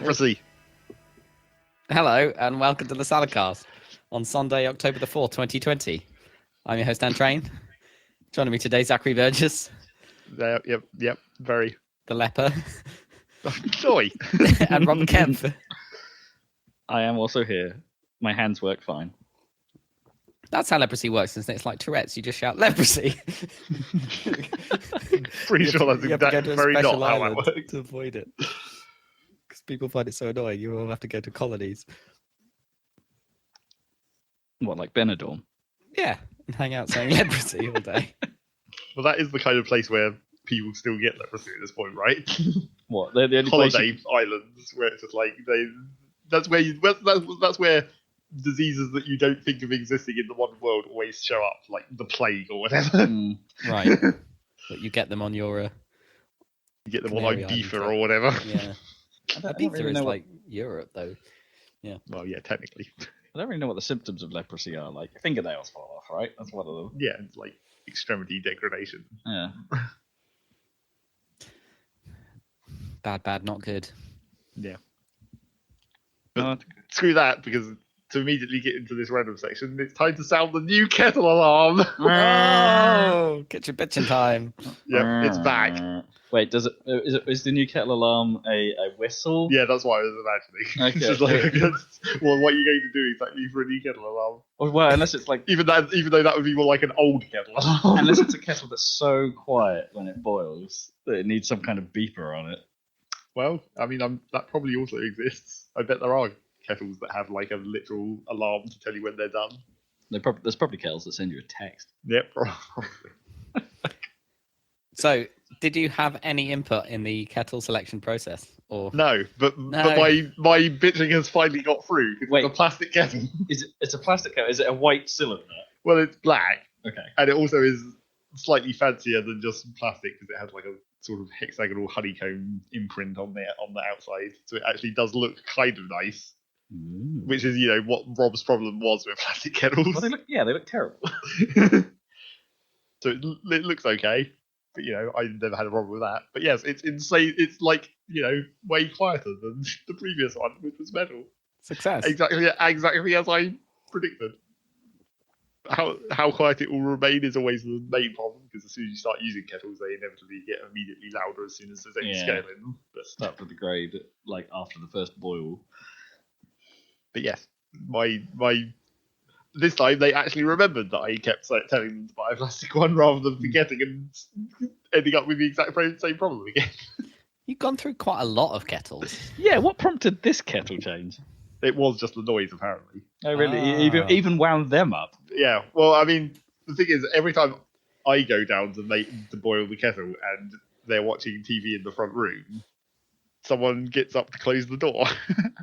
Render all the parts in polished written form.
leprosy. Hello, and welcome to the Saladcast on Sunday, October the 4th, 2020. I'm your host, Dan Train. Joining me today, Zachary Burgess. Yep, very. The leper. Joy. And Robert Kemp. I am also here. My hands work fine. That's how leprosy works, isn't it? It's like Tourette's. You just shout leprosy. Pretty sure that's very not how that works. To avoid it. Because people find it so annoying. You all have to go to colonies. What, like Benidorm? Yeah, and hang out saying leprosy all day. Well, that is the kind of place where people still get leprosy at this point, right? What? They're the only holiday islands where it's just like that's where diseases that you don't think of existing in the modern world always show up, like the plague or whatever. Right. But you get them on your you get them on Canary Ibiza Island, or whatever. Yeah. Ibiza is like Europe, though. Yeah. Well, yeah, technically. I don't really know what the symptoms of leprosy are. Like fingernails fall off, right? That's one of them. Yeah, it's like extremity degradation. Yeah. Bad, not good. Yeah. But screw that, because to immediately get into this random section, it's time to sound the new kettle alarm. Oh, get your bitchin' time. Yep, it's back. Wait, is the new kettle alarm a whistle? Yeah, that's what I was imagining. Okay. It's just like, well, what are you going to do exactly for a new kettle alarm? Oh, well, unless it's like Even though that would be more like an old kettle alarm. unless it's a kettle that's so quiet when it boils that it needs some kind of beeper on it. Well, I mean, that probably also exists. I bet there are kettles that have like a literal alarm to tell you when they're done. There's probably kettles that send you a text. Yep, probably. So, did you have any input in the kettle selection process? Or No, but my bitching has finally got through. Wait. It's a plastic kettle. It's a plastic kettle. Is it a white cylinder? Well, it's black, Okay. and it also is slightly fancier than just plastic because it has like a sort of hexagonal honeycomb imprint on the outside, so it actually does look kind of nice. Which is, what Rob's problem was with plastic kettles. Well, they look terrible. So it looks okay, but I never had a problem with that. But yes, it's insane. It's like way quieter than the previous one, which was metal. success. Exactly as I predicted. How quiet it will remain is always the main problem, because as soon as you start using kettles, they inevitably get immediately louder as soon as there's any scale in them. But Start with the grade like after the first boil. But yes, my this time they actually remembered that I kept telling them to buy a plastic one rather than forgetting and ending up with the exact same problem again. You've gone through quite a lot of kettles. Yeah, what prompted this kettle change? It was just the noise, apparently. Oh, really? Even wound them up. Yeah. Well, I mean, the thing is, every time I go down to boil the kettle and they're watching TV in the front room, someone gets up to close the door,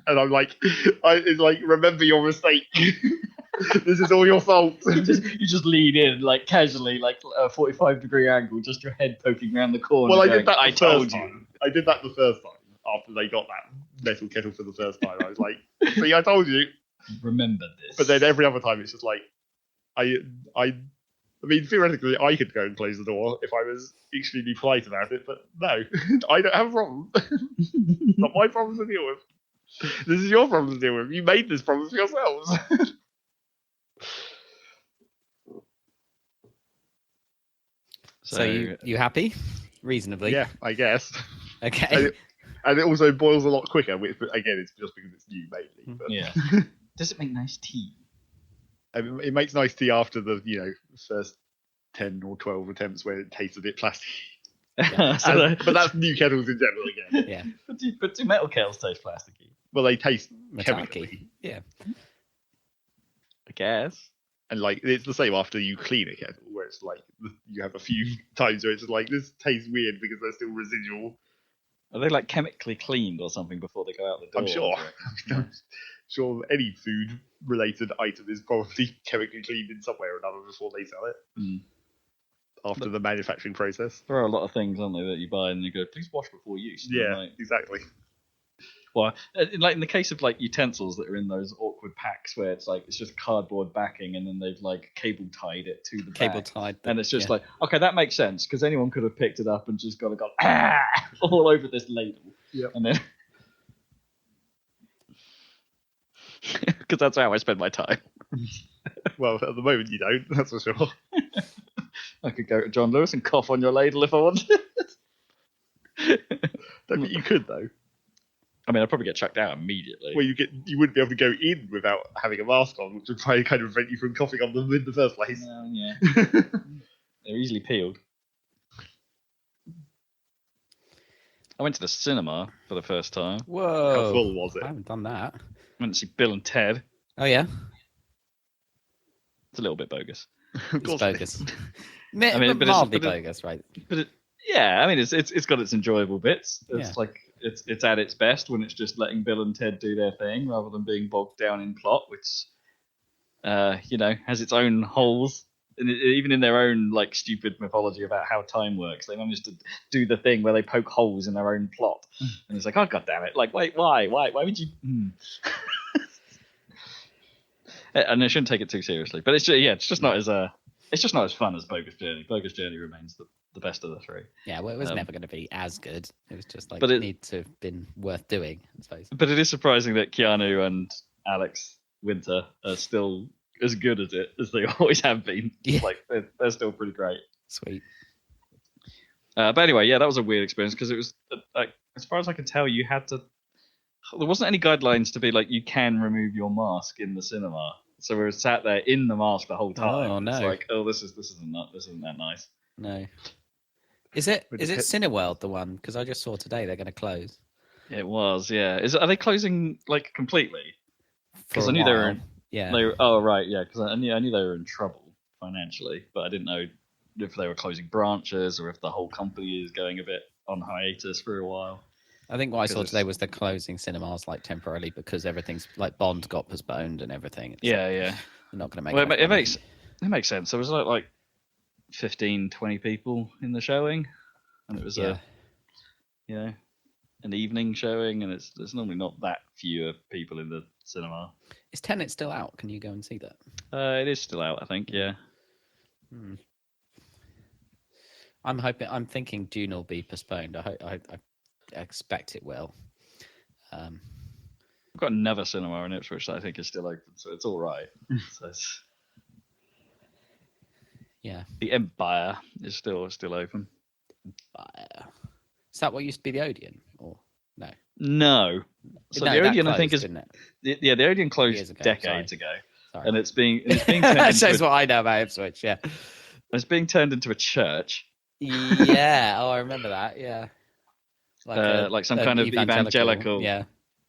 and I'm like, it's like, remember your mistake. This is all your fault. You just lean in, like casually, like a 45-degree angle, just your head poking around the corner. Well, I going, did that the I first told time. I did that the first time after they got that metal kettle for the first time. I was like, see, I told you. Remember this. But then every other time it's just like, I mean, theoretically, I could go and close the door if I was extremely polite about it, but no, I don't have a problem. It's not my problem to deal with. This is your problem to deal with. You made this problem for yourselves. So you happy? Reasonably. Yeah, I guess. Okay. And it also boils a lot quicker, which, again, it's just because it's new, mainly. But Yeah. Does it make nice tea? I mean, it makes nice tea after the, first 10 or 12 attempts where it tastes a bit plastic. Yeah. But that's new kettles in general again. Yeah. But do metal kettles taste plasticky? Well, they taste Metallic-y. chemically. Yeah. I guess. And it's the same after you clean a kettle, where it's like you have a few times where it's like, this tastes weird because there's still residual. Are they like chemically cleaned or something before they go out the door? I'm sure. I'm sure any food related item is probably chemically cleaned in some way or another before they sell it. After the manufacturing process. There are a lot of things, aren't there, that you buy and you go, please wash before use. Yeah, exactly. Well, like in the case of like utensils that are in those awkward packs where it's like it's just cardboard backing and then they've like cable tied it to the back. Tied. And it's just like, okay, that makes sense because anyone could have picked it up and just gone all over this ladle. Yep. And then Because that's how I spend my time. Well, at the moment you don't. That's for sure. I could go to John Lewis and cough on your ladle if I wanted. Don't think you could though. I mean, I'd probably get chucked out immediately. Well, you wouldn't be able to go in without having a mask on, which would probably kind of prevent you from coughing on them in the first place. Yeah. They're easily peeled. I went to the cinema for the first time. Whoa. How full was it? I haven't done that. Went to see Bill and Ted. Oh, yeah? It's a little bit bogus. Of It's course it bogus. is. I mean, mean, but it's- mildly but it- bogus, right? But I mean, it's got its enjoyable bits. It's Yeah. like it's at its best when it's just letting Bill and Ted do their thing rather than being bogged down in plot, which has its own holes. And even in their own like stupid mythology about how time works, they managed to do the thing where they poke holes in their own plot, and it's like, oh god damn it! Like, wait, why would you? And I shouldn't take it too seriously, but it's just not as fun as Bogus Journey. Bogus Journey remains the best of the three. Yeah, well, it was never going to be as good. It was just like, but it it- need to have been worth doing, I suppose. But it is surprising that Keanu and Alex Winter are still as good as they always have been. Yeah. Like they're still pretty great. Sweet. But anyway, yeah, that was a weird experience because it was like, as far as I can tell, you had to. There wasn't any guidelines to be like you can remove your mask in the cinema, so we were sat there in the mask the whole time. Oh, no. It's like, oh, this isn't that nice. No. Is it Would is it it hit- Cineworld, the one? Because I just saw today they're going to close. It was, yeah. Are they closing like completely? For 'Cause a I knew they were while. in- Yeah. Oh right, yeah. Because I knew they were in trouble financially, but I didn't know if they were closing branches or if the whole company is going a bit on hiatus for a while. I think what I saw because today it's- was they're closing cinemas like temporarily because everything's like Bond got postponed and everything. It's Yeah, like, yeah. they're not going to make Well, enough it money. makes sense. There was like 15, 20 people in the showing, and it was Yeah. an evening showing, and there's normally not that fewer people in the cinema. Is Tenet still out? Can you go and see that? It is still out, I think. Yeah. Hmm. I'm thinking Dune will be postponed. I expect it will. We've got another cinema in Ipswich that I think is still open, so it's all right. So Yeah. the Empire is still open. Is that what used to be the Odeon? Or no? No. So No, the that Odeon, I think, closed, is didn't it? the Odeon closed Years ago, decades ago, Sorry. and it's being turned that into shows what I know about Ipswich. Yeah. it's being turned into a church. Yeah. Oh, I remember that. Yeah. Like some kind of evangelical Yeah.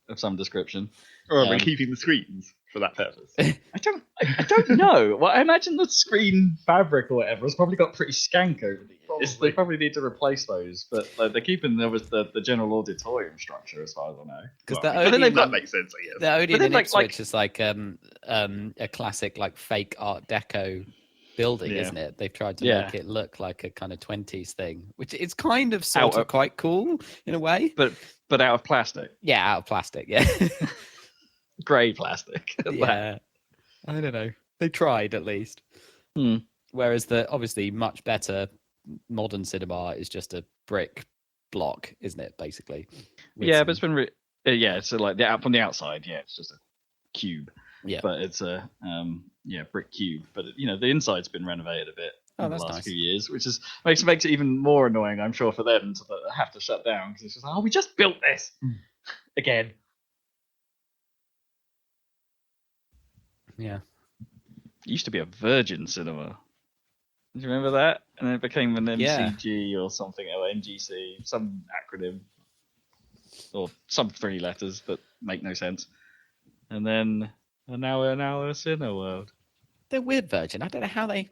of some description. Or are we Um, keeping the screens for that purpose? I don't know. Well, I imagine the screen fabric or whatever has probably got pretty skank over the years. They probably need to replace those, but they're keeping the general auditorium structure as far as I know. Because Well, the but then they've Odeon, got- that makes sense, I guess. the Odeon then, in like- Ipswich is like a classic like fake Art Deco building, Yeah. isn't it? They've tried to Yeah. make it look like a kind of 20s thing, which is kind of sort Out of of- quite cool in a way. But out of plastic, Yeah, out of plastic. Yeah. grey plastic. Yeah. I don't know. They tried at least. Hmm. Whereas the obviously much better modern cinema is just a brick block, isn't it? Basically. With Yeah, some- but it's been so like from the outside, yeah, it's just a cube. Yeah. But it's a brick cube. But the inside's been renovated a bit Oh, in the that's last nice. few years, which is makes it even more annoying, I'm sure, for them to have to shut down because it's just like, oh, we just built this again. Yeah. It used to be a Virgin Cinema. Do you remember that? And then it became an Yeah. MCG or something, or NGC, some acronym, or some 3 letters that make no sense. And now we're a Cineworld. They're weird, Virgin. I don't know how they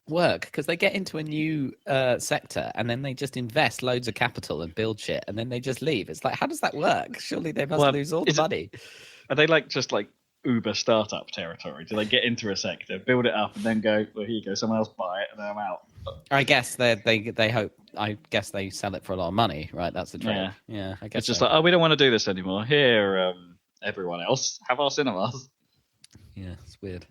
work because they get into a new sector and then they just invest loads of capital and build shit and then they just leave. It's like, how does that work? Surely they must Well, lose all the is it- money. Are they just like Uber startup territory? Do they get into a sector, build it up, and then go, well, here you go, someone else buy it, and then I'm out? I guess they hope. I guess they sell it for a lot of money, right? That's the trick. Yeah. Yeah, I guess It's just so. like, oh, we don't want to do this anymore. Here, everyone else, have our cinemas. Yeah, it's weird.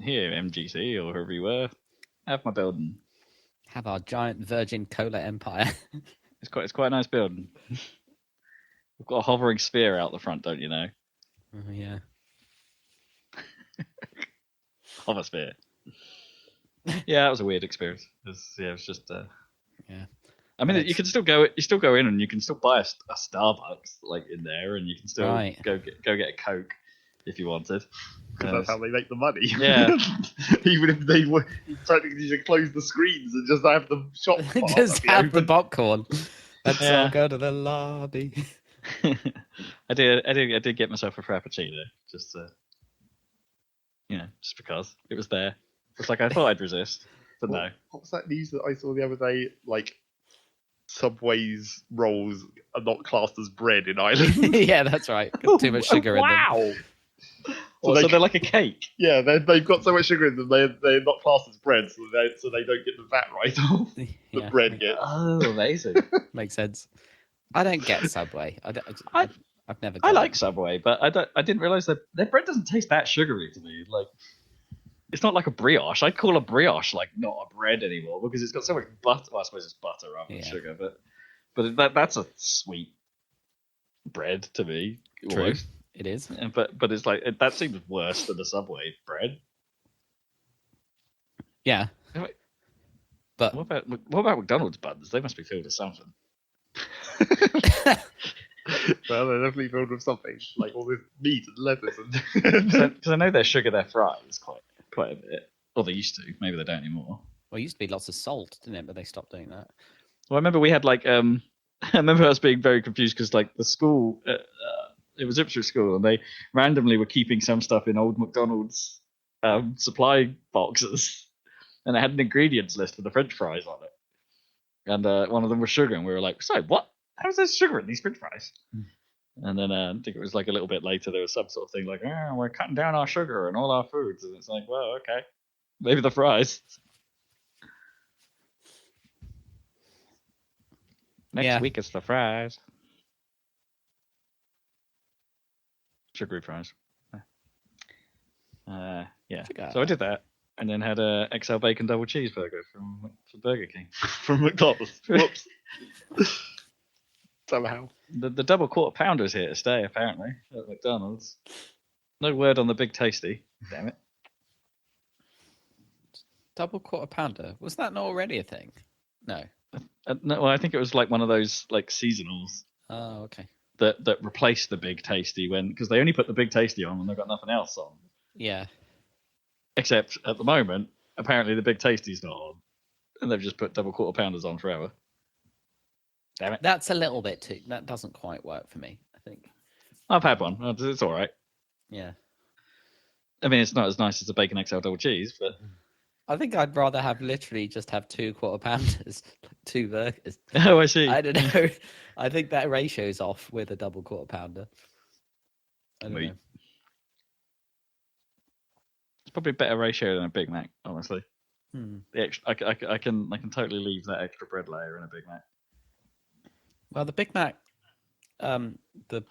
Here, MGC, or whoever you were, have my building. Have our giant Virgin Cola empire. It's quite a nice building. We've got a hovering sphere out the front, don't you know? Oh, yeah. Hover sphere. Yeah, that was a weird experience. It was just. Yeah. I mean, And you can still go. You still go in, and you can still buy a Starbucks like in there, and you can still Right. go get a Coke if you wanted. Because that's how they make the money. Yeah. Even if they were technically should close the screens and just have the shop. part Just be have the open. popcorn. Let's Yeah. all go to the lobby. I did get myself a frappuccino just just because it was there. It's like I thought I'd resist, but no. What was that news that I saw the other day? Like Subway's rolls are not classed as bread in Ireland. Yeah, that's right. Got too much sugar in them. Wow. So So they're like a cake. Yeah, they've got so much sugar in them. They're not classed as bread, so they don't get the VAT right off the Yeah, bread gets. Oh, amazing. makes sense. I don't get Subway. I've never. I got like it. Subway, but I didn't realize that their bread doesn't taste that sugary to me. Like, it's not like a brioche. I'd call a brioche like not a bread anymore because it's got so much butter. Well, I suppose it's butter rather than Yeah. sugar, but that's a sweet bread to me. True. Almost. It is. But it's like that seems worse than the Subway bread. Yeah. Anyway, But What about McDonald's buns? They must be filled with something. Well, they're definitely filled with something like all this meat and lettuce and. Because I know they sugar their fries quite a bit. Or they used to. Maybe they don't anymore. well, it used to be lots of salt, didn't it? But they stopped doing that. Well, I remember we had like I remember us being very confused because like the school, it was Ipswich School, and they randomly were keeping some stuff in old McDonald's supply boxes, and they had an ingredients list for the French fries on it, and one of them was sugar, and we were like, "So what? How is there sugar in these French fries?" And then I think it was like a little bit later there was some sort of thing like, "Oh, we're cutting down our sugar and all our foods," and it's like, well, okay, maybe the fries. Next week it's the fries. Sugary fries. Yeah. Sugar. So I did that, and then had a XL bacon double cheeseburger from Burger King. From McDonald's. Whoops. Somehow. The double quarter pounder's here to stay, apparently, at McDonald's. No word on the big tasty. Damn it. Double quarter pounder. Was that not already a thing? No. No, well, I think it was like one of those like seasonals Oh, okay. that replaced the big tasty because they only put the big tasty on when they've got nothing else on. Yeah. Except at the moment, apparently the big tasty's not on, and they've just put double quarter pounders on forever. Damn it! That's a little bit too. That doesn't quite work for me, I think. I've had one. It's all right. Yeah. I mean, it's not as nice as a bacon XL double cheese, but I think I'd rather have 2 quarter pounders, like 2 burgers. oh, I see. I don't know. I think that ratio's off with a double quarter pounder. I don't Wait. know. It's probably a better ratio than a Big Mac, honestly. Hmm. The extra, I can totally leave that extra bread layer in a Big Mac. Well, the Big Mac, I'd like the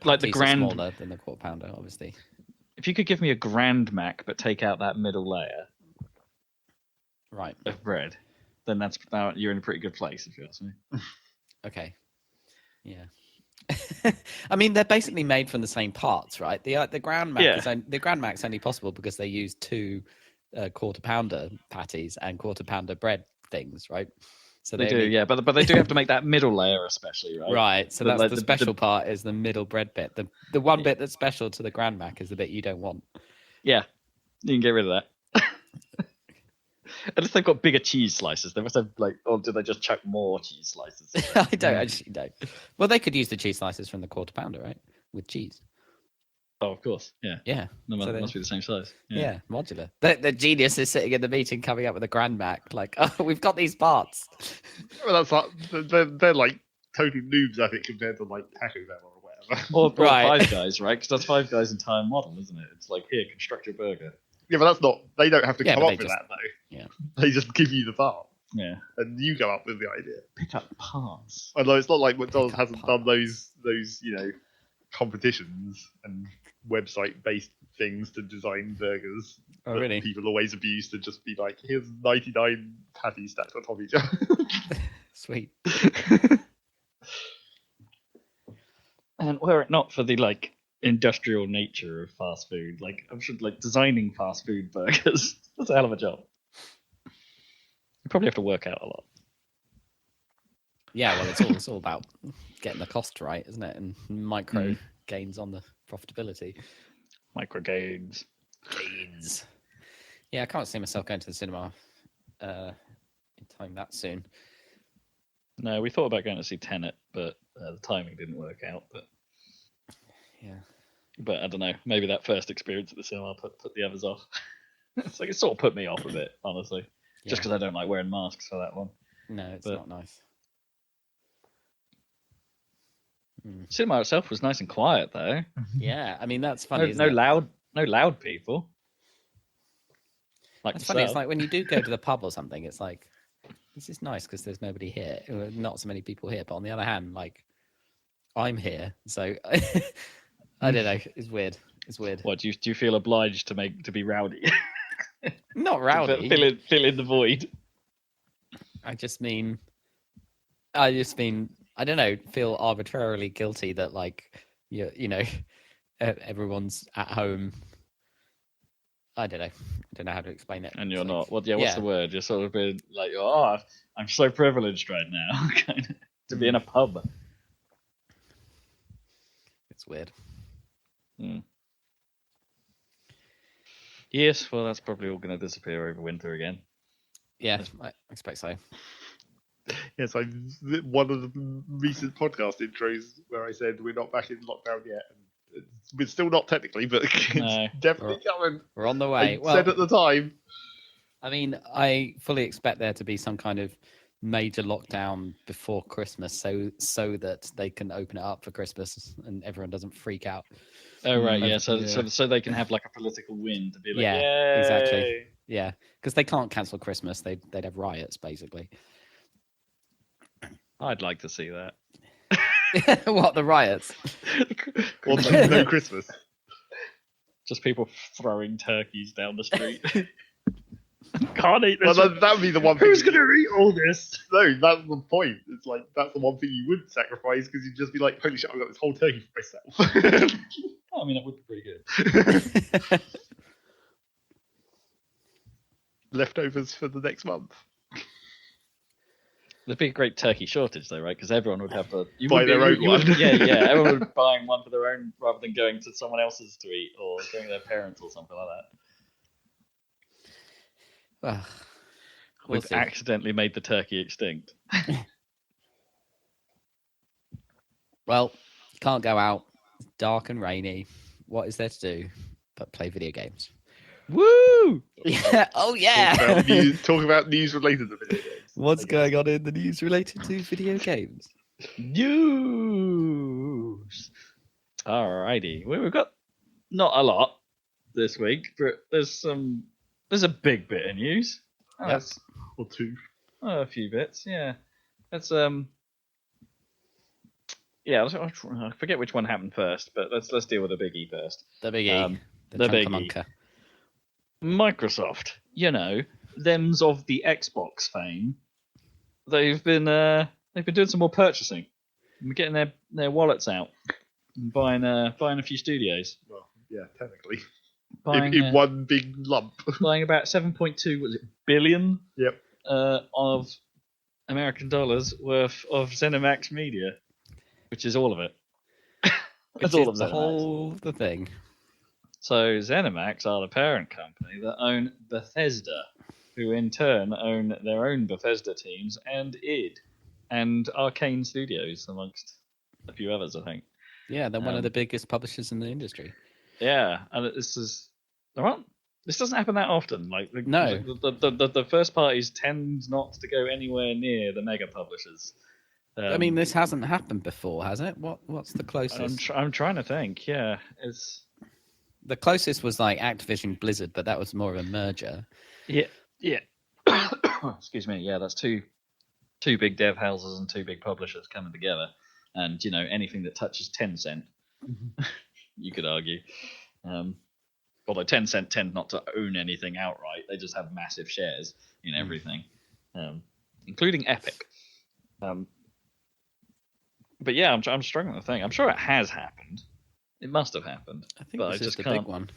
patties are grand. smaller than the quarter pounder, obviously. If you could give me a Grand Mac, but take out that middle layer Right. of bread, then you're in a pretty good place, if you ask me. Okay. Yeah. I mean, they're basically made from the same parts, right? The Grand Mac the Grand Mac's only possible because they use 2 quarter pounder patties and quarter pounder bread things, right? So They do, yeah, but they do have to make that middle layer especially, right? Right. So that's like the special part is the middle bread bit. The one bit that's special to the Grand Mac is the bit you don't want. Yeah, you can get rid of that. Unless they've got bigger cheese slices, they must have or do they just chuck more cheese slices? I actually don't. Well, they could use the cheese slices from the quarter pounder, right? With cheese. Oh, of course, yeah. Yeah. No, So it must be the same size. Yeah, modular. The genius is sitting in the meeting coming up with a Grand Mac, like, oh, we've got these parts. Well, that's like they're like total noobs, I think, compared to like Taco Bell or whatever. Or Right. Five Guys, right? Because that's Five Guys' entire model, isn't it? It's like, here, construct your burger. Yeah, but that's not. They don't have to Yeah, come but up they with just- that though. yeah. They just give you the part, Yeah. and you come up with the idea. Pick up parts. Although it's not like McDonald's Pick up hasn't done those competitions and website-based things to design burgers. Oh, that really? People always abuse to just be like, here's 99 patties stacked on top of each other. Sweet. And were it not for the industrial nature of fast food, I'm sure designing fast food burgers, that's a hell of a job. You probably have to work out a lot. Yeah, well, it's all about getting the cost right, isn't it? And micro gains on the profitability. Micro gains. Yeah, I can't see myself going to the cinema in time that soon. No, we thought about going to see Tenet, but the timing didn't work out. But I don't know. Maybe that first experience at the cinema put the others off. It sort of put me off a bit, honestly. Just because I don't like wearing masks for that one. No, it's not nice. Cinema itself was nice and quiet, though. Yeah, I mean that's funny. No loud people. It's funny. It's like when you do go to the pub or something. It's like this is nice because there's nobody here, not so many people here. But on the other hand, I'm here, so I don't know. It's weird. What do you feel obliged to be rowdy? Not rowdy. Fill in the void. I just mean, I don't know, feel arbitrarily guilty that everyone's at home. I don't know how to explain it. And you're not. What's the word? You're sort of being like, oh, I'm so privileged right now, kind of, to be in a pub. It's weird. Yes, well, that's probably all going to disappear over winter again. Yeah, I expect so. Yes, one of the recent podcast intros where I said we're not back in lockdown yet. And we're still not technically, but it's definitely coming. We're on the way. I said at the time. I mean, I fully expect there to be some kind of major lockdown before Christmas, so that they can open it up for Christmas and everyone doesn't freak out. Oh right, yeah. So they can have a political win to be like, yeah, exactly, yeah, because they can't cancel Christmas. They'd have riots basically. I'd like to see that. What, the riots? Or no Christmas. Just people throwing turkeys down the street. Can't eat this. Well, that would be the one thing. Who's going to eat all this? No, that's the point. It's that's the one thing you wouldn't sacrifice because you'd just be like, holy shit, I've got this whole turkey for myself. I mean, that would be pretty good. Leftovers for the next month. There'd be a great turkey shortage, though, right? Because everyone would have buy their own one. Yeah, everyone would be buying one for their own rather than going to someone else's to eat or going to their parents or something like that. Well, We've accidentally made the turkey extinct. Well, can't go out. It's dark and rainy. What is there to do but play video games? Woo! Yeah. Oh yeah. Talk about news related to video games. What's going on in the news related to video games? News. Alrighty. Well, we've got not a lot this week, but there's a big bit of news. Yes. Or two. A few bits, yeah. That's I forget which one happened first, but let's deal with the biggie first. The biggie. The biggie. Microsoft, them's of the Xbox fame. They've been doing some more purchasing, and getting their wallets out, and buying a few studios. Well, yeah, technically, buying, in one big lump. Buying about 7.2 billion. Yep. Of American dollars worth of ZeniMax Media, which is all of it. That's all of the whole the thing. So ZeniMax are the parent company that own Bethesda, who in turn own their own Bethesda teams and id, and Arcane Studios, amongst a few others, I think. Yeah, they're one of the biggest publishers in the industry. Yeah, and this doesn't happen that often. No, the first parties tend not to go anywhere near the mega publishers. I mean, this hasn't happened before, has it? What's the closest? I'm trying to think. Yeah, the closest was Activision Blizzard, but that was more of a merger. Yeah. Excuse me. Yeah, that's two big dev houses and two big publishers coming together, and anything that touches Tencent, you could argue. Although Tencent tend not to own anything outright, they just have massive shares in everything, including Epic. But yeah, I'm struggling to think. I'm sure it has happened. It must have happened. I think but this I is just the can't. big one.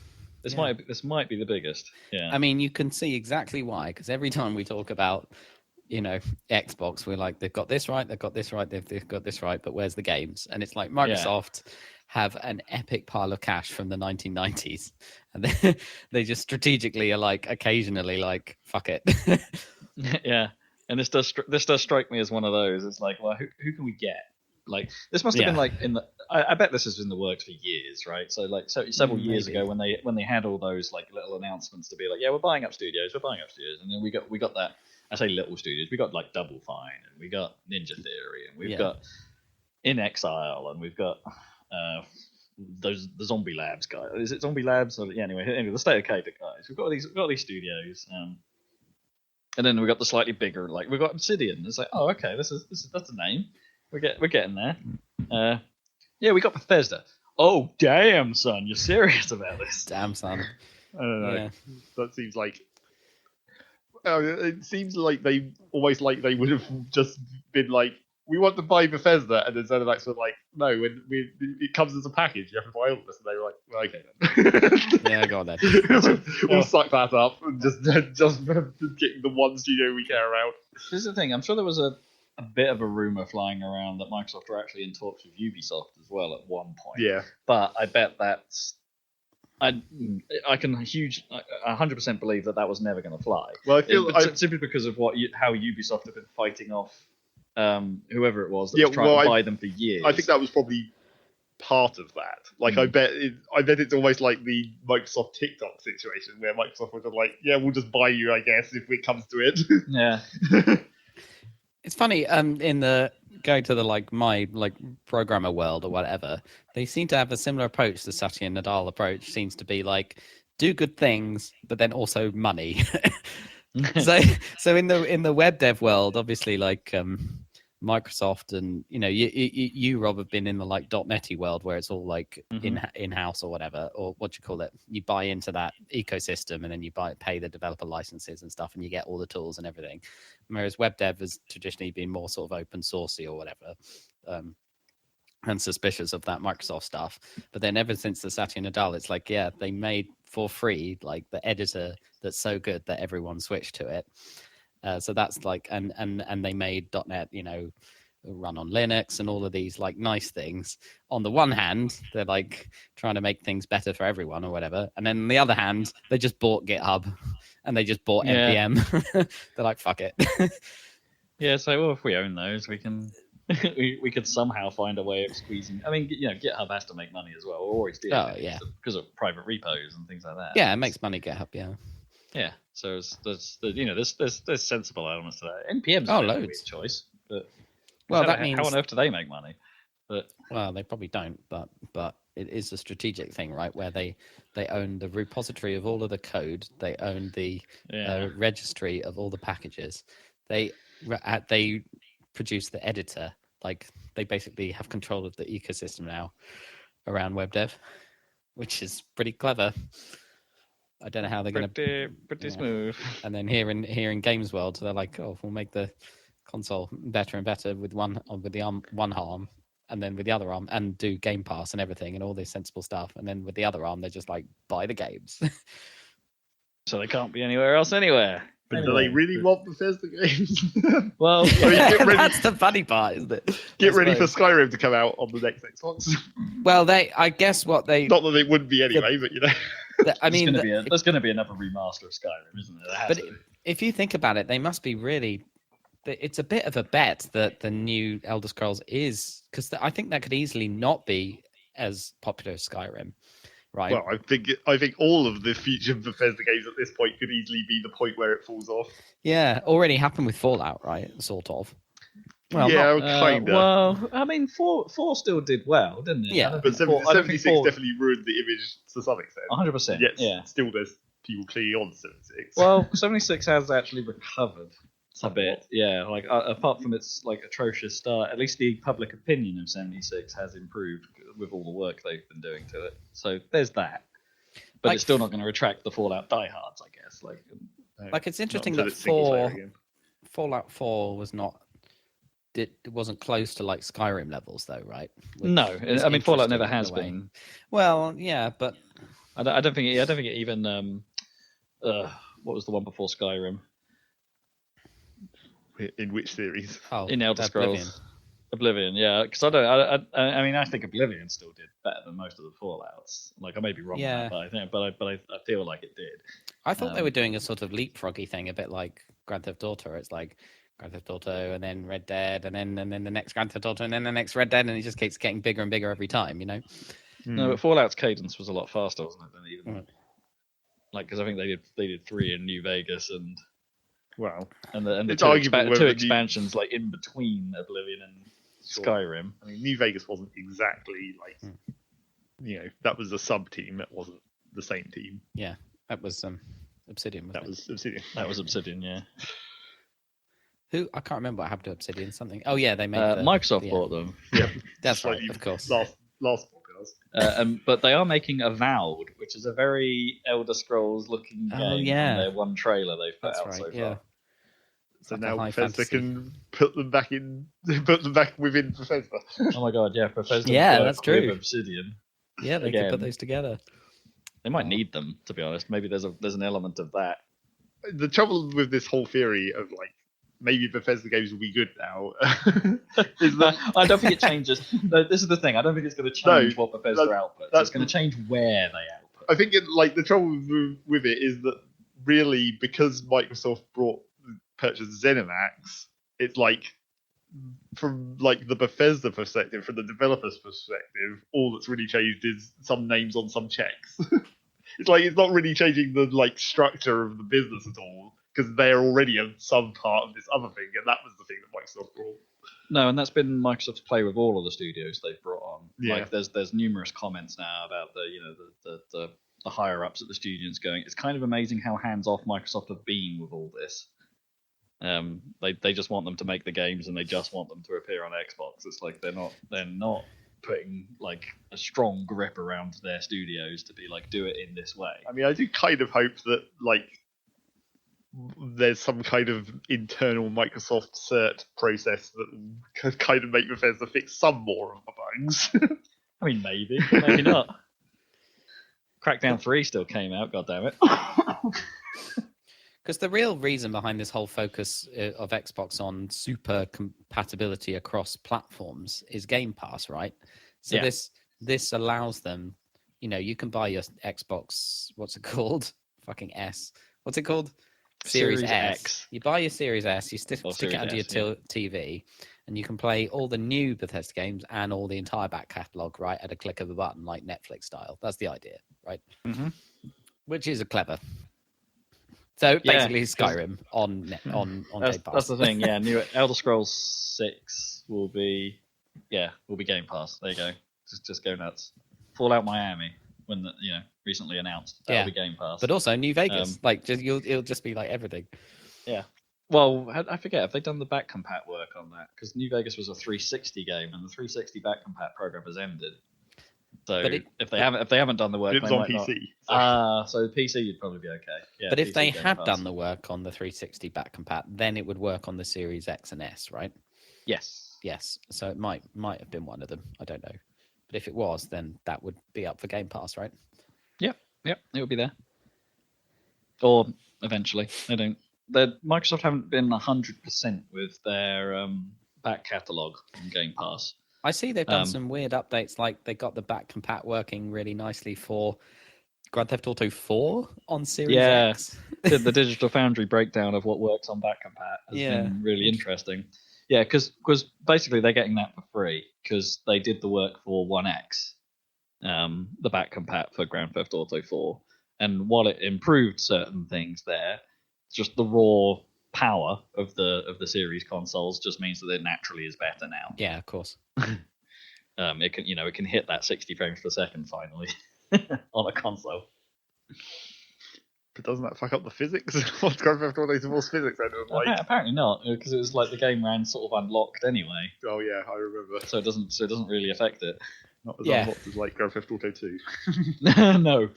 This Yeah. might be the biggest. Yeah. I mean, you can see exactly why, because every time we talk about, Xbox, we're like, they've got this right, they've got this right, they've got this right, but where's the games? And it's like Microsoft have an epic pile of cash from the 1990s, and they just strategically are like, occasionally, like, fuck it. Yeah. And this does strike me as one of those. It's like, well, who can we get? Like, this must have been like in the. I bet this has been in the works for years, right? So like, several years ago when they had all those like little announcements to be like, yeah, we're buying up studios, and then we got that. I say little studios. We got like Double Fine, and we got Ninja Theory, and we've got In Exile, and we've got the Zombie Labs guys. Is it Zombie Labs? Or, anyway, the State of Decay guys. We've got these studios. And then we got the slightly bigger, like we've got Obsidian. It's like, oh, okay, that's a name. We're getting there. We got Bethesda. Oh, damn, son, you're serious about this? Damn, son. I don't know. Yeah. That seems like. It seems like they almost like they would have just been like, we want to buy Bethesda, and then ZeniMax were like, no, it comes as a package, you have to buy all this, and they were like, well, okay then. Yeah, go on then. We'll suck that up and just getting the one studio we care about. Here's the thing, I'm sure there was a bit of a rumor flying around that Microsoft were actually in talks with Ubisoft as well at one point. Yeah. But I bet that's... I can 100% believe that was never going to fly. Well, I feel simply because of how Ubisoft have been fighting off whoever it was that was trying to buy them for years. I think that was probably part of that. Like, I bet it's almost like the Microsoft TikTok situation where Microsoft was like, yeah, we'll just buy you, I guess, if it comes to it. Yeah. It's funny, in the going to the my programmer world or whatever, they seem to have a similar approach. The Satya Nadal approach seems to be like, do good things, but then also money. so in the web dev world, obviously, like Microsoft and you Rob have been in the like .NET-y world where it's all like in-house or whatever, or what do you call it? You buy into that ecosystem and then you pay the developer licenses and stuff, and you get all the tools and everything. Whereas web dev has traditionally been more sort of open sourcey or whatever, and suspicious of that Microsoft stuff. But then ever since the Satya Nadal, it's like, yeah, they made for free like the editor that's so good that everyone switched to it. So that's like, and they made .NET, run on Linux and all of these like nice things. On the one hand, they're like trying to make things better for everyone or whatever, and then on the other hand, they just bought GitHub and they just bought npm. They're like, fuck it. Yeah, so well, if we own those, we can we could somehow find a way of squeezing. I mean, GitHub has to make money as well. Or always do. Because of private repos and things like that. Yeah, it makes money. GitHub, yeah. Yeah, so there's sensible elements to that. NPM's a weird choice, but that means how on earth do they make money? But well, they probably don't, but it is a strategic thing, right? Where they own the repository of all of the code, they own the registry of all the packages, they produce the editor. Like they basically have control of the ecosystem now around web dev, which is pretty clever. I don't know how they're going to pretty smooth. And then here in Games World, they're like, oh, we'll make the console better and better with one arm, and then with the other arm, and do Game Pass and everything and all this sensible stuff. And then with the other arm, they're just like, buy the games. So they can't be anywhere else anywhere. But do they really want Bethesda games? Well, that's the funny part, isn't it? Get ready for Skyrim to come out on the next Xbox. Well, I guess what they... Not that it wouldn't be anyway, but I mean... There's going to be another remaster of Skyrim, isn't there? But if you think about it, they must be really... It's a bit of a bet that the new Elder Scrolls is... Because I think that could easily not be as popular as Skyrim. Right. Well, I think all of the future Bethesda games at this point could easily be the point where it falls off. Yeah, already happened with Fallout, right? Sort of. Well, yeah, kind of. Well, I mean, 4 still did well, didn't it? Yeah, but 76 definitely ruined the image to some extent. 100%. Yet, yeah. Still, there's people clearly on 76. Well, 76 has actually recovered a bit. Yeah, like apart from its like atrocious start, at least the public opinion of 76 has improved with all the work they've been doing to it. So there's that. But it's still not going to attract the Fallout diehards, I guess. Like it's interesting that Fallout 4 was not it wasn't close to like Skyrim levels, though, right? No, is I mean Fallout interesting never in has a way. been. Well, yeah, but I don't think it even. What was the one before Skyrim? In which series? In Elder Oblivion. Scrolls. Oblivion, yeah. Because I mean, I think Oblivion still did better than most of the Fallouts. Like, I may be wrong on that, but I feel like it did. I thought they were doing a sort of leapfroggy thing, a bit like Grand Theft Auto. It's like Grand Theft Auto, and then Red Dead, and then the next Grand Theft Auto, and then the next Red Dead, and it just keeps getting bigger and bigger every time, you know? No, but Fallout's cadence was a lot faster, wasn't it? Than even like, because I think they did 3 in New Vegas and the two expansions like in between Oblivion and Skyrim. I mean, New Vegas wasn't exactly like that was a sub team. It wasn't the same team. Yeah, that was Obsidian. That was Obsidian. That was Obsidian. Yeah. Who I can't remember what happened to Obsidian. Something. Oh yeah, they made Microsoft bought them. Yeah, that's right. Of course. Last podcast. But they are making Avowed, which is a very Elder Scrolls looking game. Oh yeah. On their one trailer they've put That's out right, so far. yeah. So like now Bethesda can put them back within Bethesda. Oh my god, yeah, Bethesda. Yeah, that's true. Obsidian. Yeah, they could put those together. They might need them, to be honest. Maybe there's an element of that. The trouble with this whole theory of like maybe Bethesda games will be good now is that I don't think it changes. No, this is the thing. I don't think it's going to change what Bethesda outputs. It's going to change where they output. I think the trouble with it is that really because Microsoft purchased ZeniMax, it's like from like the Bethesda perspective, from the developer's perspective, all that's really changed is some names on some checks. It's like it's not really changing the like structure of the business at all because they're already a sub part of this other thing, and that was the thing that Microsoft brought. No, and that's been Microsoft's play with all of the studios they've brought on. Yeah. Like there's numerous comments now about the higher ups at the studios going, it's kind of amazing how hands off Microsoft have been with all this. They just want them to make the games and they just want them to appear on Xbox. It's like they're not putting like a strong grip around their studios to be like, do it in this way. I mean, I do kind of hope that like there's some kind of internal Microsoft cert process that could kind of make Bethesda fix some more of the bugs. I mean, maybe not. Crackdown 3 still came out, goddammit. Because the real reason behind this whole focus of Xbox on super compatibility across platforms is Game Pass, right? So this allows them, you can buy your Xbox, what's it called? Fucking S. What's it called? Series X. You buy your Series S, you stick it under your TV, and you can play all the new Bethesda games and all the entire back catalogue, right, at a click of a button, like Netflix style. That's the idea, right? Mm-hmm. Which is clever. So basically, Skyrim on Game Pass. That's the thing. Yeah, new Elder Scrolls 6 will be Game Pass. There you go. Just go nuts. Fallout Miami, when recently announced, that'll be Game Pass. But also New Vegas, it'll just be like everything. Yeah. Well, I forget, have they done the back compat work on that? Because New Vegas was a 360 game, and the 360 back compat program has ended. So if they haven't done the work, it was on PC. So PC you'd probably be okay. Yeah, but if PC they Game had Pass. done the work on the 360 back compat, then it would work on the Series X and S, right? Yes. So it might have been one of them. I don't know. But if it was, then that would be up for Game Pass, right? Yep, it would be there. Or eventually, Microsoft haven't been 100% with their back catalogue on Game Pass. I see they've done some weird updates, like they got the back compat working really nicely for Grand Theft Auto 4 on Series X. The Digital Foundry breakdown of what works on back compat has been really interesting. Yeah, because basically they're getting that for free because they did the work for 1X, the back compat for Grand Theft Auto 4. And while it improved certain things there, just the raw power of the series consoles just means that it naturally is better now. Yeah, of course. It can hit that 60 frames per second finally on a console. But doesn't that fuck up the physics? What's Grand Theft Auto 4's physics? Apparently not, because it was like the game ran sort of unlocked anyway. Oh yeah, I remember. So it doesn't really affect it. Not as unlocked as like Grand Theft Auto 2. No,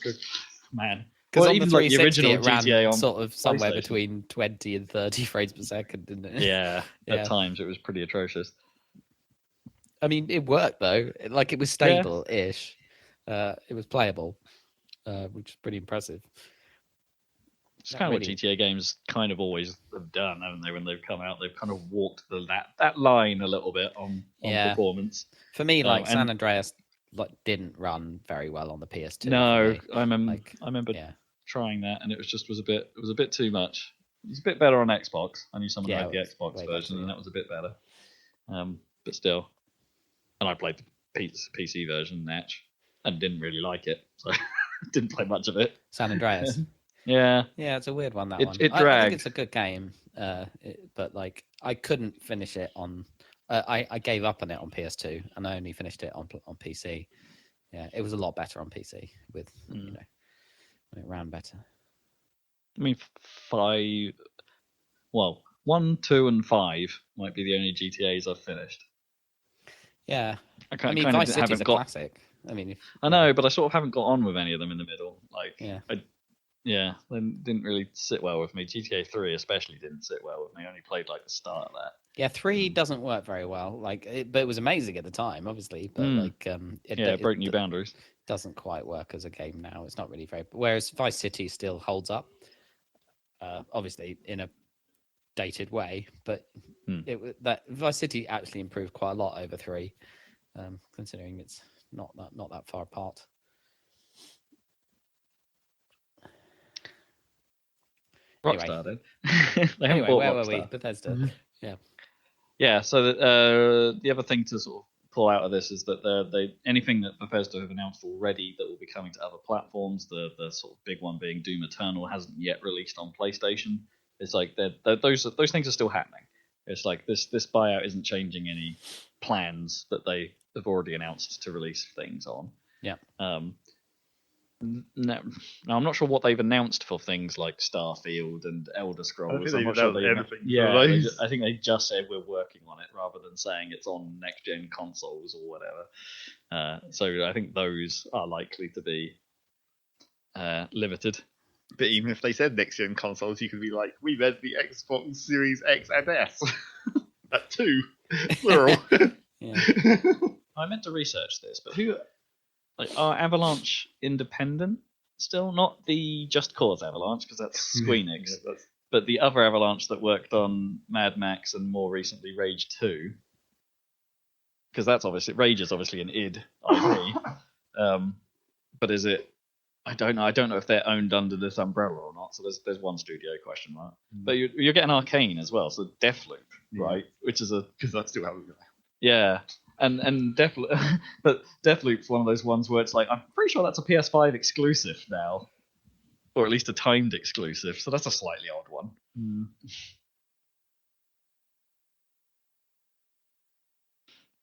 man. Because Well, on the even, like, the 360, original it ran GTA on sort of somewhere PlayStation. between 20 and 30 frames per second, didn't it? Yeah, Yeah. at times it was pretty atrocious. I mean, it worked though. Like it was stable-ish. It was playable, which is pretty impressive. It's kind of what GTA games kind of always have done, haven't they? When they've come out, they've kind of walked that line a little bit on performance. For me, like and San Andreas, like didn't run very well on the PS2. No, for me. I remember trying that, and it was a bit too much. It was a bit better on Xbox. I knew someone who had the Xbox version, and that was a bit better. But still, and I played the PC version, Natch, and didn't really like it, so didn't play much of it. San Andreas. Yeah, it's a weird one. That one. It dragged. I think it's a good game, but like I couldn't finish it on. I gave up on it on PS2, and I only finished it on PC. Yeah, it was a lot better on PC with when it ran better. I mean, 1, 2, and 5 might be the only GTAs I've finished. Yeah, I mean, Vice City's a classic. I mean, I know, but I sort of haven't got on with any of them in the middle. Like, they didn't really sit well with me. GTA 3 especially didn't sit well with me. I only played like the start of that. Yeah, 3 doesn't work very well. Like, but it was amazing at the time, obviously. But it broke new boundaries. Doesn't quite work as a game now. It's not really very. Whereas Vice City still holds up, obviously in a dated way. But that Vice City actually improved quite a lot over 3, considering it's not that far apart. Rockstar did. Anyway, where were we? Bethesda. Yeah. So the other thing to sort of pull out of this is that anything that Bethesda have announced already that will be coming to other platforms, the sort of big one being Doom Eternal, hasn't yet released on PlayStation. It's like those things are still happening. It's like this buyout isn't changing any plans that they have already announced to release things on. Yeah. Now I'm not sure what they've announced for things like Starfield and Elder Scrolls. I'm not sure anything. I think they just said we're working on it rather than saying it's on next gen consoles or whatever. So I think those are likely to be limited. But even if they said next gen consoles, you could be like, we meant the Xbox Series X and S. At 2, plural. I meant to research this, but are Avalanche independent still? Not the Just Cause Avalanche, because that's Squeenix, but the other Avalanche that worked on Mad Max and more recently Rage 2, because Rage is obviously an id IP. But is it? I don't know. I don't know if they're owned under this umbrella or not. So there's one studio question mark. But you're getting Arcane as well, so Deathloop, right? Which is because that's still how we go. Yeah. And Deathloop, but Deathloop's one of those ones where it's like, I'm pretty sure that's a PS5 exclusive now, or at least a timed exclusive. So that's a slightly odd one.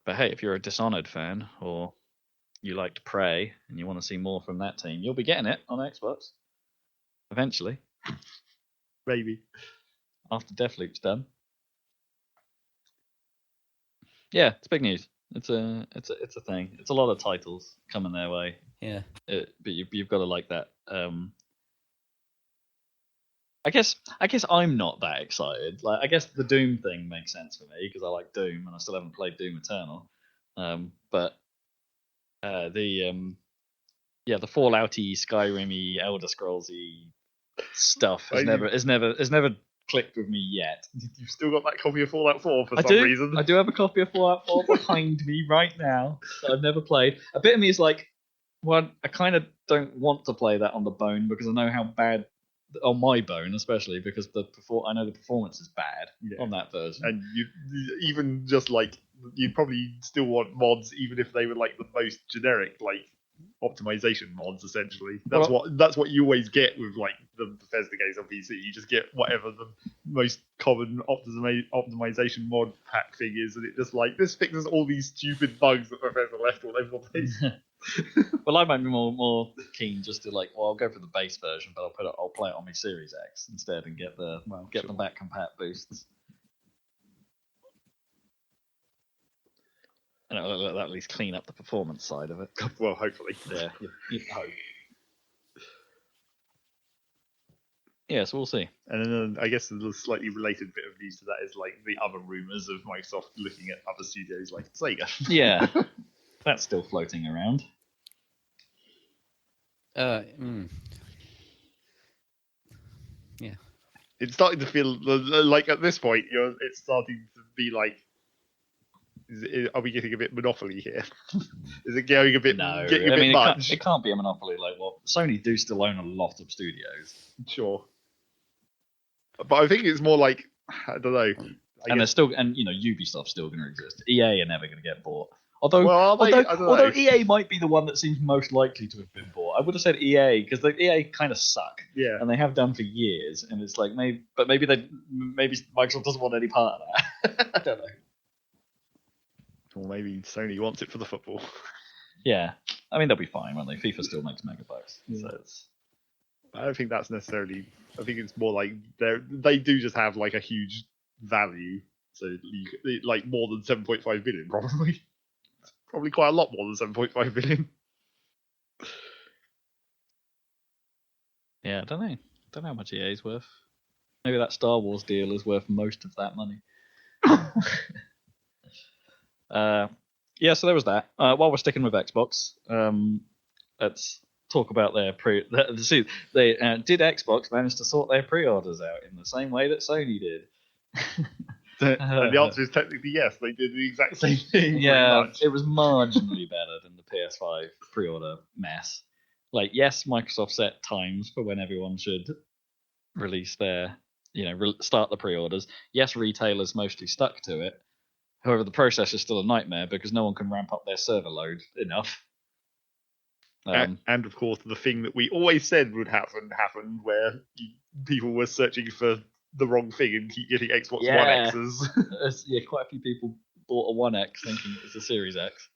But hey, if you're a Dishonored fan or you liked Prey and you want to see more from that team, you'll be getting it on Xbox eventually. Maybe after Deathloop's done. Yeah, it's big news. It's a thing. It's a lot of titles coming their way. Yeah. But you've got to like that. I guess I'm not that excited. Like, I guess the Doom thing makes sense for me because I like Doom and I still haven't played Doom Eternal. But the Fallouty, Skyrim-y, Elder Scrolls-y stuff has never clicked with me yet. You've still got that copy of Fallout 4 for some reason. I do have a copy of Fallout 4 behind me right now that I've never played. A bit of me is like, well, I kind of don't want to play that on the bone because I know how bad, on my bone especially, because I know the performance is bad on that version. And you even just like, you'd probably still want mods even if they were like the most generic, like optimization mods essentially. That's what you always get with like the Bethesda games on PC. You just get whatever the most common optimization mod pack thing is, and it just like, this fixes all these stupid bugs that Bethesda left all over the place. Well, I might be more keen just to like, well, I'll go for the base version, but I'll play it on my Series X instead and get the back compat boosts. And that'll at least clean up the performance side of it. Well, hopefully. Yeah, you hope. Yeah, so we'll see. And then I guess the slightly related bit of news to that is like the other rumors of Microsoft looking at other studios like Sega. Yeah, that's still floating around. Yeah. It's starting to feel like at this point, it's starting to be like, are we getting a bit Monopoly here? Is it going a bit? No, Getting a I bit mean much? it can't be a monopoly. Like, well, Sony do still own a lot of studios. Sure, but I think it's more like, I don't know. And they're still, and Ubisoft's still going to exist. EA are never going to get bought. Although, well, I don't know. although EA might be the one that seems most likely to have been bought. I would have said EA because the EA kind of suck. Yeah, and they have done for years. And it's like maybe Microsoft doesn't want any part of that. I don't know. or maybe Sony wants it for the football. Yeah, I mean they'll be fine, won't they? FIFA still makes megabucks, so it's. I don't think that's necessarily. I think it's more like they do just have like a huge value. So like more than 7.5 billion, probably. Probably quite a lot more than 7.5 billion. Yeah, I don't know. Don't know how much EA is worth. Maybe that Star Wars deal is worth most of that money. Yeah, so there was that. While we're sticking with Xbox, let's talk about their pre. Did Xbox manage to sort their pre-orders out in the same way that Sony did? And the answer is technically yes. They did the exact same thing. Yeah, it was marginally better than the PS5 pre-order mess. Like, yes, Microsoft set times for when everyone should release their, start the pre-orders. Yes, retailers mostly stuck to it. However, the process is still a nightmare because no one can ramp up their server load enough. And of course, the thing that we always said would happen happened, where people were searching for the wrong thing and keep getting Xbox One X's. Yeah, quite a few people bought a One X thinking it was a Series X.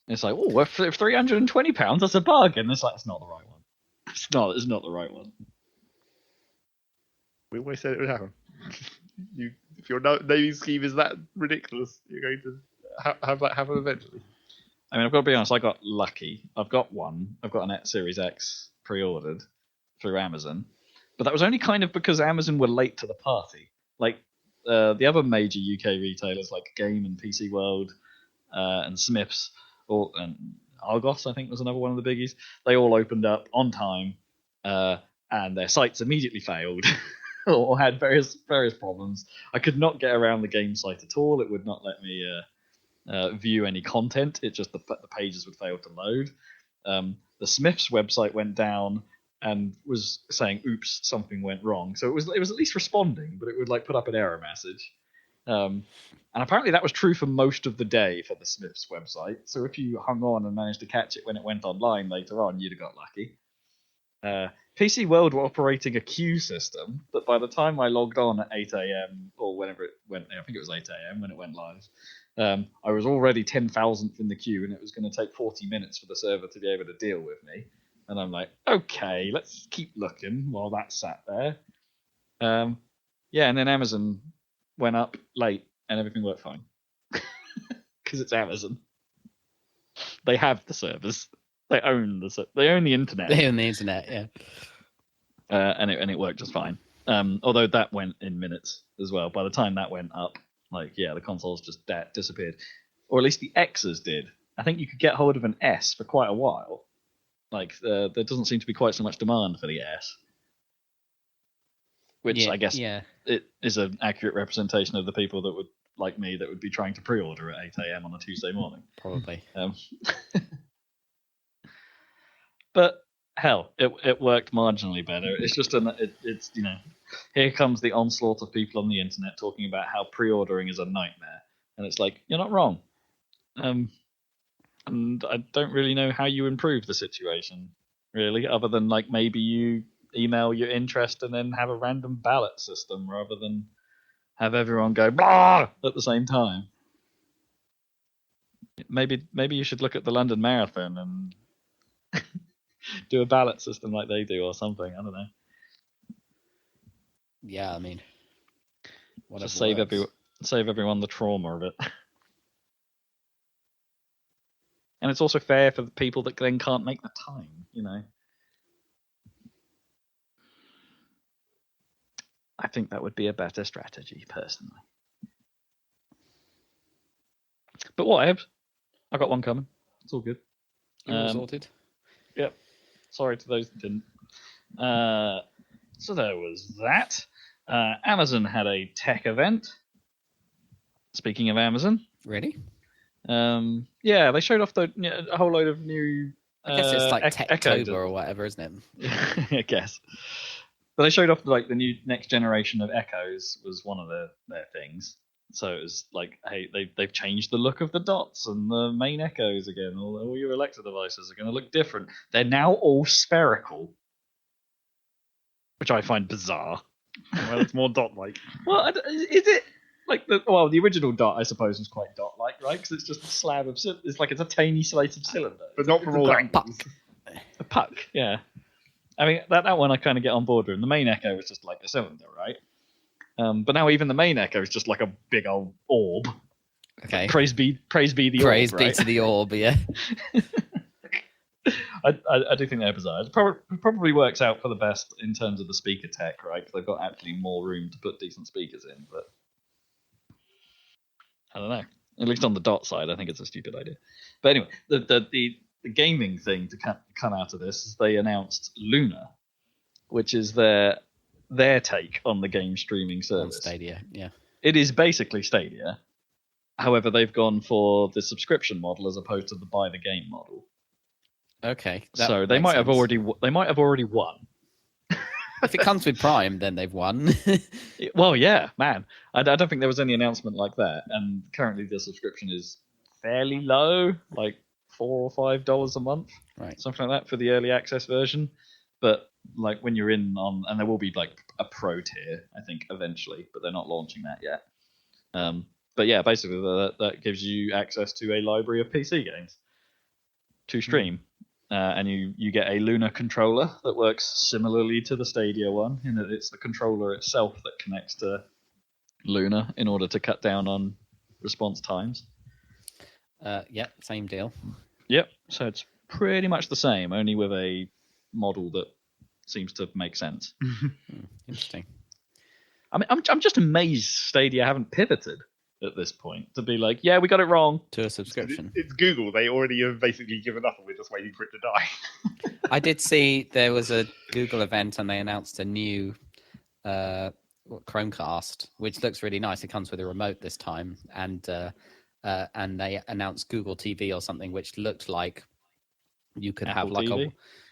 And it's like, oh, worth £320. That's a bargain. It's like, it's not the right one. It's not the right one. We always said it would happen. If your naming scheme is that ridiculous, you're going to have that happen eventually. I mean, I've got to be honest, I got lucky. I've got one. I've got an Series X pre-ordered through Amazon. But that was only kind of because Amazon were late to the party. Like, the other major UK retailers like Game and PC World and Smiths, and Argos, I think was another one of the biggies, they all opened up on time and their sites immediately failed. Or had various problems. I could not get around the game site at all. It would not let me view any content. It just the pages would fail to load. The Smiths website went down and was saying, "Oops, something went wrong." So it was at least responding, but it would like put up an error message. And apparently that was true for most of the day for the Smiths website. So if you hung on and managed to catch it when it went online later on, you'd have got lucky. PC World were operating a queue system, but by the time I logged on at 8 a.m. or whenever it went, I think it was 8 a.m. when it went live, I was already 10,000th in the queue, and it was going to take 40 minutes for the server to be able to deal with me. And I'm like, okay, let's keep looking while that sat there. Yeah, and then Amazon went up late, and everything worked fine. Because it's Amazon. They have the servers. They own the internet. They own the internet, yeah. And it worked just fine. Although that went in minutes as well. By the time that went up, the consoles just disappeared, or at least the X's did. I think you could get hold of an S for quite a while. There doesn't seem to be quite so much demand for the S, which I guess it is an accurate representation of the people that would like me that would be trying to pre-order at 8 a.m. on a Tuesday morning. Probably. But hell, it worked marginally better. It's just here comes the onslaught of people on the internet talking about how pre-ordering is a nightmare, and it's like, you're not wrong. And I don't really know how you improve the situation, really, other than maybe you email your interest and then have a random ballot system rather than have everyone go blah at the same time. Maybe you should look at the London Marathon and do a ballot system like they do or something. I don't know. Yeah, I mean, just save everyone the trauma of it. And it's also fair for the people that then can't make the time, I think that would be a better strategy, personally. But whatever. I got one coming. It's all good. You're all sorted. Yep. Sorry to those that didn't. So there was that. Amazon had a tech event. Speaking of Amazon. Really? Yeah, they showed off a whole load of new. I guess it's like Techtober Techtober or whatever, isn't it? I guess. But they showed off like the new next generation of Echoes was one of their things. So it was like, hey, they've changed the look of the dots and the main Echoes again. All your Alexa devices are going to look different. They're now all spherical, which I find bizarre. Well, it's more dot-like. Well, is it like the original dot? I suppose was quite dot-like, right? Because it's just a slab of it's like it's a tiny slice of cylinder, but not from all angles. A puck, yeah. I mean that one I kind of get on board with. And the main Echo is just like a cylinder, right? But now even the main Echo is just like a big old orb. Okay. Praise be the Praise orb. be right? to the orb, yeah. I do think they're bizarre. It probably works out for the best in terms of the speaker tech, right? Because they've got actually more room to put decent speakers in. But I don't know. At least on the dot side, I think it's a stupid idea. But anyway, the gaming thing to come out of this is they announced Luna, which is their take on the game streaming service. On Stadia, yeah. It is basically Stadia. However, they've gone for the subscription model as opposed to the buy the game model. Okay. So they might have already won. If it comes with Prime, then they've won. Well, yeah, man. I don't think there was any announcement like that. And currently the subscription is fairly low, like $4 or $5 a month, right? Something like that for the early access version. But like when you're in on, and there will be like a pro tier, I think eventually, but they're not launching that yet. But yeah, basically that gives you access to a library of PC games to stream. And you get a Luna controller that works similarly to the Stadia one, in that it's the controller itself that connects to Luna in order to cut down on response times. Yep, same deal. Yep, so it's pretty much the same, only with a model that seems to make sense. Interesting. I mean, I'm just amazed Stadia haven't pivoted at this point to be like, yeah, we got it wrong. To a subscription. It's Google. They already have basically given up and we're just waiting for it to die. I did see there was a Google event and they announced a new Chromecast, which looks really nice. It comes with a remote this time. And they announced Google TV or something, which looked like you could Apple have like TV?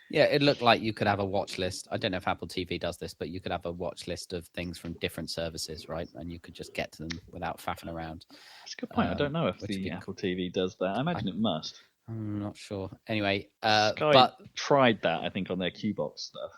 it looked like you could have a watch list. I don't know if Apple TV does this, but you could have a watch list of things from different services, right? And you could just get to them without faffing around. That's a good point. I don't know if the Apple TV does that. I imagine it must. I'm not sure. Anyway, Sky but tried that, I think, on their Qbox stuff.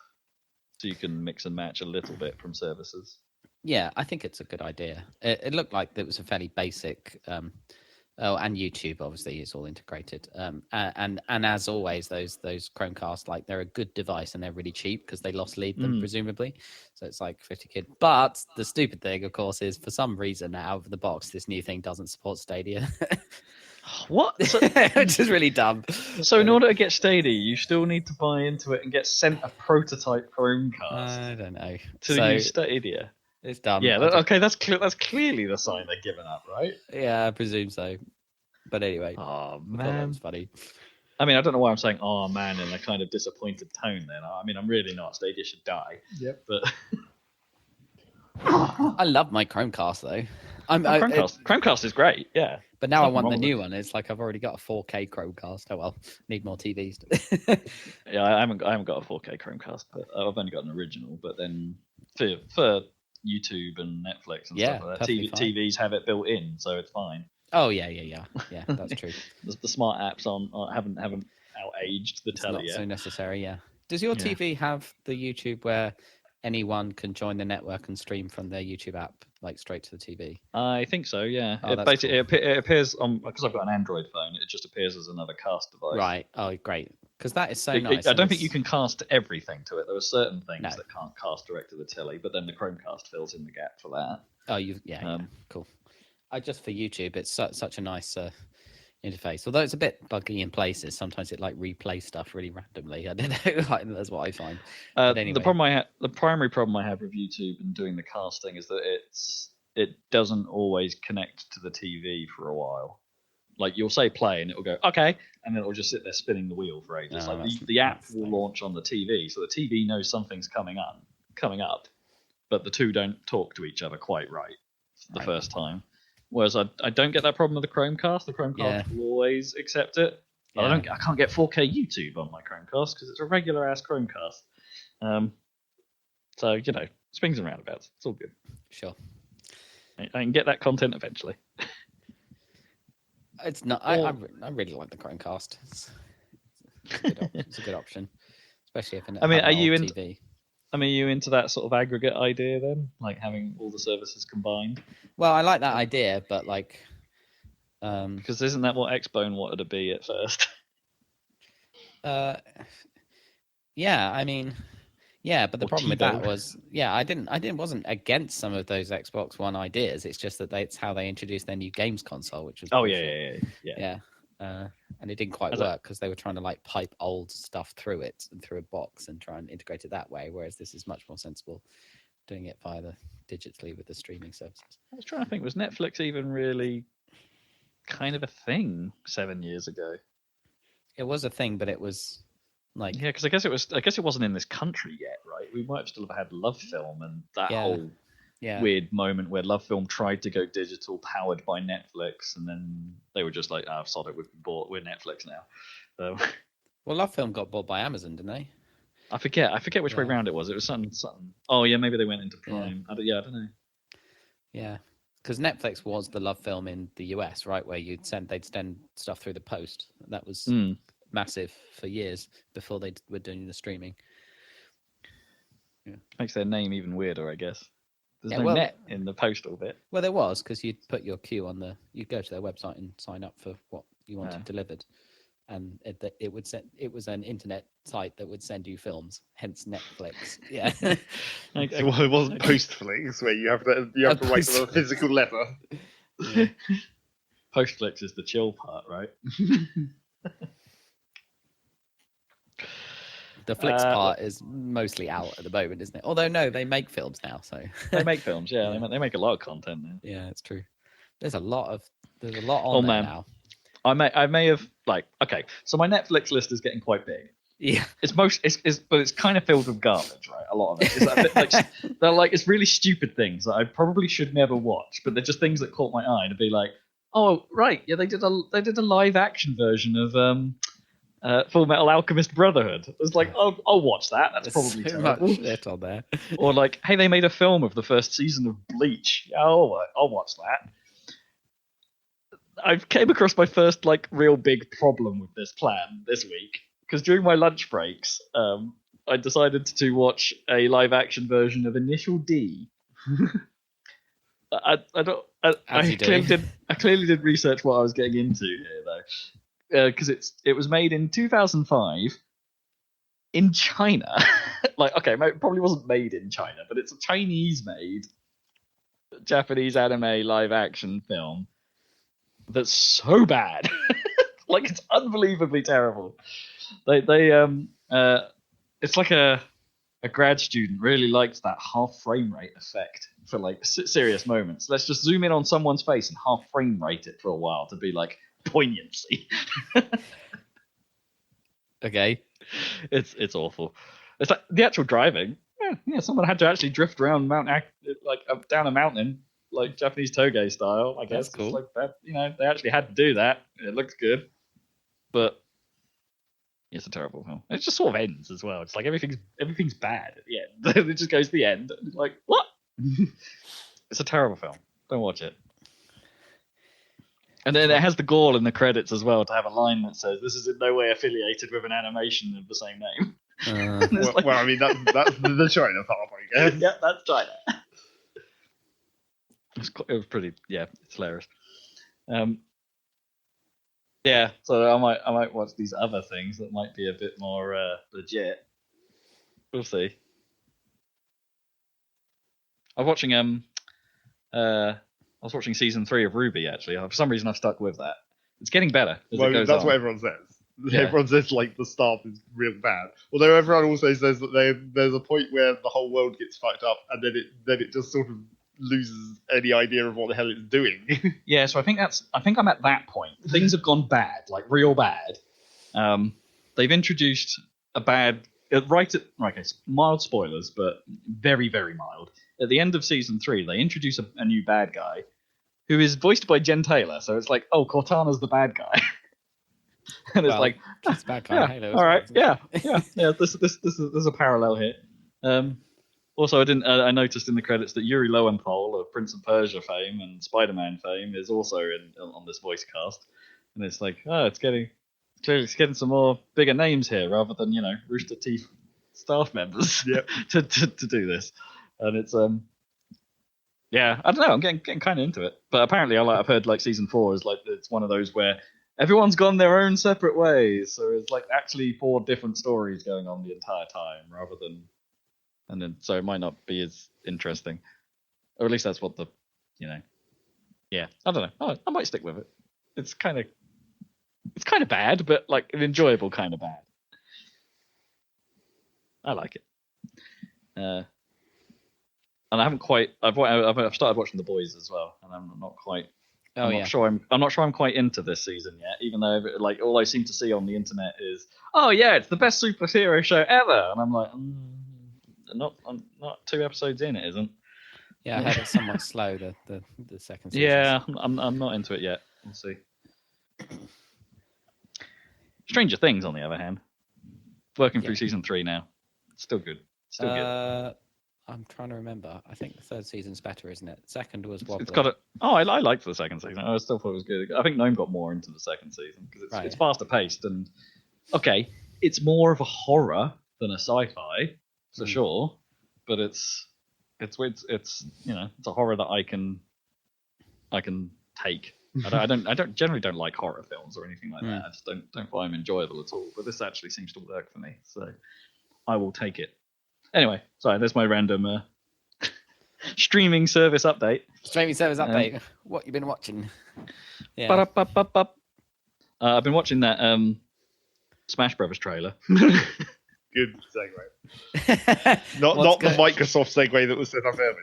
So you can mix and match a little bit from services. yeah, I think it's a good idea. It looked like it was a fairly basic. And YouTube obviously is all integrated. And as always, those Chromecast, like they're a good device and they're really cheap because they lost lead them presumably. So it's like 50 quid. But the stupid thing, of course, is for some reason out of the box, this new thing doesn't support Stadia. What? So, Which is really dumb. so in order to get Stadia, you still need to buy into it and get sent a prototype Chromecast I don't know. to use Stadia. It's dumb. Yeah, okay, that's clearly the sign they're giving up, right? Yeah, I presume so. But anyway, Oh I thought that man, was funny. I mean, I don't know why I'm saying "oh man" in a kind of disappointed tone. Then I mean, I'm really not. Stadia should die. Yep. But I love my Chromecast though. Chromecast is great. Yeah. But now I Nothing want wrong the with new one. It's like I've already got a 4K Chromecast. Oh well, need more TVs. Yeah, I haven't got a 4K Chromecast, but I've only got an original. But then for YouTube and Netflix and stuff like that, TVs have it built in, so it's fine. Oh yeah, that's true. The smart apps haven't out-aged the It's telly not yet. so necessary. Yeah. Does your TV have the YouTube where anyone can join the network and stream from their YouTube app, like straight to the TV? I think so. Yeah. Oh, It basically it appears on, because I've got an Android phone. It just appears as another cast device. Right. Oh, great. Because that is so nice. I don't think you can cast everything to it. There are certain things No. that can't cast direct to the telly, but then the Chromecast fills in the gap for that. Oh, yeah, cool. I just for YouTube, it's such a nice interface. Although it's a bit buggy in places, sometimes it like replays stuff really randomly. I don't know. Like, that's what I find. But anyway. The primary problem I have with YouTube and doing the casting is that it doesn't always connect to the TV for a while. Like you'll say play and it'll go okay, and then it'll just sit there spinning the wheel for ages. No, like the app will launch on the TV, so the TV knows something's coming up, but the two don't talk to each other quite right the first time. Whereas I don't get that problem with the Chromecast. The Chromecast will always accept it. But I can't get 4K YouTube on my Chromecast because it's a regular ass Chromecast. So swings and roundabouts. It's all good. Sure. I can get that content eventually. It's not. I really like the Chromecast. It's a good option, especially if are you TV. I mean, are you into that sort of aggregate idea then, like having all the services combined? Well, I like that idea, but like, because isn't that what Xbone wanted to be at first? Yeah, I mean, yeah, but the problem with that was, I wasn't against some of those Xbox One ideas. It's just that it's how they introduced their new games console, which was and it didn't quite work because they were trying to like pipe old stuff through it and through a box and try and integrate it that way. Whereas this is much more sensible doing it via digitally with the streaming services. I was trying to think, was Netflix even really kind of a thing 7 years ago? It was a thing, but it was like because I guess it wasn't in this country yet, right? We might have still have had Love Film and that whole weird moment where Love Film tried to go digital, powered by Netflix, and then they were just like, "Oh, sod it, we've been bought. We're Netflix now." So, well, Love Film got bought by Amazon, didn't they? I forget which way round it was. It was something. Oh yeah, maybe they went into Prime. I don't know. Yeah, because Netflix was the Love Film in the US, right? Where they'd send stuff through the post. That was massive for years before they were doing the streaming. Yeah, makes their name even weirder, I guess. There's no net in the postal bit. Well, there was, because you'd put your queue on you'd go to their website and sign up for what you wanted delivered, and it was an internet site that would send you films, hence Netflix. Yeah. Well, it wasn't Postflix where you have to write on a physical letter. Yeah. Postflix is the chill part, right? The Flix part is mostly out at the moment, isn't it? Although no, they make films now, so they make films. Yeah, they make a lot of content now. Yeah, it's true. There's a lot on there now. I may have so my Netflix list is getting quite big. Yeah, but it's kind of filled with garbage, right? A lot of it is they're like it's really stupid things that I probably should never watch, but they're just things that caught my eye to be like, oh right, yeah, they did a live action version of Full Metal Alchemist Brotherhood. It was like, oh, I'll watch that. That's probably so terrible. much shit on there. Or like, hey, they made a film of the first season of Bleach. Yeah, I'll watch that. I came across my first real big problem with this plan this week because during my lunch breaks, I decided to watch a live action version of Initial D. I clearly did research what I was getting into here though. Because it was made in 2005 in China. It probably wasn't made in China, but it's a Chinese-made Japanese anime live-action film that's so bad. It's unbelievably terrible. It's like a grad student really liked that half frame rate effect for serious moments. Let's just zoom in on someone's face and half frame rate it for a while to be poignancy. Okay, it's awful. It's like the actual driving. Yeah, someone had to actually drift around down a mountain, like Japanese toge style. I guess that's cool. It's like that, they actually had to do that. It looks good, but it's a terrible film. It just sort of ends as well. It's like everything's bad at the end. It just goes to the end. It's like what? It's a terrible film. Don't watch it. And then it has the gall in the credits as well to have a line that says, "This is in no way affiliated with an animation of the same name." I mean, that's the China part, I guess. Yeah, that's China. It was pretty. Yeah, it's hilarious. Yeah, so I might watch these other things that might be a bit more legit. We'll see. I'm watching I was watching season 3 of Ruby, actually. For some reason, I've stuck with that. It's getting better as Well, it goes that's on. what everyone says. Yeah. Everyone says like the staff is real bad. Although everyone also says that there's a point where the whole world gets fucked up, and then it just sort of loses any idea of what the hell it's doing. Yeah, so I think I'm at that point. Things have gone bad, like real bad. They've introduced a bad mild spoilers, but very, very mild. At the end of season 3, they introduce a new bad guy who is voiced by Jen Taylor. So it's like, oh, Cortana's the bad guy. And it's like, it's bad guy yeah, Halo. all right, yeah. This is a parallel here. Also, I noticed in the credits that Yuri Lowenthal of Prince of Persia fame and Spider-Man fame is also on this voice cast, and it's like, oh, it's getting some more bigger names here rather than Rooster Teeth staff members. Yep. to do this, and it's yeah, I don't know. I'm getting kind of into it, but apparently I've heard like season 4 is like it's one of those where everyone's gone their own separate ways, so it's like actually 4 different stories going on the entire time rather than, and then so it might not be as interesting, or at least that's what yeah, I don't know. Oh, I might stick with it. It's kind of bad, but like an enjoyable kind of bad. I like it. And I haven't quite. I've started watching The Boys as well, and I'm not quite. I'm not sure I'm quite into this season yet, even though like all I seem to see on the internet is, oh yeah, it's the best superhero show ever, and I'm like, I'm not 2 episodes in, it isn't. Yeah, I heard it's somewhat slow the second season. Yeah, I'm not into it yet. We'll see. Stranger Things, on the other hand, working through season 3 now. It's still good. Good. I'm trying to remember. I think the 3rd season's better, isn't it? Second was wobbly. It's got a. Oh, I liked the 2nd season. I still thought it was good. I think Gnome got more into the 2nd season because it's faster paced and okay, it's more of a horror than a sci-fi for sure, but it's it's a horror that I can take. I generally don't like horror films or anything like that. I just don't find them enjoyable at all. But this actually seems to work for me, so I will take it. Anyway, sorry, there's my random streaming service update. What you been watching? Yeah. I've been watching that Smash Brothers trailer. Good segue. Not the Microsoft segue that was set up earlier.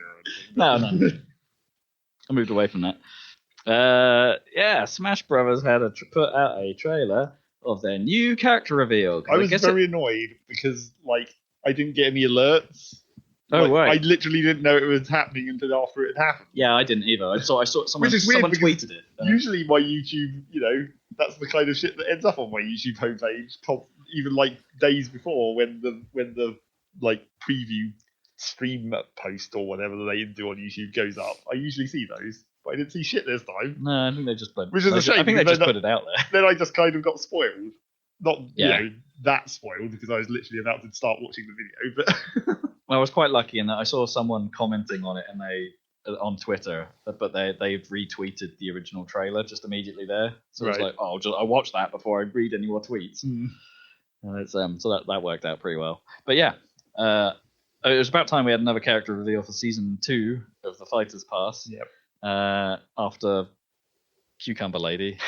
No. I moved away from that. Yeah, Smash Brothers had put out a trailer of their new character reveal. I was very annoyed because I didn't get any alerts. Oh, right. I literally didn't know it was happening until after it had happened. Yeah, I didn't either. I saw someone tweeted it. Usually my YouTube, that's the kind of shit that ends up on my YouTube homepage, even days before when the preview stream post or whatever they do on YouTube goes up. I usually see those, but I didn't see shit this time. No, I think they just put. Which is a shame. I think they just put it out there. Then I just kind of got spoiled. Not that spoiled because I was literally about to start watching the video, but well, I was quite lucky in that I saw someone commenting on it and on Twitter, but they've retweeted the original trailer just immediately there. So it's like, I'll watch that before I read any more tweets. And it's so that worked out pretty well. But yeah, it was about time we had another character reveal for season 2 of the Fighters Pass. Yep. After Cucumber Lady.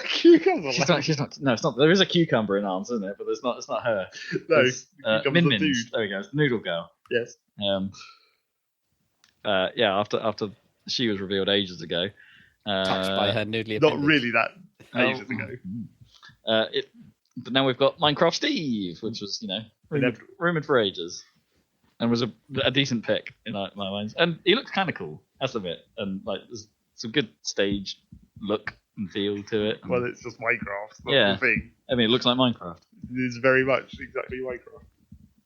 Cucumber She's not. No, it's not. There is a cucumber in Arms, isn't it? But it's not her. No, Min Min's. There we go. It's the Noodle Girl. Yes. Yeah. After she was revealed ages ago. Touched by her noodly appendage. Not really that ages ago. But now we've got Minecraft Steve, which was rumored for ages, and was a decent pick in my mind. And he looks kind of cool. That's a bit, and there's some good stage look and feel to it. Well, it's just Minecraft. That's the thing. I mean, it looks like Minecraft. It's very much exactly Minecraft.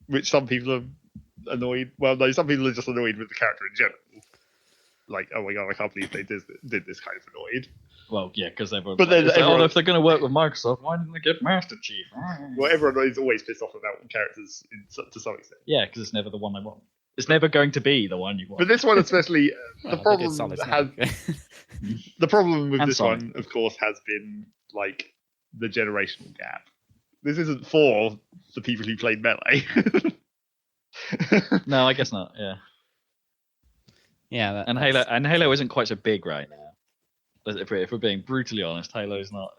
Which some people are annoyed. Well, no, some people are just annoyed with the character in general. Like, oh my god, I can't believe they did this kind of annoyed. Well, yeah, because they were. But then if they're going to work with Microsoft, why didn't they get Master Chief? Well, everyone is always pissed off about characters to some extent. Yeah, because it's never the one they want. It's never going to be the one you want. But this one especially, the problem with this one, of course, has been the generational gap. This isn't for the people who played Melee. No, I guess not. Yeah. Yeah, Halo isn't quite so big right now. If we're being brutally honest, Halo's not.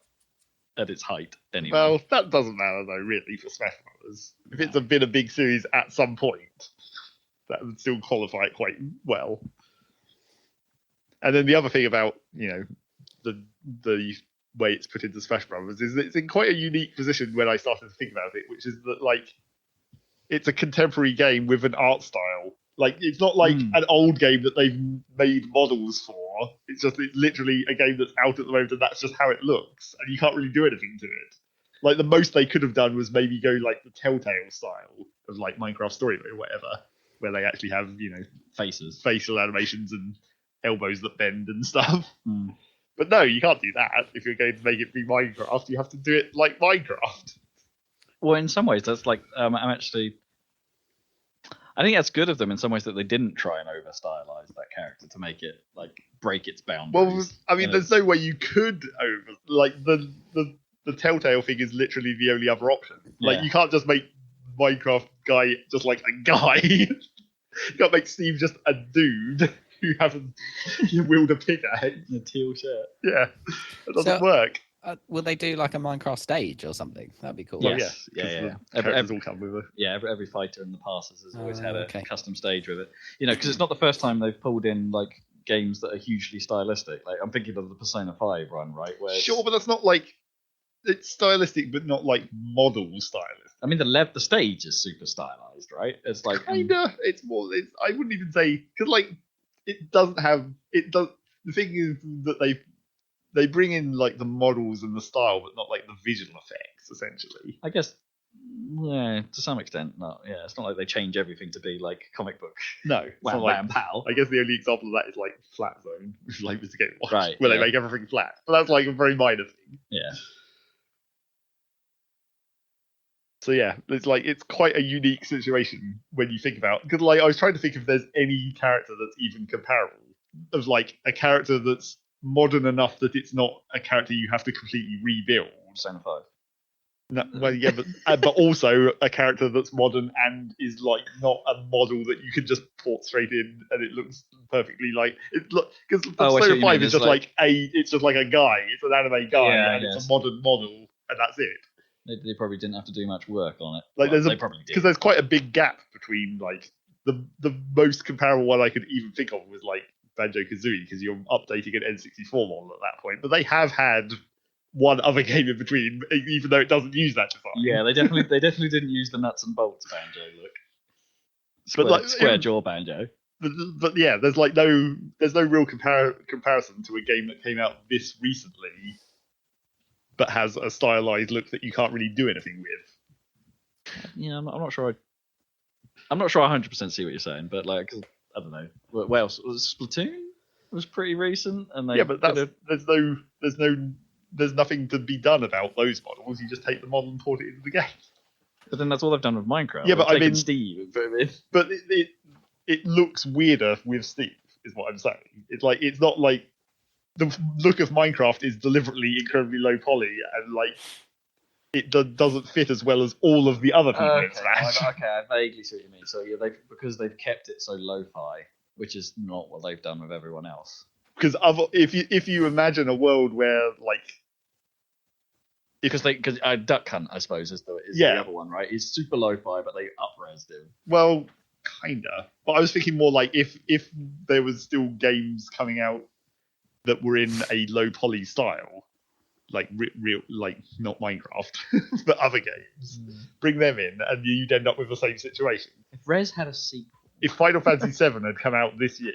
at its height anyway. Well, that doesn't matter though, really, for Smash Brothers. If it's been a big series at some point, that would still qualify it quite well. And then the other thing about the way it's put into Smash Brothers is that it's in quite a unique position when I started to think about it, which is that like it's a contemporary game with an art style. Like it's not like an old game that they've made models for. It's literally a game that's out at the moment, and that's just how it looks, and you can't really do anything to it. Like the most they could have done was maybe go like the Telltale style of like Minecraft Story Mode or whatever, where they actually have facial animations and elbows that bend and stuff. But no, you can't do that if you're going to make it be Minecraft. You have to do it like Minecraft. Well, in some ways, that's like I think that's good of them in some ways that they didn't try and over stylize that character to make it like break its boundaries. Well, I mean, there's no way you could the Telltale thing is literally the only other option. Like you can't just make Minecraft guy just like a guy. You can't make Steve just a dude who happens to wield a pickaxe. A teal shirt. Yeah, it doesn't work. Will they do like a Minecraft stage or something? That'd be cool. Yes. Yeah. Characters all come with it. Yeah, every fighter in the past has always had a custom stage with it. Because it's not the first time they've pulled in like games that are hugely stylistic. Like I'm thinking of the Persona 5 run, right? Where sure, but that's not like it's stylistic, but not like model stylistic. I mean, the stage is super stylized, right? It's like kinda. It's more. I wouldn't even say because like it doesn't have. It does. The thing is that they bring in like the models and the style, but not like the visual effects. Essentially, I guess. Yeah, to some extent, not. Yeah, it's not like they change everything to be like comic book. No, wham like, bam pow. I guess the only example of that is like Flat Zone, which is like Mr. Game Watch, right, where they make everything flat. But that's like a very minor thing. Yeah. So yeah, it's quite a unique situation when you think about. Because like I was trying to think if there's any character that's even comparable of like a character that's modern enough that it's not a character you have to completely rebuild. Persona 5. No, well, yeah, but also a character that's modern and is like not a model that you can just port straight in and it looks perfectly like it. Because Persona 5 is just it's just like a guy. It's an anime guy and it's a modern model and that's it. They probably didn't have to do much work on it. Like because there's quite a big gap between like the most comparable one I could even think of was like Banjo-Kazooie because you're updating an N64 model at that point. But they have had one other game in between, even though it doesn't use that design. Yeah, they definitely didn't use the nuts and bolts Banjo look. Square jaw Banjo. But yeah, there's no real comparison to a game that came out this recently, but has a stylized look that you can't really do anything with. Yeah, I'm not sure. I'm not sure I 100% see what you're saying, but like, I don't know. What else? Was Splatoon? It was pretty recent, and but there's nothing to be done about those models. You just take the model and port it into the game. But then that's all they've done with Minecraft. Yeah, but I mean, Steve and put him in. But it looks weirder with Steve, is what I'm saying. It's not like the look of Minecraft is deliberately incredibly low poly and like it doesn't fit as well as all of the other people in Smash. Okay, I vaguely see what you mean. So yeah, because they've kept it so lo-fi, which is not what they've done with everyone else. Because if you imagine a world where like because Duck Hunt, I suppose, is the other one, right? It's super lo-fi, but they up-resed him. Well, kinda. But I was thinking more like if there was still games coming out that were in a low poly style, like real, like not Minecraft, but other games, bring them in, and you'd end up with the same situation. If Rez had a sequel. If Final Fantasy VII had come out this year,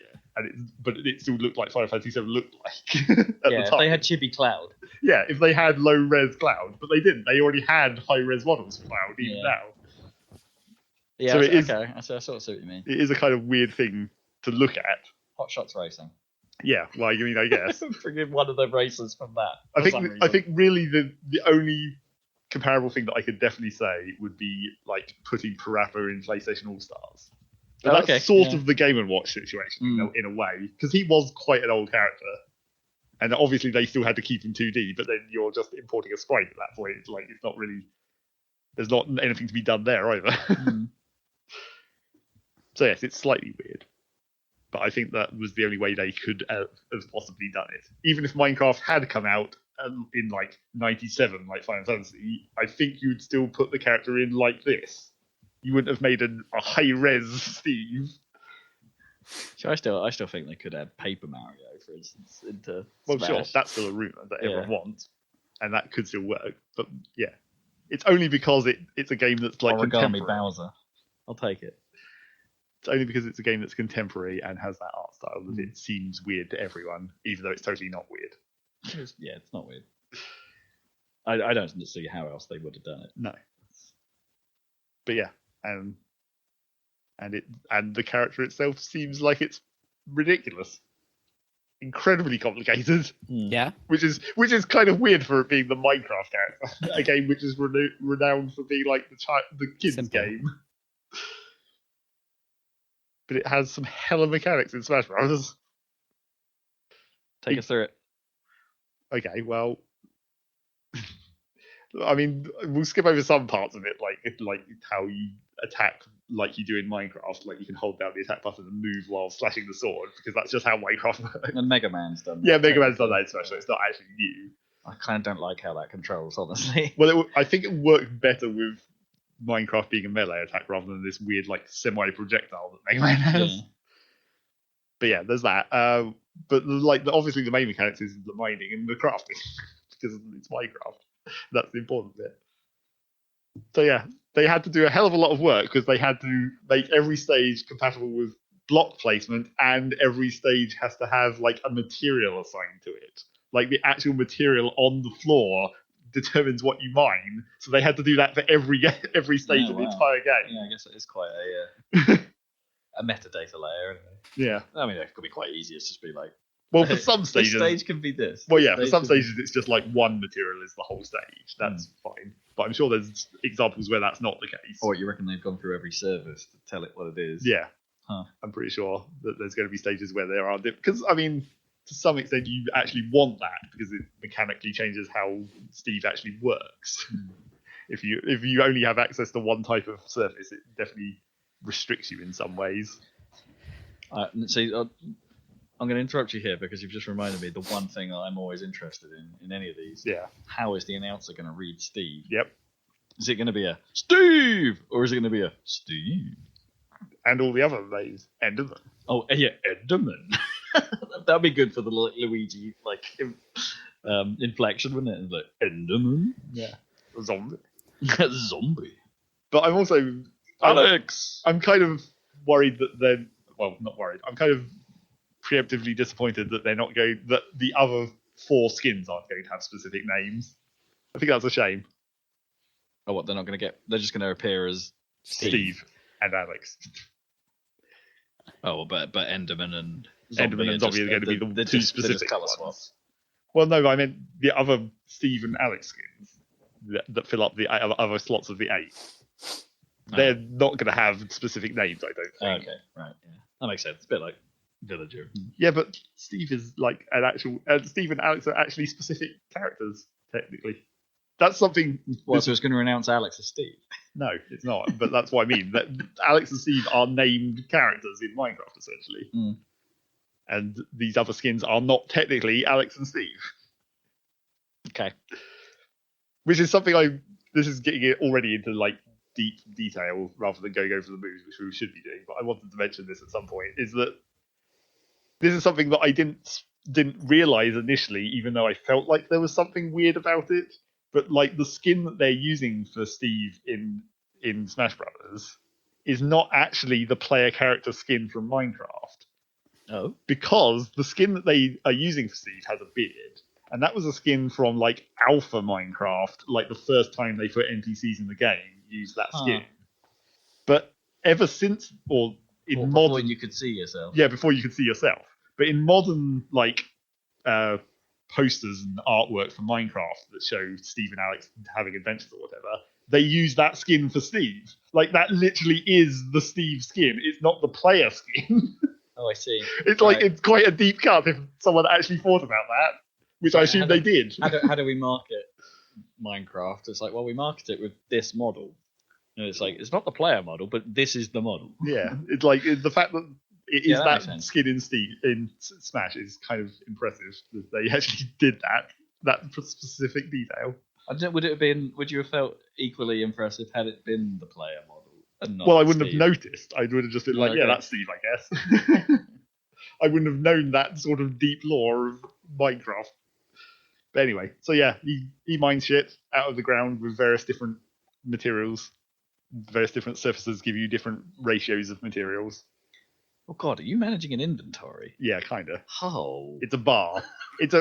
but it still looked like Final Fantasy VII looked like at the time. If they had Chibi Cloud. Yeah, if they had low-res Cloud, but they didn't. They already had high-res models for Cloud even now. Yeah, so it is, okay. I sort of see what you mean. It is a kind of weird thing to look at. Hot Shots Racing. Yeah, well, I mean, I guess. Forgive one of the races from that. I think really the only comparable thing that I could definitely say would be like putting Parappa in PlayStation All Stars. That's sort of the Game & Watch situation in a way, because he was quite an old character, and obviously they still had to keep him 2D. But then you're just importing a sprite at that point. It's like it's not really. There's not anything to be done there either. So yes, it's slightly weird. But I think that was the only way they could have possibly done it. Even if Minecraft had come out in like 97, like Final Fantasy, I think you'd still put the character in like this. You wouldn't have made a high res Steve. So I still think they could add Paper Mario, for instance, into Well, Smash. sure, that's still a rumor that everyone wants, and that could still work. But yeah, it's only because it's a game that's like Origami contemporary. Bowser. I'll take it. It's only because it's a game that's contemporary and has that art style that it seems weird to everyone, even though it's totally not weird. It's not weird. I don't see how else they would have done it. No. But yeah, and the character itself seems like it's ridiculous, incredibly complicated. Yeah, which is kind of weird for it being the Minecraft character, a game which is renowned for being like the kids Simple. game. But it has some hella mechanics in Smash Bros. Take us through it. Okay, well, I mean, we'll skip over some parts of it, like how you attack like you do in Minecraft. Like you can hold down the attack button and move while slashing the sword, because that's just how Minecraft works. And Mega Man's done that. Yeah, Mega Man's done that in Smash, so it's not actually new. I kind of don't like how that controls, honestly. Well, I think it worked better with Minecraft being a melee attack rather than this weird like semi-projectile that Mega Man has. Yeah. But yeah, there's that. But like obviously the main mechanics is the mining and the crafting because it's Minecraft. That's the important bit. So yeah, they had to do a hell of a lot of work because they had to make every stage compatible with block placement, and every stage has to have like a material assigned to it. Like the actual material on the floor determines what you mine. So they had to do that for every stage of the entire game. Yeah, I guess it is quite a metadata layer, anyway. Yeah. I mean, it could be quite easy. It's just be like, well, for some stages, this stage can be this. Well, yeah, for some stages, it's just like one material is the whole stage. That's fine. But I'm sure there's examples where that's not the case. Or you reckon they've gone through every service to tell it what it is? Yeah. Huh. I'm pretty sure that there's going to be stages where there are because I mean, to some extent, you actually want that because it mechanically changes how Steve actually works. If you only have access to one type of surface, it definitely restricts you in some ways. See, I'm going to interrupt you here because you've just reminded me the one thing that I'm always interested in any of these. Yeah. How is the announcer going to read Steve? Yep. Is it going to be a Steve or is it going to be a Steve? And all the other names, Enderman. Oh yeah, Enderman. That'd be good for the Luigi inflection, wouldn't it? And like Enderman. Yeah. Zombie. Zombie. But I'm also Alex. I'm kind of worried that they're not worried. I'm kind of preemptively disappointed that they're not going. That the other 4 skins aren't going to have specific names. I think that's a shame. Oh, what? They're not going to get? They're just going to appear as Steve and Alex. Oh, but Enderman and Zombie are going to be the 2 specific colour ones. swaps. Well, no, I meant the other Steve and Alex skins that fill up the other slots of the 8. They're not going to have specific names, I don't think. Okay, right, yeah. That makes sense. It's a bit like Villager. Yeah, but Steve is like an actual... Steve and Alex are actually specific characters, technically. That's something... Well, so it's going to announce Alex as Steve? No, it's not, but that's what I mean. That Alex and Steve are named characters in Minecraft, essentially. Mm. And these other skins are not technically Alex and Steve. Okay. Which is something this is getting it already into like deep detail rather than going over the moves, which we should be doing. But I wanted to mention this at some point. Is that this is something that I didn't realize initially, even though I felt like there was something weird about it. But like the skin that they're using for Steve in Smash Brothers is not actually the player character skin from Minecraft. Oh. Because the skin that they are using for Steve has a beard. And that was a skin from like Alpha Minecraft, like the first time they put NPCs in the game, used that skin. But ever since, or in before you could see yourself. Yeah, before you could see yourself. But in modern like posters and artwork for Minecraft that show Steve and Alex having adventures or whatever, they use that skin for Steve. Like that literally is the Steve skin. It's not the player skin. Oh, I see. It's like it's quite a deep cut if someone actually thought about that, which I assume they did. How do we market Minecraft? It's like, well, we market it with this model. And it's like, it's not the player model, but this is the model. Yeah, it's like the fact that it is that skin in Smash is kind of impressive that they actually did that. that specific detail. Would you have felt equally impressive had it been the player model and not Well, I wouldn't Steve? have noticed. I would have just been like, Okay. yeah, that's Steve, I guess. I wouldn't have known that sort of deep lore of Minecraft. But anyway, so yeah, he mines shit out of the ground with various different materials. Various different surfaces give you different ratios of materials. Oh God, are you managing an inventory? Yeah, kind of. Oh, It's a bar. It's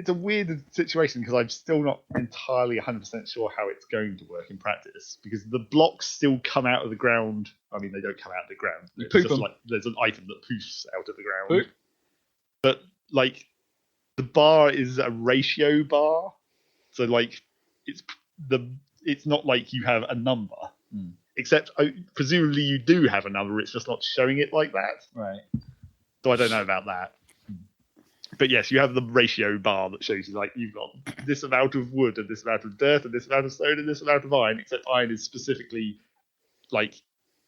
a weird situation because I'm still not entirely 100% sure how it's going to work in practice because the blocks still come out of the ground. I mean, they don't come out of the ground. You It's poop just 'em. like there's an item that poofs out of the ground. Poop. But like the bar is a ratio bar, so like it's not like you have a number. Except presumably you do have a number. It's just not showing it like that. right. So I don't know about that. But yes, you have the ratio bar that shows you like you've got this amount of wood and this amount of dirt and this amount of stone and this amount of iron, except iron is specifically like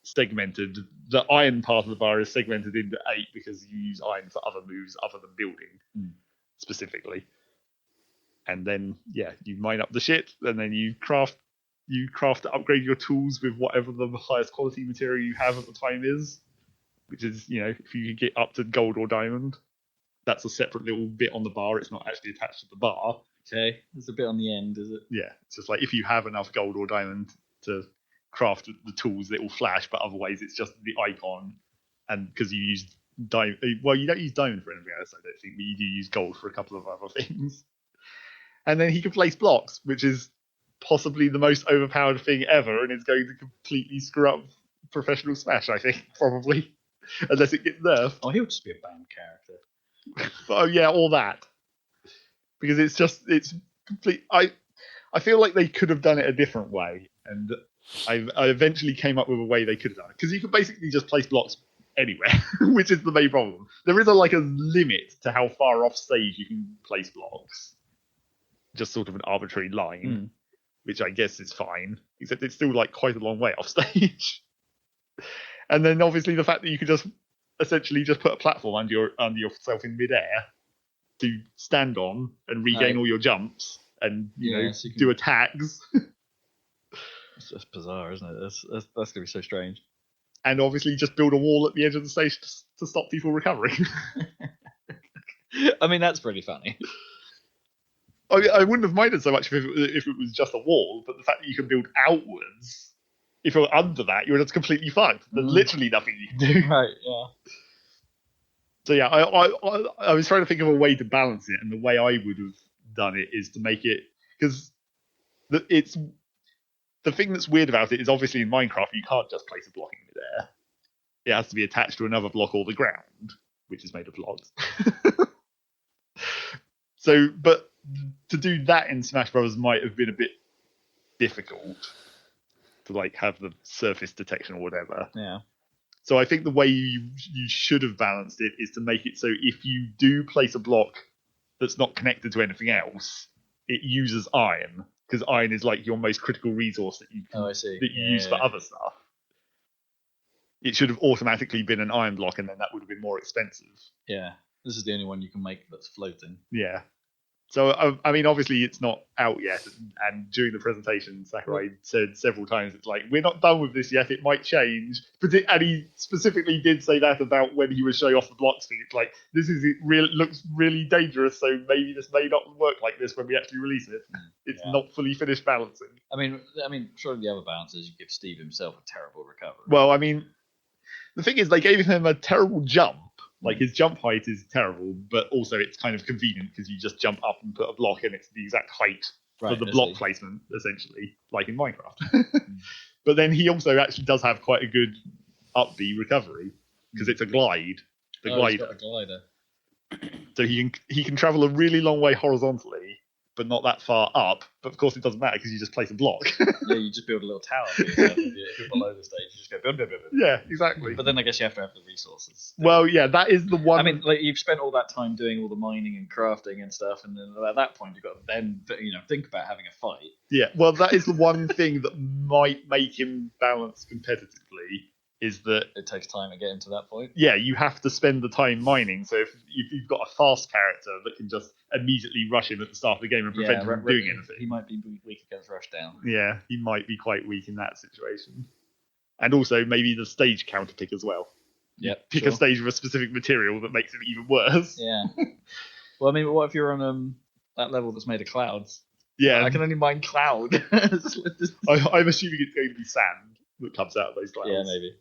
segmented. The iron part of the bar is segmented into 8 because you use iron for other moves other than building specifically. And then yeah, you mine up the shit and then you craft to upgrade your tools with whatever the highest quality material you have at the time is, which is, if you get up to gold or diamond. That's a separate little bit on the bar. It's not actually attached to the bar. Okay, there's a bit on the end, is it? Yeah, it's just like if you have enough gold or diamond to craft the tools, it will flash, but otherwise it's just the icon. And because you use diamond, well, you don't use diamond for anything else, I don't think, but you do use gold for a couple of other things. And then he can place blocks, which is possibly the most overpowered thing ever, and it's going to completely screw up professional Smash, I think, probably, unless it gets nerfed. Oh, he'll just be a banned character. Oh yeah, all that. Because it's complete. I feel like they could have done it a different way, and I eventually came up with a way they could have done it. Because you could basically just place blocks anywhere, which is the main problem. There is a limit to how far off stage you can place blocks. Just sort of an arbitrary line, which I guess is fine, except it's still like quite a long way off stage. And then obviously the fact that you could just essentially just put a platform under yourself in midair to stand on and regain all your jumps and so you can do attacks. It's just bizarre, isn't it? That's gonna be so strange. And obviously just build a wall at the edge of the stage to stop people recovering. I mean, that's pretty funny. I wouldn't have minded so much if it was just a wall, but the fact that you can build outwards. If you're under that, you're just completely fucked. There's literally nothing you can do. Right, yeah. So yeah, I was trying to think of a way to balance it, and the way I would have done it is to make it, because it's the thing that's weird about it is obviously in Minecraft you can't just place a block in midair. It has to be attached to another block or the ground, which is made of blocks. So, but to do that in Smash Bros might have been a bit difficult. To have the surface detection or whatever. Yeah. So I think the way you should have balanced it is to make it so if you do place a block that's not connected to anything else, it uses iron because iron is your most critical resource that you use for other stuff. It should have automatically been an iron block, and then that would have been more expensive. Yeah, this is the only one you can make that's floating. Yeah. So, I mean, obviously it's not out yet, and during the presentation, Sakurai said several times, it's like, we're not done with this yet, it might change. And he specifically did say that about when he was showing off the blocks thing. It's like, looks really dangerous, so maybe this may not work like this when we actually release it. It's not fully finished balancing. I mean, surely the other balance is you give Steve himself a terrible recovery. Well, I mean, the thing is, they gave him a terrible jump. His jump height is terrible, but also it's kind of convenient because you just jump up and put a block and it's the exact height for the block placement, essentially, like in Minecraft. But then he also actually does have quite a good up B recovery because it's a glide. He's got a glider. So he can travel a really long way horizontally, but not that far up. But of course it doesn't matter because you just place a block. Yeah, you just build a little tower. If you're below the stage, you just go boom, boom, boom, boom. Yeah, exactly. But then I guess you have to have the resources. Well, yeah, that is the one. I mean, you've spent all that time doing all the mining and crafting and stuff, and then at that point you've got to then think about having a fight. Yeah, well, that is the one thing that might make him balance competitively is that it takes time to get him to that point. Yeah, you have to spend the time mining. So if you've got a fast character that can just immediately rush him at the start of the game and prevent him from doing anything, he might be weak against Rushdown. Yeah, he might be quite weak in that situation. And also maybe the stage counter pick as well. Yep, pick a stage with a specific material that makes it even worse. Yeah. Well, I mean, what if you're on that level that's made of clouds? Yeah, I can only mine cloud. I'm assuming it's going to be sand that comes out of those clouds. Yeah, maybe.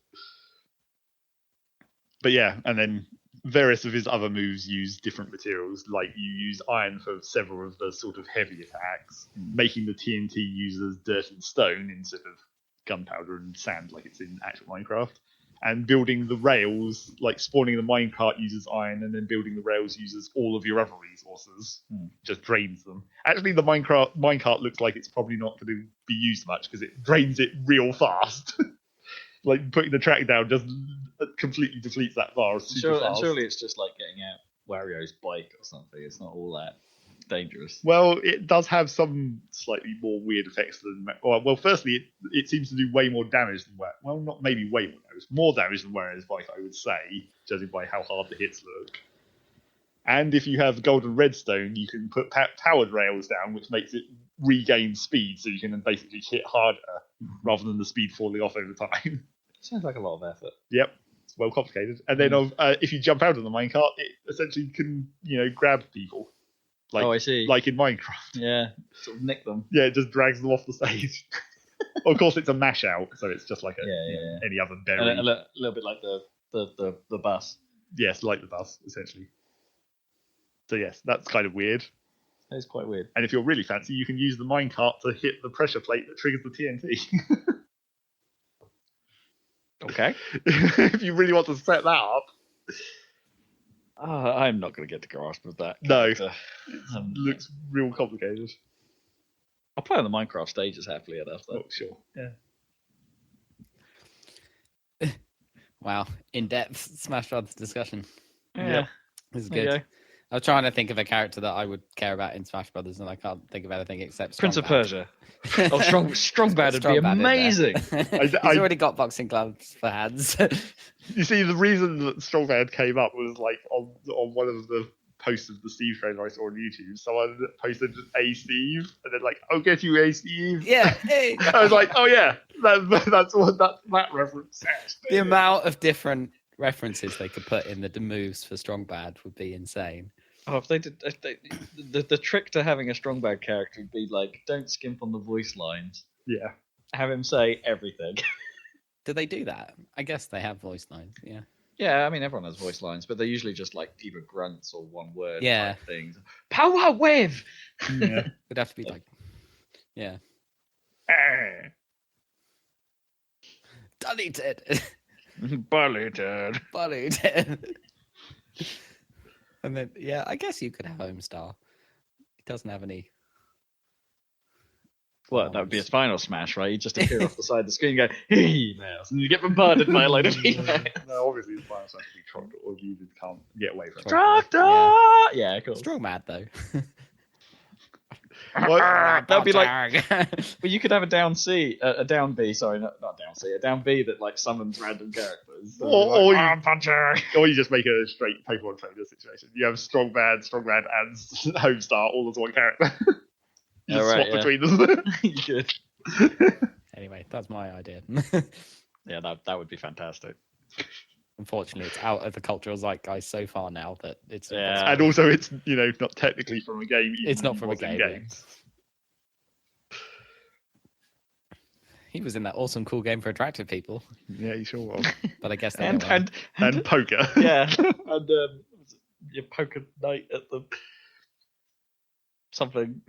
But yeah, and then various of his other moves use different materials. Like you use iron for several of the sort of heavy attacks, making the TNT use as dirt and stone instead of gunpowder and sand like it's in actual Minecraft. And building the rails, like spawning the minecart uses iron, and then building the rails uses all of your other resources. Just drains them. Actually, the minecart looks like it's probably not going to be used much because it drains it real fast. Like putting the track down just completely depletes that bar super fast. And surely it's just like getting out Wario's bike or something. It's not all that dangerous. Well, it does have some slightly more weird effects than. Well, firstly, it seems to do way more damage than Well, not maybe way more damage. More damage than Wario's bike, I would say, judging by how hard the hits look. And if you have golden redstone, you can put powered rails down, which makes it regain speed, so you can basically hit harder rather than the speed falling off over time. Sounds like a lot of effort. Yep, it's well complicated. And then if you jump out of the minecart, it essentially can grab people. Like, I see. Like in Minecraft. Yeah, sort of nick them. Yeah, it just drags them off the stage. Of course, it's a mash out, so it's just like any other berry. A little bit like the bus. Yes, like the bus, essentially. So yes, that's kind of weird. That is quite weird. And if you're really fancy, you can use the minecart to hit the pressure plate that triggers the TNT. Okay. If you really want to set that up. I'm not going to get to grasp of that. No. It looks real complicated. I'll play on the Minecraft stages happily enough, though. Oh, sure. Yeah. Wow. In-depth Smash Brothers discussion. Yeah. This is good. I was trying to think of a character that I would care about in Smash Brothers, and I can't think of anything except Prince of Persia. Strong Bad would be amazing. He's already got boxing gloves for hands. You see, the reason that Strong Bad came up was like on one of the posts of the Steve trailer I saw on YouTube. Someone posted "A Steve" and then like, "I'll get you A Steve." Yeah. Hey. I was like, "Oh yeah, that's what that reference says." The amount of different references they could put in the moves for Strong Bad would be insane. Oh, if they did, the trick to having a Strong Bad character would be like, don't skimp on the voice lines. Yeah. Have him say everything. Do they do that? I guess they have voice lines. Yeah. Yeah, I mean everyone has voice lines, but they're usually just like either grunts or one word type things. Power wave. Yeah. It'd have to be like, yeah. Deleted. Bulleted. And then, I guess you could have Homestar. He doesn't have any. Well, that would be his final smash, right? You just appear off the side of the screen and go, emails, and you get bombarded by a load of emails. No, obviously his final smash would be Trogdor, or you can't get away from it. Trogdor! Yeah, cool. Strong Mad, though. That would be like, well, you could have a down B, sorry, not down C, a down B that like summons random characters. So or you just make a straight Pokemon trainer situation. You have Strong Bad, and Homestar all as one character. You just swap between them. You could. Anyway, that's my idea. Yeah, that would be fantastic. Unfortunately, it's out of the cultural zeitgeist so far now that it's... Yeah. And also, it's not technically from a game. It's not from a game. He was in that awesome, cool game for attractive people. Yeah, he sure was. But I guess they and poker. Yeah, and your poker night at the something.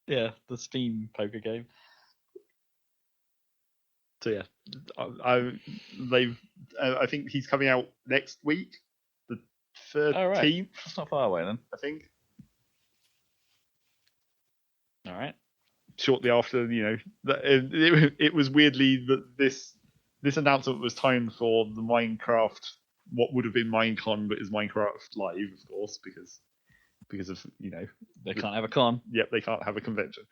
Yeah, the Steam poker game. So yeah, I think he's coming out next week, the 13th. Oh, right. That's not far away then. I think. All right. Shortly after, it was weirdly that this announcement was timed for the Minecraft, what would have been Minecon, but is Minecraft Live, of course, because of they can't have a con. Yep, they can't have a convention.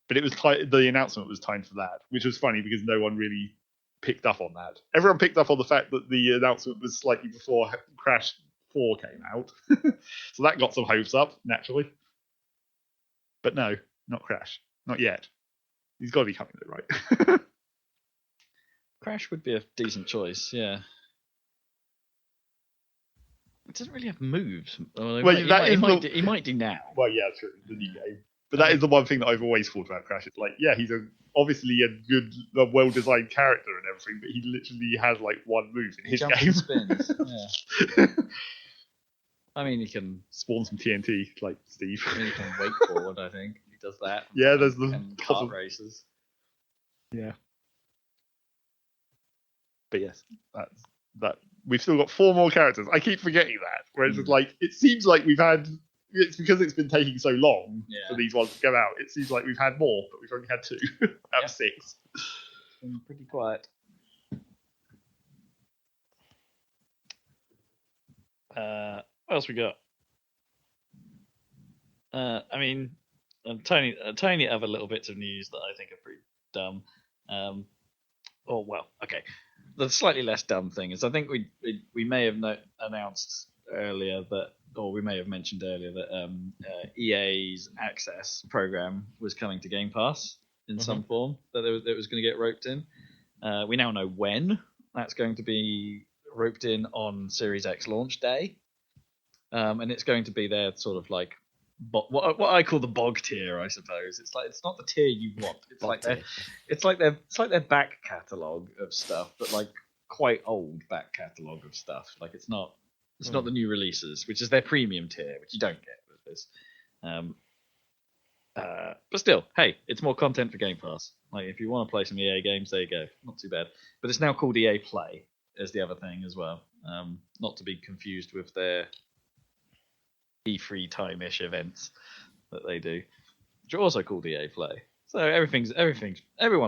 But it was the announcement was timed for that, which was funny because no one really picked up on that. Everyone picked up on the fact that the announcement was slightly before Crash 4 came out. So that got some hopes up, naturally. But no, not Crash. Not yet. He's got to be coming though, right? Crash would be a decent choice, yeah. It doesn't really have moves. Well, he might do now. Well, yeah, true. The new game. But that is the one thing that I've always thought about Crash. It's like, yeah, he's obviously a well-designed character and everything, but he literally has like one move in his game. Spins. Yeah. I mean, he can spawn some TNT like Steve. He can wakeboard. I think he does that. Yeah, there's the kart races. Yeah. But yes, that. We've still got 4 more characters. I keep forgetting that. Whereas it's like, it seems like we've had. It's because it's been taking so long for these ones to go out. It seems like we've had more, but we've only had 2 out of 6. It's been pretty quiet. What else we got? I mean, tiny other little bits of news that I think are pretty dumb. Okay. The slightly less dumb thing is, I think we may have announced earlier that, or we may have mentioned earlier that EA's Access program was coming to Game Pass in some form, that it was going to get roped in. We now know when that's going to be roped in on Series X launch day, and it's going to be their sort of like what I call the bog tier, I suppose. It's not the tier you want. It's like their back catalogue of stuff, but like quite old back catalogue of stuff. Like it's not the new releases, which is their premium tier, which you don't get with this. But still, hey, it's more content for Game Pass. Like if you want to play some EA games, there you go. Not too bad. But it's now called EA Play, is the other thing as well. Not to be confused with their E3 time-ish events that they do, which are also called EA Play. So everyone's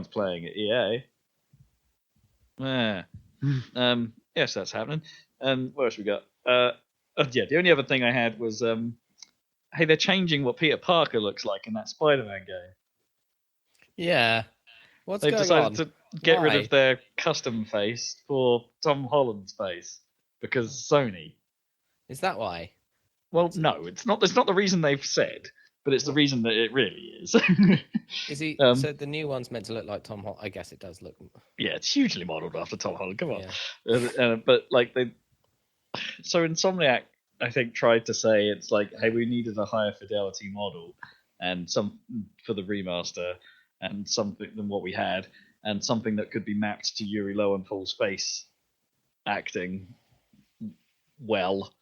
playing at EA. Yes, that's happening. And what else we got? The only other thing I had was, hey, they're changing what Peter Parker looks like in that Spider-Man game. Yeah. What's They've going on? decided to get rid of their custom face for Tom Holland's face because Sony. Is that why? Well, no, it's not. It's not the reason they've said, but it's the reason that it really is. Is he? So the new one's meant to look like Tom Holland. I guess it does look. Yeah, it's hugely modelled after Tom Holland. Come on, but like so Insomniac, I think, tried to say it's like, hey, we needed a higher fidelity model and some for the remaster and something than what we had, and something that could be mapped to Yuri Lowenthal's face acting well.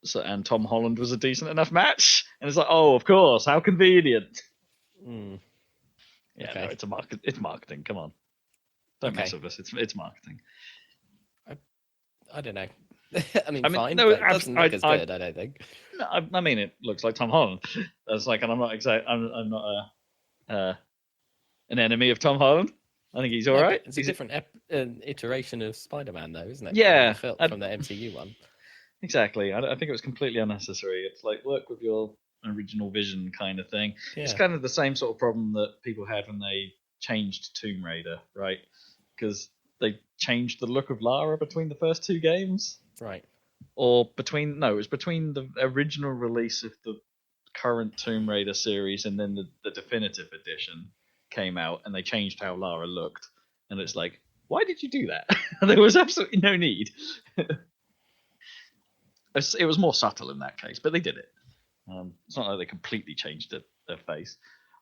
So, and Tom Holland was a decent enough match, and it's like, oh, of course, how convenient. Yeah, okay. No, it's marketing. Come on, don't mess with us. It's marketing. I don't know. I mean, fine. No, but it doesn't look as good. I don't think. No, I mean, it looks like Tom Holland. That's like, and I'm not I'm not an enemy of Tom Holland. I think he's all right. It's a different iteration of Spider-Man, though, isn't it? Yeah, from the MCU one. Exactly. I think it was completely unnecessary. It's like, work with your original vision kind of thing. Yeah. It's kind of the same sort of problem that people had when they changed Tomb Raider, right? Because they changed the look of Lara between the first 2 games. Right. Or it was between the original release of the current Tomb Raider series and then the definitive edition came out, and they changed how Lara looked. And it's like, why did you do that? There was absolutely no need. It was more subtle in that case, but they did it. It's not like they completely changed their face.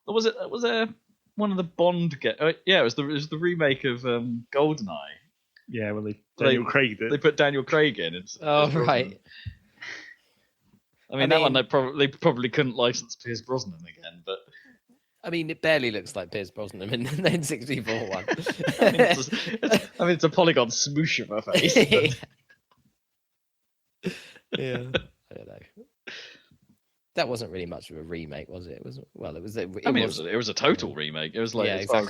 Was there one of the Bond? Yeah, it was the remake of GoldenEye. Yeah, well, Daniel Craig did. They put Daniel Craig in. Right. I mean, that one they probably couldn't license Pierce Brosnan again, but. I mean, it barely looks like Pierce Brosnan in the N64 one. It's a polygon smoosh of a face. Yeah, I don't know. That wasn't really much of a remake, was it? It was. It was a total remake. It was like, as far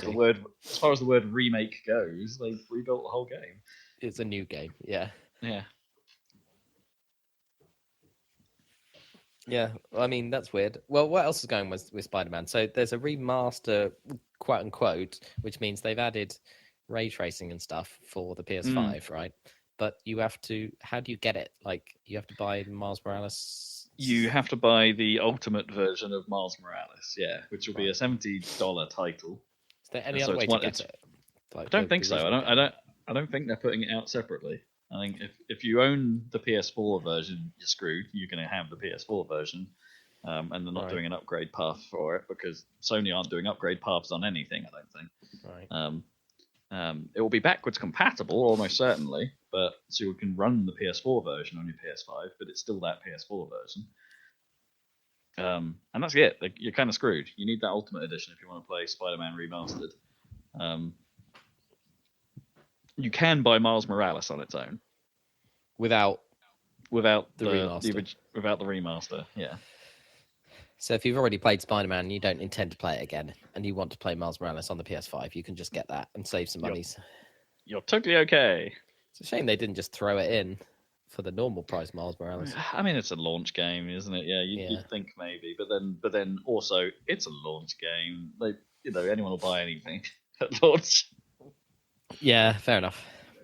as the word remake goes, they rebuilt the whole game. It's a new game. Yeah. Yeah. Yeah. Well, I mean, that's weird. Well, what else is going with Spider-Man? So there's a remaster, quote unquote, which means they've added ray tracing and stuff for the PS5, right? But you have to. How do you get it? Like, you have to buy Miles Morales. You have to buy the ultimate version of Miles Morales, yeah, which will be a $70 title. Is there any other way to get it? Like, I don't think so. I don't think they're putting it out separately. I think if you own the PS4 version, you're screwed. You're going to have the PS4 version, and they're not doing an upgrade path for it because Sony aren't doing upgrade paths on anything. I don't think. Right. It will be backwards compatible almost certainly, but so you can run the PS4 version on your PS5, but it's still that PS4 version. And that's it. Like, you're kind of screwed. You need that Ultimate Edition if you want to play Spider-Man Remastered. You can buy Miles Morales on its own without the remaster. Without the remaster, yeah. So if you've already played Spider-Man and you don't intend to play it again, and you want to play Miles Morales on the PS5, you can just get that and save some money. You're totally okay. It's a shame they didn't just throw it in for the normal price Miles Morales. I mean, it's a launch game, isn't it? Yeah, you'd think maybe, but then also it's a launch game. Like, anyone will buy anything at launch. Yeah, fair enough.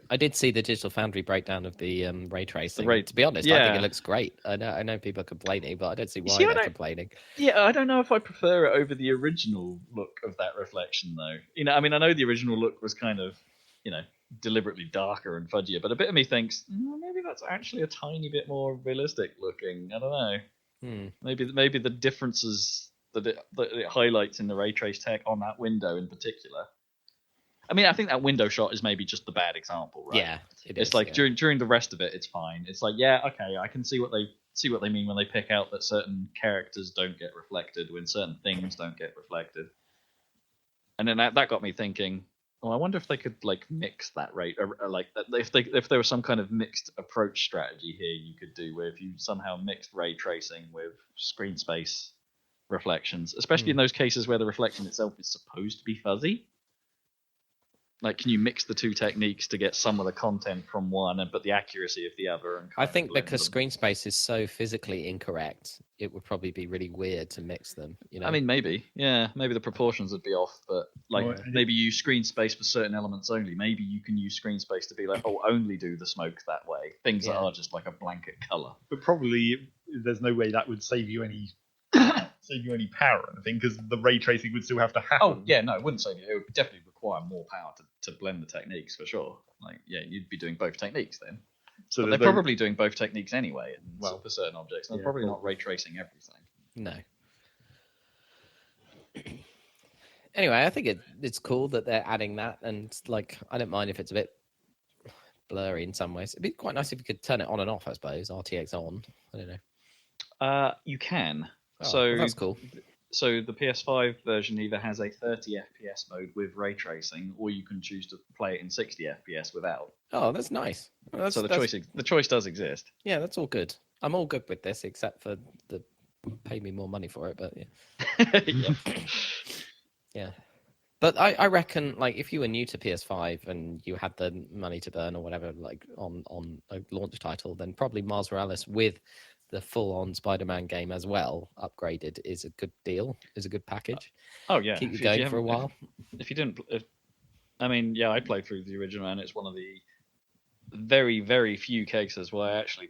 I did see the Digital Foundry breakdown of the ray tracing. To be honest, I think it looks great. I know people are complaining, but I don't see why they're complaining. Yeah, I don't know if I prefer it over the original look of that reflection, though. I mean, I know the original look was kind of, deliberately darker and fudgier, but a bit of me thinks maybe that's actually a tiny bit more realistic looking. I don't know. Maybe the differences that it highlights in the ray trace tech on that window in particular. I mean, I think that window shot is maybe just the bad example, right? Yeah, it's like during the rest of it, it's fine. It's like, yeah, okay, I can see what they mean when they pick out that certain characters don't get reflected, when certain things don't get reflected. And then that got me thinking, I wonder if they could mix that rate, or like if there was some kind of mixed approach strategy here you could do, where if you somehow mixed ray tracing with screen space reflections, especially in those cases where the reflection itself is supposed to be fuzzy. Like, can you mix the two techniques to get some of the content from one, but the accuracy of the other? And I think because screen space is so physically incorrect, it would probably be really weird to mix them. I mean, maybe, yeah, maybe the proportions would be off, but maybe use screen space for certain elements only. Maybe you can use screen space to be like, only do the smoke that way. Things that are just like a blanket color. But probably there's no way that would save you any power or anything, because the ray tracing would still have to happen. Oh yeah, no, it wouldn't save you. It would definitely require more power to blend the techniques for sure. Like, yeah, you'd be doing both techniques then. So they're probably doing both techniques anyway, for certain objects. They're probably not ray tracing everything. No. Anyway, I think it's cool that they're adding that, and I don't mind if it's a bit blurry in some ways. It'd be quite nice if you could turn it on and off, I suppose. RTX on. I don't know. You can. Well, that's cool. So the PS5 version either has a 30 FPS mode with ray tracing, or you can choose to play it in 60 FPS without. Oh, that's nice. Well, the choice does exist. Yeah, that's all good. I'm all good with this, except for the pay me more money for it. But yeah, yeah. But I reckon, if you were new to PS5 and you had the money to burn or whatever, on a launch title, then probably Miles Morales with the full-on Spider-Man game as well, upgraded, is a good deal, is a good package. Oh yeah, keep you going for a while. If you didn't, I played through the original, and it's one of the very, very few cases where I actually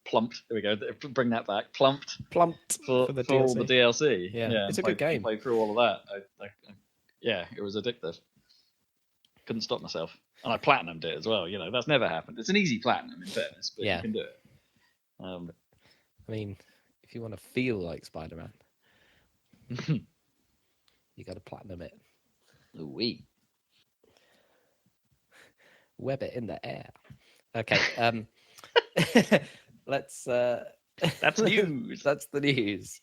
plumped. There we go. Bring that back. Plumped for all the DLC. Yeah, it's a good game. Played through all of that. Yeah, it was addictive. Couldn't stop myself, and I platinumed it as well. That's never happened. It's an easy platinum, in fairness, but you can do it. I mean, if you want to feel like Spider-Man, you got to platinum it. Oui. Web it in the air. Okay. Let's. That's news. That's the news.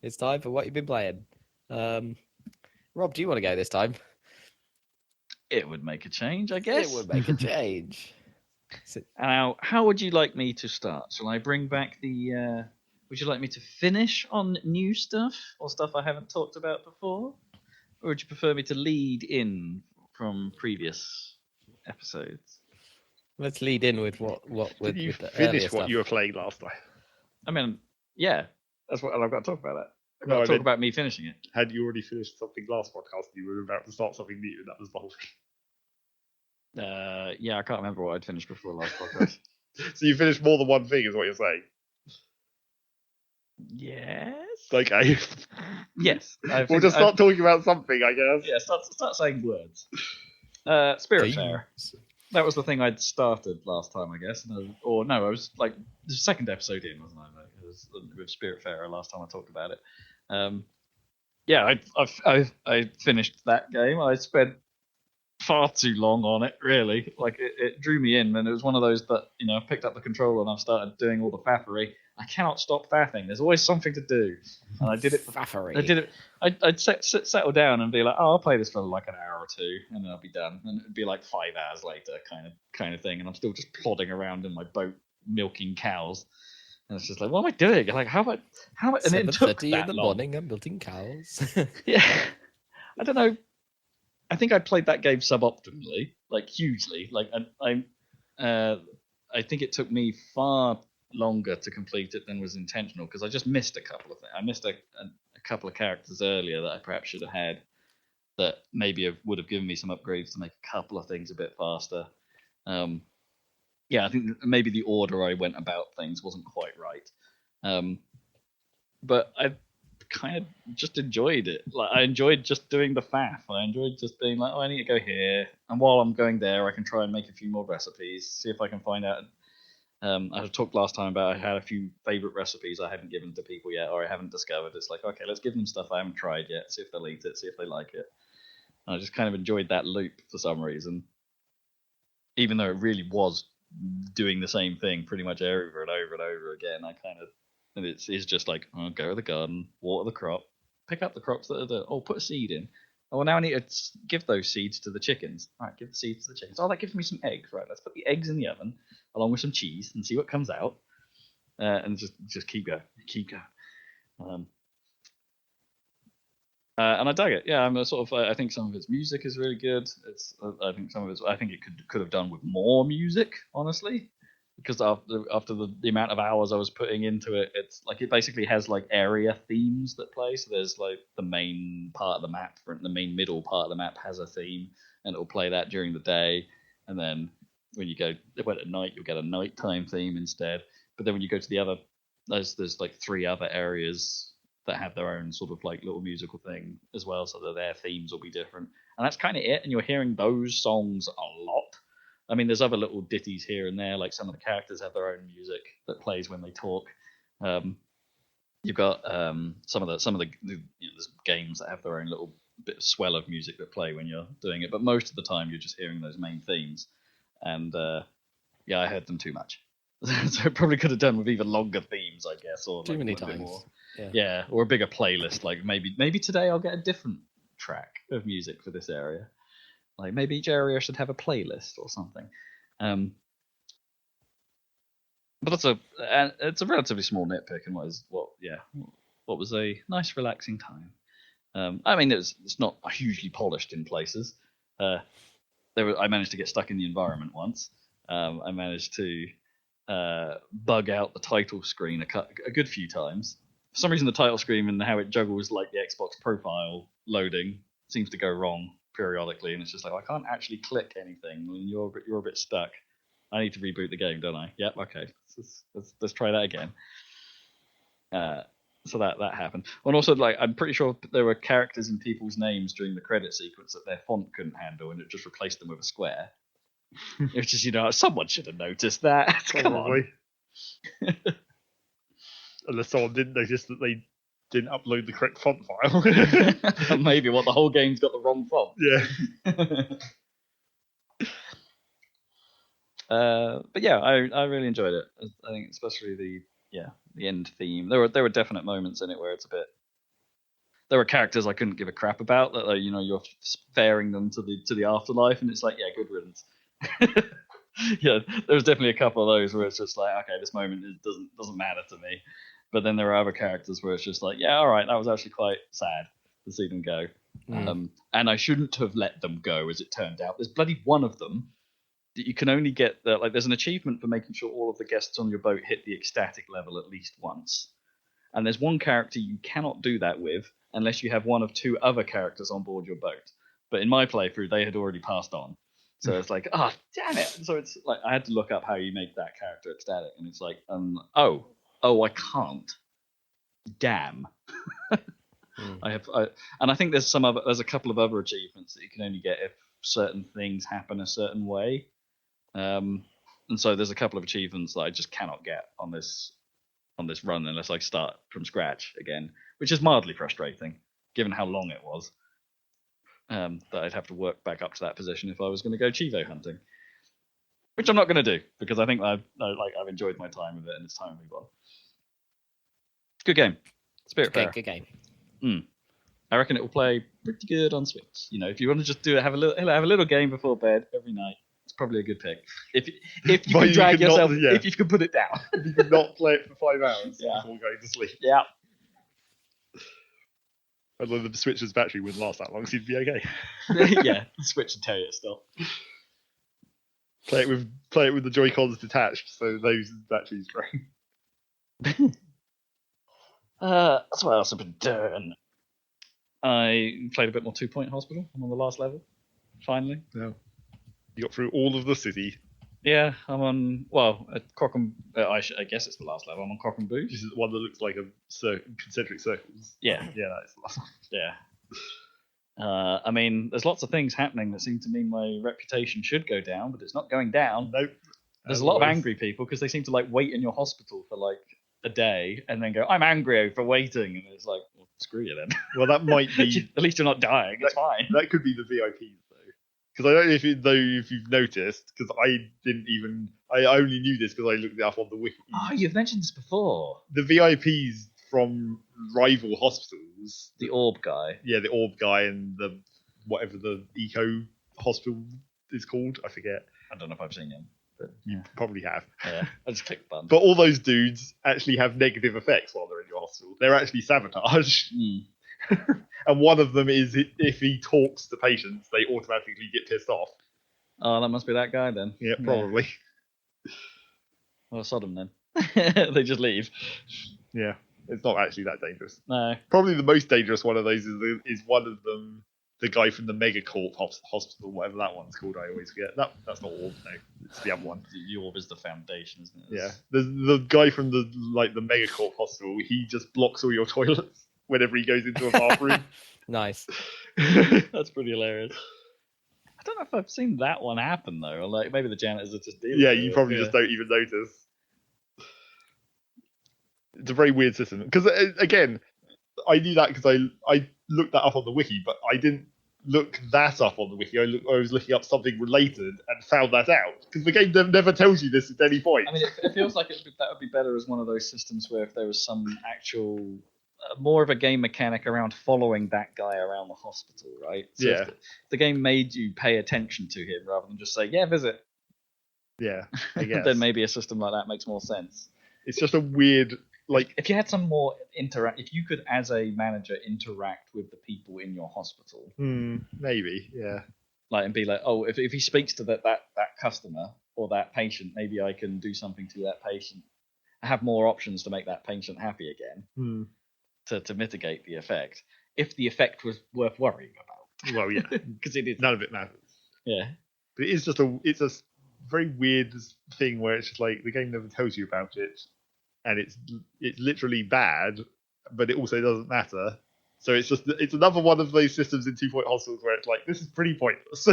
It's time for what you've been playing. Rob, do you want to go this time? It would make a change, I guess. It would make a change. Now, how would you like me to start? Shall I bring back the... would you like me to finish on new stuff, or stuff I haven't talked about before? Or would you prefer me to lead in from previous episodes? Let's lead in with what Did you finish what you were playing last time? I mean, yeah. That's what I've got to talk about. I've got to talk about me finishing it. Had you already finished something last podcast, you were about to start something new, and that was the whole thing. Yeah, I can't remember what I'd finished before last podcast. So you finished more than one thing, is what you're saying? Yes. Okay. Yes. We'll just start talking about something, I guess. Yeah, start saying words. Spiritfarer. That was the thing I'd started last time, I guess. I was like the second episode in, wasn't I? It was with Spiritfarer last time I talked about it. Yeah, I finished that game. I spent far too long on it, really. Like it drew me in, and it was one of those that I picked up the controller and I've started doing all the faffery. I cannot stop faffing. There's always something to do, and I did it. Faffery. I did it. I'd settle down and be like, oh, I'll play this for like an hour or two, and then I'll be done. And it'd be like 5 hours later, kind of thing, and I'm still just plodding around in my boat milking cows. And it's just like, what am I doing? Like, how am I? And it took 7:30 that in the long. morning, I'm milking cows. Yeah, I don't know. I think I played that game suboptimally, like hugely. Like I think it took me far longer to complete it than was intentional because I just missed a couple of things. I missed a couple of characters earlier that I perhaps should have had that maybe would have given me some upgrades to make a couple of things a bit faster. Yeah, I think maybe the order I went about things wasn't quite right. But I kind of just enjoyed it. Like I enjoyed just doing the faff. I enjoyed just being like, oh, I need to go here, and while I'm going there, I can try and make a few more recipes, see if I can find out. I talked last time about I had a few favorite recipes I haven't given to people yet, or I haven't discovered. It's like, okay, let's give them stuff I haven't tried yet, see if they'll eat it, see if they like it. And I just kind of enjoyed that loop for some reason, even though it really was doing the same thing pretty much over and over and over again. And it's just like, oh, go to the garden, water the crop, pick up the crops that are there. Oh, put a seed in. Oh, well, now I need to give those seeds to the chickens. All right, give the seeds to the chickens. Oh, that gives me some eggs. Right, let's put the eggs in the oven along with some cheese and see what comes out. And just keep going. And I dug it. Yeah, I'm a sort of. I think some of its music is really good. I think some of its. I think it could have done with more music, honestly, because after the amount of hours I was putting into it, it's like it basically has like area themes that play. So there's like the main part of the map, the main middle part of the map has a theme, and it'll play that during the day. And then when you go at night, you'll get a nighttime theme instead. But then when you go to the other, there's like 3 other areas that have their own sort of like little musical thing as well, so that their themes will be different. And that's kind of it. And you're hearing those songs a lot. I mean, there's other little ditties here and there, like some of the characters have their own music that plays when they talk. You've got some of the there's games that have their own little bit of swell of music that play when you're doing it, but most of the time you're just hearing those main themes. And yeah, I heard them too much. So it probably could have done with even longer themes, I guess, or Too like many a bit times. more. Yeah. Or a bigger playlist. Like maybe today I'll get a different track of music for this area. Like maybe each area should have a playlist or something. But it's a relatively small nitpick, and what was a nice relaxing time. I mean, it's not hugely polished in places. I managed to get stuck in the environment once. I managed to bug out the title screen a good few times. For some reason, the title screen and how it juggles like the Xbox profile loading seems to go wrong periodically, and it's just like, I can't actually click anything, and you're a bit stuck. I need to reboot the game, don't I? Yep, okay. Let's try that again. So that happened. And also, like, I'm pretty sure there were characters and people's names during the credit sequence that their font couldn't handle, and it just replaced them with a square. Which is, someone should have noticed that. Come on. Unless someone didn't notice that they didn't upload the correct font file. Maybe the whole game's got the wrong font. Yeah. But yeah, I really enjoyed it. I think especially the end theme. There were definite moments in it where it's a bit. There were characters I couldn't give a crap about that you're sparing them to the afterlife, and it's like, yeah, good riddance. Yeah, there was definitely a couple of those where it's just like, okay, this moment doesn't matter to me. But then there are other characters where it's just like, yeah, all right, that was actually quite sad to see them go. And I shouldn't have let them go, as it turned out. There's bloody one of them that you can only get there's an achievement for making sure all of the guests on your boat hit the ecstatic level at least once. And there's one character you cannot do that with unless you have one of 2 other characters on board your boat. But in my playthrough, they had already passed on. So it's like, oh, damn it. So it's like, I had to look up how you make that character ecstatic. And it's like, oh, I can't. Damn. And I think there's a couple of other achievements that you can only get if certain things happen a certain way. And so there's a couple of achievements that I just cannot get on this run unless I start from scratch again, which is mildly frustrating, given how long it was. That I'd have to work back up to that position if I was going to go Chivo hunting, which I'm not going to do because I think I've enjoyed my time with it and it's time to move on. Good game, Spiritfarer. Good game. I reckon it will play pretty good on Switch. You know, if you want to just have a little game before bed every night, it's probably a good pick. If you can drag yourself, if you can put it down, if you can not play it for 5 hours before going to sleep. Yeah. Although the Switch's battery wouldn't last that long, so you'd be okay. Yeah, Switch and tell you still. Play it with the Joy-Cons detached, so those batteries drain. That's what else I've been doing. I played a bit more 2 Point Hospital. I'm on the last level. Finally. No. You got through all of the city. Yeah, I'm on. At Cock and I guess it's the last level. I'm on Cock and Booze. This is the one that looks like a concentric circles. Yeah, that's the last one. Yeah. I mean, there's lots of things happening that seem to mean my reputation should go down, but it's not going down. Nope. There's a lot of angry people because they seem to wait in your hospital for a day and then go, "I'm angry for waiting," and it's like, well, screw you then. Well, that might be. At least you're not dying. It's fine. That could be the VIPs though, because I don't know if you've noticed, because I only knew this because I looked it up on the wiki. Oh, you've mentioned this before. The VIPs from rival hospitals. The orb guy. Yeah, the orb guy and the whatever the eco hospital is called. I forget. I don't know if I've seen him. But you probably have. Yeah, I just clicked the button. But all those dudes actually have negative effects while they're in your hospital. They're actually sabotage. And one of them is if he talks to patients, they automatically get pissed off. Oh, that must be that guy then. Yeah, probably. Yeah. Well, sod them then. They just leave. Yeah, it's not actually that dangerous. No. Probably the most dangerous one of those is one of them. The guy from the Megacorp hospital, whatever that one's called, I always forget. That's not Orb, no. It's the other one. The Orb is the foundation, isn't it? Yeah. The guy from the Megacorp hospital, he just blocks all your toilets whenever he goes into a bathroom. Nice. That's pretty hilarious. I don't know if I've seen that one happen, though. Or maybe the janitors are just dealing with it. You probably just don't even notice. It's a very weird system. Because, again, I knew that because I looked that up on the wiki, but I didn't look that up on the wiki. I was looking up something related and found that out. Because the game never tells you this at any point. I mean, it feels like that would be better as one of those systems where if there was some actual, more of a game mechanic around following that guy around the hospital, right? So yeah. If the game made you pay attention to him rather than just say, yeah, visit. Yeah, I guess. Then maybe a system like that makes more sense. It's just a weird... if you had some more if you could, as a manager, interact with the people in your hospital, maybe, yeah, and be like, oh, if he speaks to that customer or that patient, maybe I can do something to that patient. I have more options to make that patient happy again, to mitigate the effect. If the effect was worth worrying about, well, yeah, because it is. None of it matters. Yeah, but it is just it's a very weird thing where it's just the game never tells you about it. And it's literally bad, but it also doesn't matter. So it's another one of those systems in 2 Point Hospitals where it's this is pretty pointless. So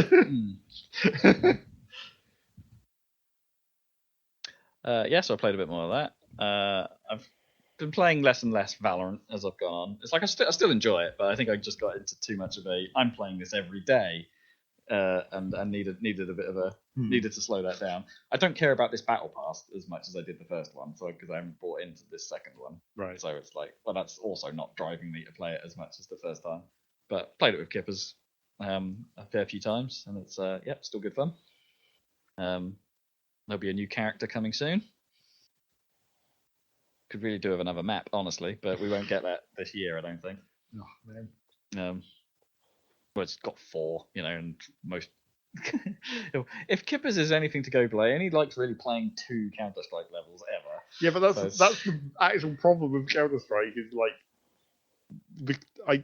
I played a bit more of that. I've been playing less and less Valorant as I've gone on. It's I still enjoy it, but I think I just got into too much of I'm playing this every day, and needed a bit of needed to slow that down. I don't care about this battle pass as much as I did the first one, because I haven't bought into this second one. Right. So it's that's also not driving me to play it as much as the first time. But played it with Kippers a fair few times, and it's still good fun. There'll be a new character coming soon. Could really do with another map, honestly, but we won't get that this year, I don't think. Oh man. Well, it's got 4, and most. If Kippers is anything to go play, and he likes really playing 2 Counter-Strike levels ever. Yeah, but that's the actual problem with Counter-Strike is I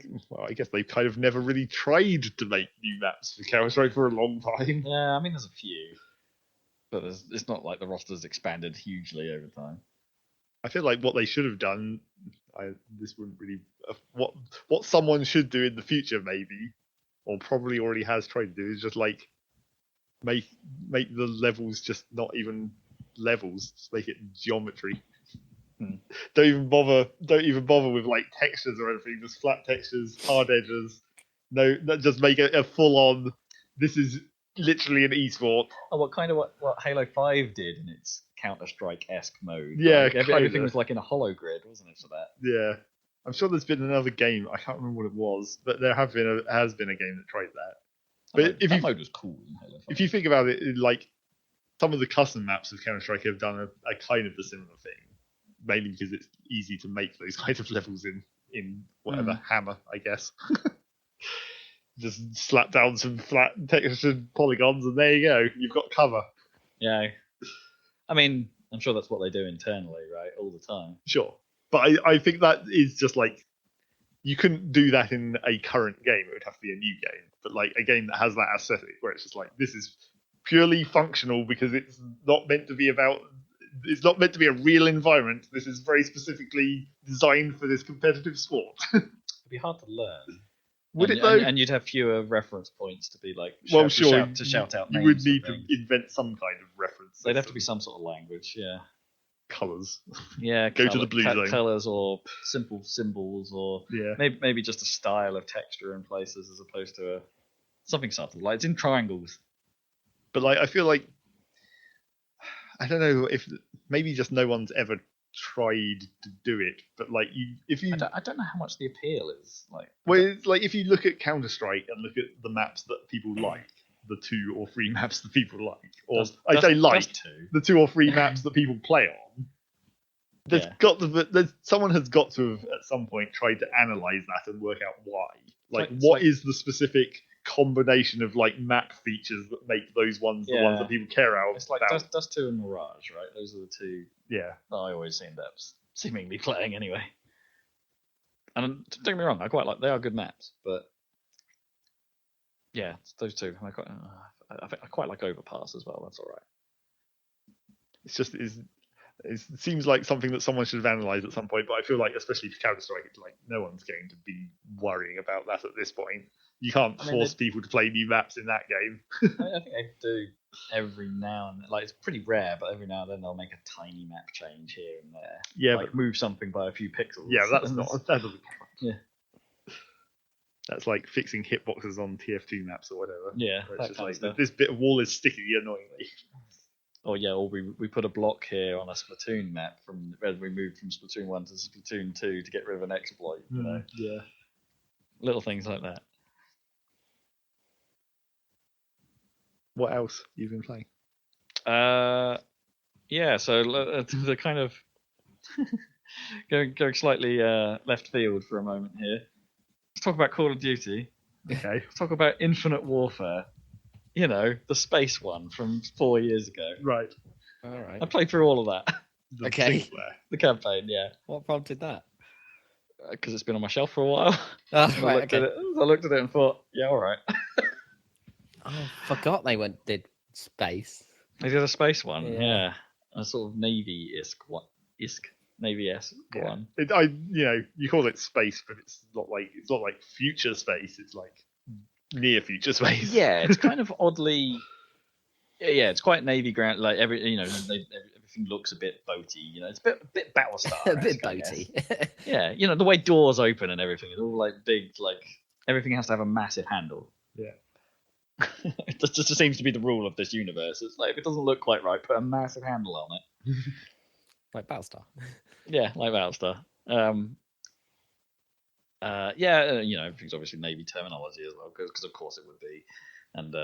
guess they've kind of never really tried to make new maps for Counter-Strike for a long time. Yeah, I mean, there's a few, but it's not like the roster's expanded hugely over time. I feel like what they should have done, this wouldn't really what someone should do in the future, maybe, or probably already has tried to do, is just like make the levels just not even levels, just make it geometry. Don't even bother with like textures or anything. Just flat textures, hard edges. No, just make it a full on. This is literally an esport. Oh, what Halo 5 did in its Counter-Strike-esque mode. Yeah, like, everything was like in a hollow grid, wasn't it, for that? Yeah, I'm sure there's been another game. I can't remember what it was, but there has been a game that tried that. But that mode was cool in Halo 5. If you think about it, like some of the custom maps of Counter-Strike have done a kind of a similar thing, mainly because it's easy to make those kinds of levels in whatever hammer, I guess. Just slap down some flat textured polygons, and there you go. You've got cover. Yeah, I mean, I'm sure that's what they do internally, right, all the time. Sure, but I think that is just like you couldn't do that in a current game. It would have to be a new game, but like a game that has that aesthetic, where it's just like this is purely functional because it's not meant to be about. It's not meant to be a real environment. This is very specifically designed for this competitive sport. It'd be hard to learn. Would it though? And you'd have fewer reference points to be like. Shout out. You would need to invent some kind of reference. There'd have to be some sort of language, yeah. Colours. Yeah. Go to the blue zone. Colours or simple symbols or maybe just a style of texture in places as opposed to something subtle. Like it's in triangles. But like I feel like I don't know if maybe just no one's ever tried to do it, but like I don't know how much the appeal is like. Well, it's like if you look at Counter-Strike and look at the maps that people like, the 2 or 3 maps that people like, or the 2 or 3 maps that people play on. Someone has got to have at some point tried to analyze that and work out why. What is the specific combination of like map features that make those ones the ones that people care about? It's like Dust 2 and Mirage, right? Those are the two that I always seem to seemingly playing anyway. And don't get me wrong, they are good maps, but yeah, it's those two. I quite like Overpass as well. That's all right. It's just it seems like something that someone should have analysed at some point, but I feel like especially for Counter-Strike, it's like no one's going to be worrying about that at this point. You can't force people to play new maps in that game. I think they do every now and then. Like it's pretty rare, but every now and then they'll make a tiny map change here and there. Yeah, like move something by a few pixels. Yeah, that doesn't count. Yeah. That's like fixing hitboxes on TF2 maps or whatever. Yeah, it's just like this bit of wall is sticky annoyingly. Or we put a block here on a Splatoon map from as we moved from Splatoon 1 to Splatoon 2 to get rid of an exploit. You know? Yeah. Little things like that. What else you've been playing? Yeah, so the kind of going slightly left field for a moment here. Let's talk about Call of Duty. Okay. Let's talk about Infinite Warfare. You know, the space one from 4 years ago. Right. All right. I played through all of that. The campaign, yeah. What prompted that? Because it's been on my shelf for a while. Oh, right, I looked at it and thought, yeah, all right. Oh, forgot they did space. They did a space one, yeah. A sort of Navy-esque one. Navy-esque one. You call it space, but it's not like future space. It's like near future space. Yeah, it's kind of oddly. Yeah, it's quite Navy ground. Like everything looks a bit boaty. You know, it's a bit Battlestar. A bit boaty. Yeah, the way doors open and everything. It's all like big. Like everything has to have a massive handle. Yeah. It just seems to be the rule of this universe. It's like if it doesn't look quite right, put a massive handle on it. Like Battlestar. Yeah, like Battlestar. Everything's obviously Navy terminology as well, because of course it would be. And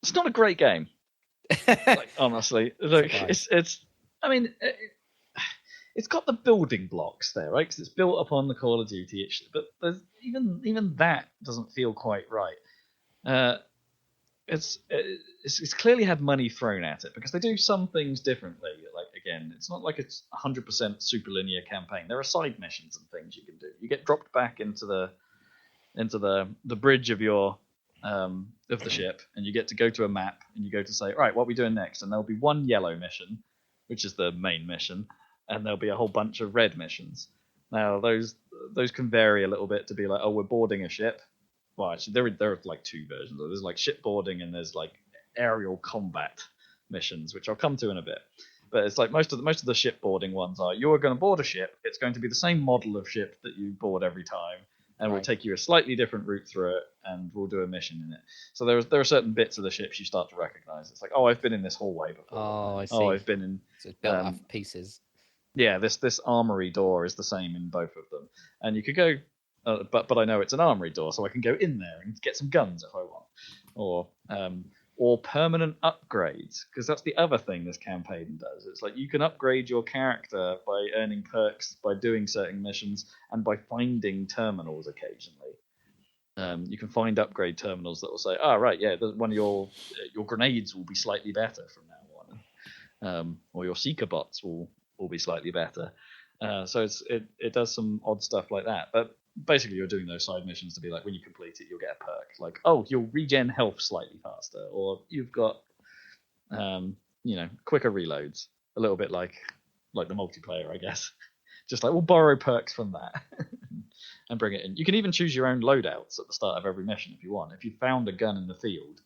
it's not a great game. Like, honestly, look, it's. I mean, it's got the building blocks there, right? Because it's built upon the Call of Duty, but there's even that doesn't feel quite right. It's clearly had money thrown at it because they do some things differently. Like again, it's not like it's 100% super linear campaign. There are side missions and things you can do. You get dropped back into the bridge of your of the ship, and you get to go to a map, and you go to say, right, what are we doing next? And there'll be one yellow mission, which is the main mission, and there'll be a whole bunch of red missions. Now those can vary a little bit to be like, oh, we're boarding a ship. Well, actually, there are like two versions. There's like shipboarding, and there's like aerial combat missions, which I'll come to in a bit. But it's like most of the shipboarding ones are, you're going to board a ship. It's going to be the same model of ship that you board every time, and we'll take you a slightly different route through it, and we'll do a mission in it. So there are certain bits of the ships you start to recognize. It's like, oh, I've been in this hallway before. Oh, I see. Oh, I've been in. So it's built off pieces. Yeah, this armory door is the same in both of them, and you could go, but I know it's an armory door, so I can go in there and get some guns if I want, or permanent upgrades, because that's the other thing this campaign does. It's like you can upgrade your character by earning perks, by doing certain missions, and by finding terminals occasionally. You can find upgrade terminals that will say, oh, right, yeah, one of your grenades will be slightly better from now on, or your seeker bots will be slightly better. So it does some odd stuff like that. But basically, you're doing those side missions to be like, when you complete it, you'll get a perk. Like, oh, you'll regen health slightly faster, or you've got, quicker reloads. A little bit like the multiplayer, I guess. Just like, we'll borrow perks from that and bring it in. You can even choose your own loadouts at the start of every mission if you want. If you found a gun in the field,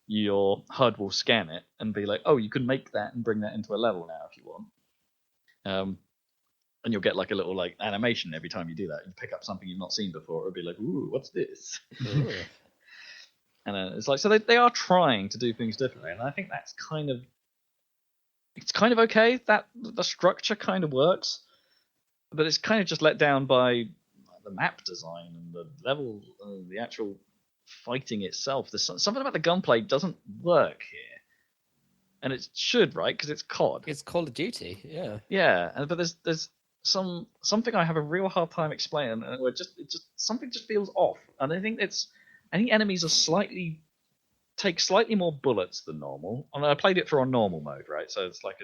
your HUD will scan it and be like, oh, you can make that and bring that into a level now if you want. And you'll get like a little like animation every time you do that. You pick up something you've not seen before. It'll be like, ooh, what's this? And it's like, so they are trying to do things differently, and I think that's kind of okay. That the structure kind of works, but it's kind of just let down by the map design and the level, the actual fighting itself. There's something about the gunplay doesn't work here, and it should, right? Because it's COD. It's Call of Duty, yeah. Yeah, but there's something I have a real hard time explaining, and where something just feels off. And I think enemies are take slightly more bullets than normal. And I played it through on normal mode, right? So it's like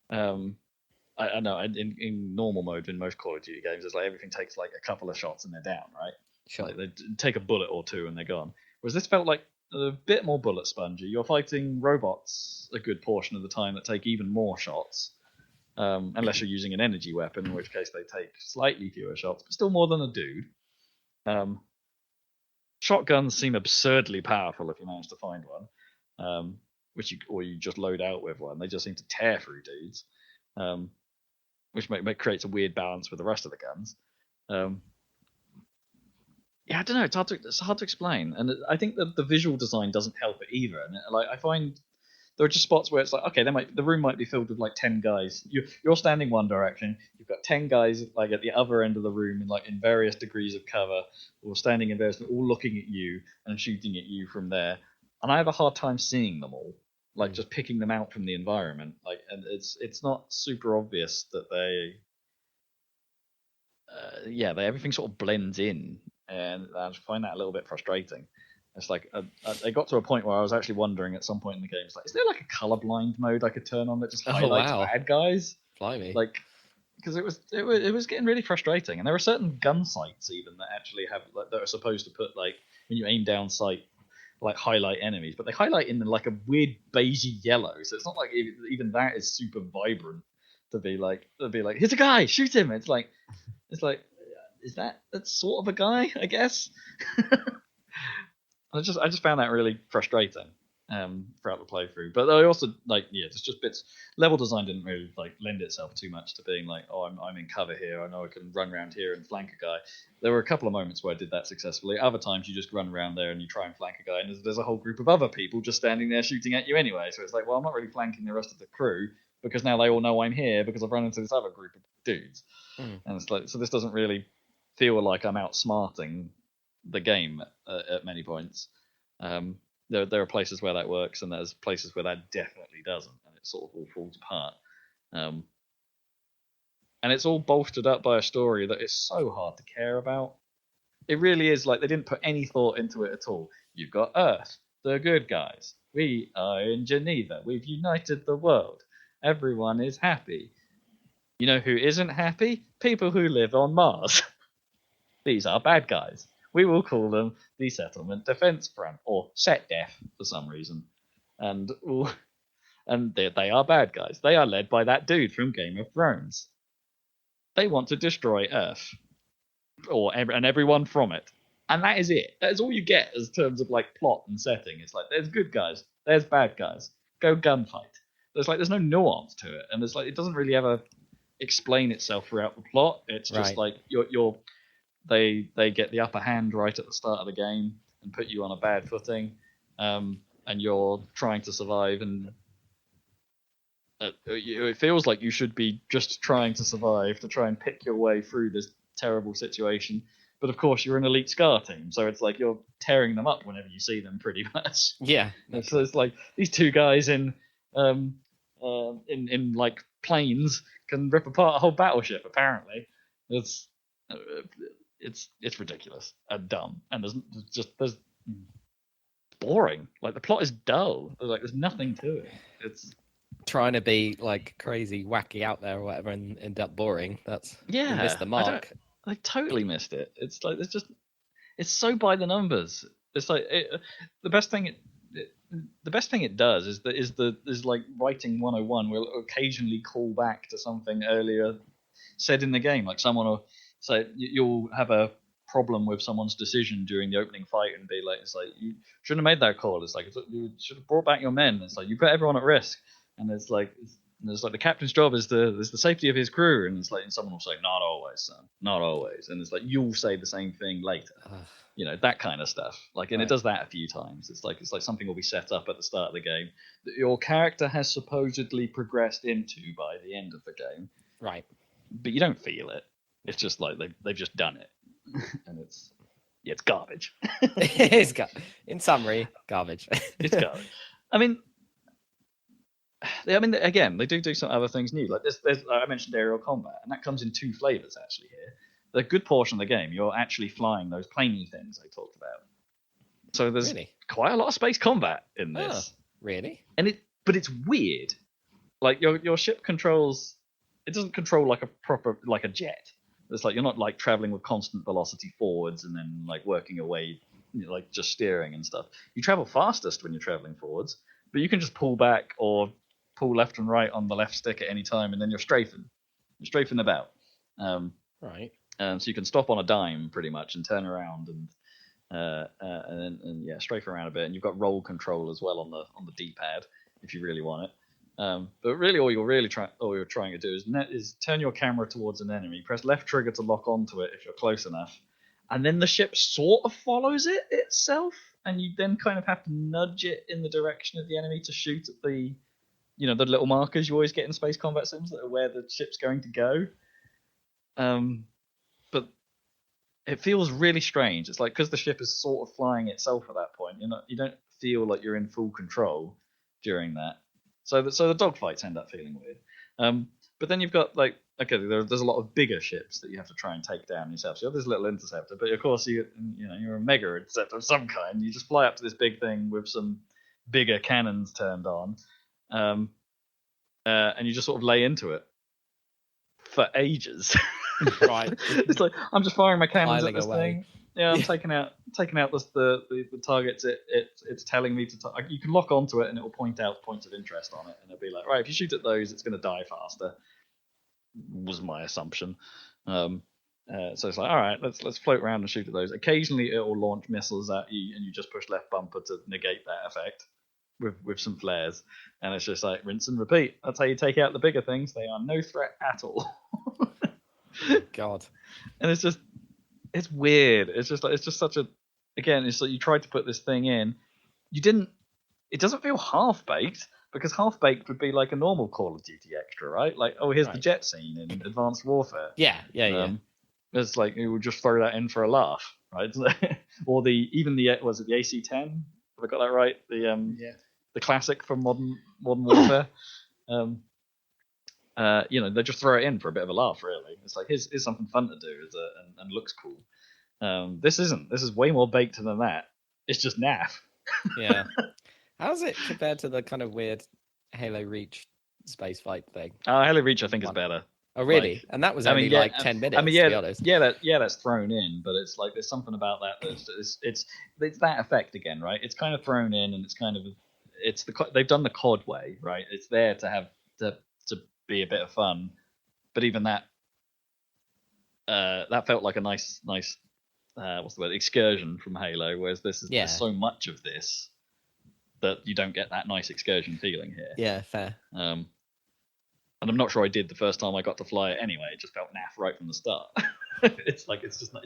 I know in normal mode in most Call of Duty games, it's like everything takes like a couple of shots and they're down, right? Sure. Like they take a bullet or two and they're gone. Whereas this felt like a bit more bullet spongy. You're fighting robots a good portion of the time that take even more shots. Unless you're using an energy weapon, in which case they take slightly fewer shots, but still more than a dude. Shotguns seem absurdly powerful if you manage to find one, or you just load out with one. They just seem to tear through dudes, which creates a weird balance with the rest of the guns. Yeah, I don't know. It's hard to explain, and I think that the visual design doesn't help it either. And I find there are just spots where it's like, okay, the room might be filled with like 10 guys. You're standing one direction. You've got 10 guys like at the other end of the room in various degrees of cover, or standing in various, all looking at you and shooting at you from there. And I have a hard time seeing them all, like just picking them out from the environment. Like, and it's not super obvious that everything sort of blends in, and I find that a little bit frustrating. It's like I got to a point where I was actually wondering at some point in the game, it's like, is there like a colorblind mode I could turn on that just highlights bad guys? Blimey. Like, because it was getting really frustrating, and there are certain gun sights even that actually have that are supposed to put like when you aim down sight like highlight enemies, but they highlight in like a weird beigey yellow, so it's not like even that is super vibrant to be like here's a guy, shoot him. It's like is that's sort of a guy, I guess. I just found that really frustrating throughout the playthrough. But I also there's just bits. Level design didn't really like lend itself too much to being like, oh, I'm in cover here. I know I can run around here and flank a guy. There were a couple of moments where I did that successfully. Other times you just run around there and you try and flank a guy, and there's a whole group of other people just standing there shooting at you anyway. So it's like, well, I'm not really flanking the rest of the crew because now they all know I'm here because I've run into this other group of dudes. And it's like, so this doesn't really feel like I'm outsmarting the game at many points. There are places where that works, and there's places where that definitely doesn't, and it sort of all falls apart. And it's all bolstered up by a story that is so hard to care about. It really is like they didn't put any thought into it at all. You've got Earth, the good guys. We are in Geneva. We've united the world. Everyone is happy. You know who isn't happy? People who live on Mars. These are bad guys. We will call them the Settlement Defense Front, or SetDef for some reason. And they are bad guys. They are led by that dude from Game of Thrones. They want to destroy Earth, and everyone from it. And that is it. That is all you get as terms of like plot and setting. It's like there's good guys, there's bad guys. Go gunfight. There's no nuance to it, and it's like it doesn't really ever explain itself throughout the plot. It's just like they get the upper hand right at the start of the game and put you on a bad footing, and you're trying to survive, and it feels like you should be just trying to survive to try and pick your way through this terrible situation. But of course, you're an elite Scar team, so it's like you're tearing them up whenever you see them, pretty much. Yeah. So it's like these two guys in like planes can rip apart a whole battleship. Apparently, it's ridiculous and dumb, and there's boring. Like the plot is dull. There's nothing to it. It's trying to be like crazy, wacky out there or whatever, and end up boring. You missed the mark. I totally missed it. It's like it's so by the numbers. It's like the best thing it does is like writing 101 will occasionally call back to something earlier said in the game. Like someone will say you'll have a problem with someone's decision during the opening fight and be like, it's like you shouldn't have made that call. It's like you should have brought back your men. It's like you put everyone at risk, and it's like the captain's job is the safety of his crew, and it's like, and someone will say, not always, son, not always, and it's like you'll say the same thing later. That kind of stuff. Like, and it does that a few times. It's like something will be set up at the start of the game that your character has supposedly progressed into by the end of the game, right? But you don't feel it. It's just like they've just done it, and it's garbage. In summary, garbage. It's garbage. I mean, again, they do some other things new. Like there's I mentioned aerial combat, and that comes in two flavors actually here. The good portion of the game, you're actually flying those planey things I talked about. So there's quite a lot of space combat in this. Oh, really? But it's weird. Like your ship controls. It doesn't control like a jet. It's like you're not like traveling with constant velocity forwards and then like working your way, like just steering and stuff. You travel fastest when you're traveling forwards, but you can just pull back or pull left and right on the left stick at any time, and then you're strafing about. Right. So you can stop on a dime pretty much and turn around and strafe around a bit. And you've got roll control as well on the D-pad if you really want it. But really, all you're trying to do is turn your camera towards an enemy, press left trigger to lock onto it if you're close enough, and then the ship sort of follows it itself, and you then kind of have to nudge it in the direction of the enemy to shoot at the little markers you always get in space combat sims that are where the ship's going to go. But it feels really strange. It's like because the ship is sort of flying itself at that point, you don't feel like you're in full control during that. So the dogfights end up feeling weird. But then you've got like there's a lot of bigger ships that you have to try and take down yourself. So you have this little interceptor, but of course you're a mega interceptor of some kind. You just fly up to this big thing with some bigger cannons turned on, and you just sort of lay into it for ages. Right. It's like I'm just firing my cannons Piling at this away. thing. Yeah, I'm taking out the targets it's telling me to. You can lock onto it and it will point out points of interest on it, and it'll be like, right, if you shoot at those, it's going to die faster. Was my assumption. So it's like, all right, let's float around and shoot at those. Occasionally, it will launch missiles at you, and you just push left bumper to negate that effect with some flares, and it's just like rinse and repeat. That's how you take out the bigger things. They are no threat at all. God. And it's weird. It's just such a. Again, it's like you tried to put this thing in. You didn't. It doesn't feel half baked, because half baked would be like a normal Call of Duty extra, right? Like, oh, here's the jet scene in Advanced Warfare. Yeah. It's like you would just throw that in for a laugh, right? Or was it the AC-10? Have I got that right? The classic from Modern Warfare. They just throw it in for a bit of a laugh, really. It's like here's something fun to do, and looks cool. This isn't. This is way more baked than that. It's just naff. Yeah. How's it compared to the kind of weird Halo Reach space fight thing. Halo Reach, I think, is better. Oh, really? Like, and that was only like 10 minutes. I mean, to be honest. that's thrown in, but it's like there's something about that it's that effect again, right? It's kind of thrown in, and it's kind of they've done the COD way, right? It's there to have to be a bit of fun, but even that that felt like a nice what's the word, excursion from Halo, whereas there's so much of this that you don't get that nice excursion feeling here. Yeah, fair. And I'm not sure I did the first time I got to fly it anyway. It just felt naff right from the start. It's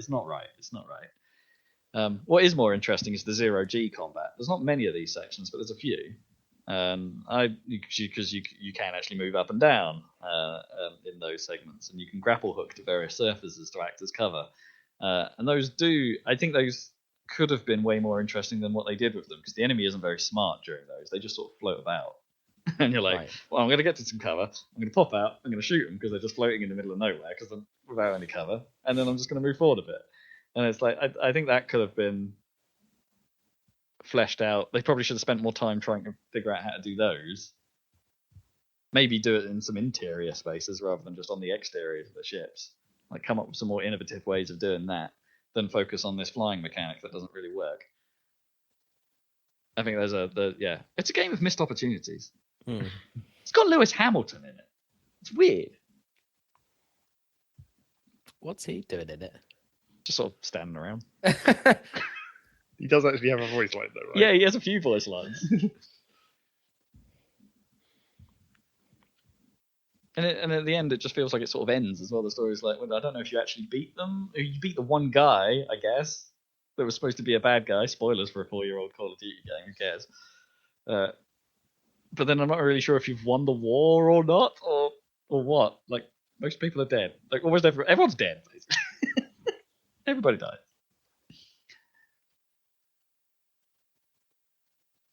not right. It's not right. What is more interesting is the 0G combat. There's not many of these sections, but there's a few. Because you can actually move up and down in those segments, and you can grapple hook to various surfaces to act as cover. And I think those could have been way more interesting than what they did with them, because the enemy isn't very smart during those. They just sort of float about. And you're like, well, I'm going to get to some cover. I'm going to pop out. I'm going to shoot them because they're just floating in the middle of nowhere because I'm without any cover. And then I'm just going to move forward a bit. And it's like, I think that could have been fleshed out. They probably should have spent more time trying to figure out how to do those. Maybe do it in some interior spaces rather than just on the exterior of the ships. Like, come up with some more innovative ways of doing that than focus on this flying mechanic that doesn't really work. I think it's a game of missed opportunities. It's got Lewis Hamilton in it. It's weird. What's he doing in it? Just sort of standing around. He does actually have a voice line, though, right? Yeah, he has a few voice lines. And at the end, it just feels like it sort of ends as well. The story's like, well, I don't know if you actually beat them. You beat the one guy, I guess, that was supposed to be a bad guy. Spoilers for a 4-year-old Call of Duty game. Who cares? But then I'm not really sure if you've won the war or not, or what. Like, most people are dead. Like, almost everyone's dead, basically. Everybody dies.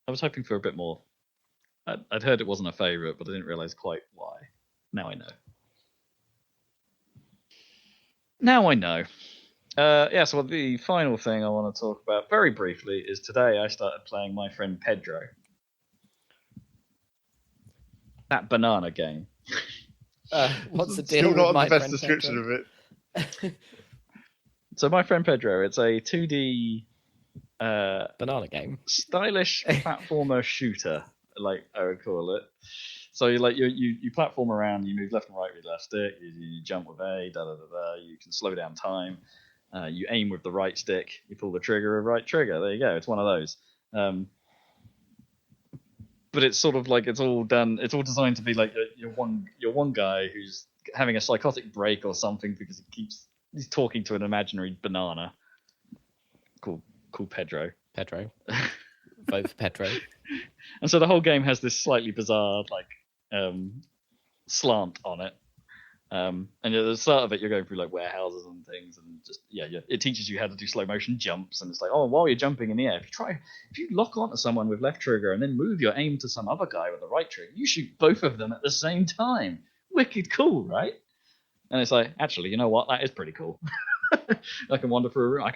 I was hoping for a bit more. I'd heard it wasn't a favourite, but I didn't realise quite why. Now I know. So the final thing I want to talk about very briefly is today I started playing my friend Pedro. That banana game. What's the deal Still with not my the best friend description Pedro? of it. So my friend Pedro, it's a 2D banana game. Stylish platformer shooter, like I would call it. So you platform around, you move left and right with left stick, you jump with A, you can slow down time, you aim with the right stick, you pull the trigger with right trigger. There you go. It's one of those. But it's sort of like it's all designed to be like you're one guy who's having a psychotic break or something because he's talking to an imaginary banana called Pedro. Pedro. Vote for Pedro. And so the whole game has this slightly bizarre slant on it. And at the start of it, you're going through like warehouses and things, and just it teaches you how to do slow motion jumps. And it's like, oh, while you're jumping in the air, if you lock onto someone with left trigger and then move your aim to some other guy with the right trigger, you shoot both of them at the same time. Wicked cool, right? And it's like, actually, you know what? That is pretty cool. I can wander through a room. I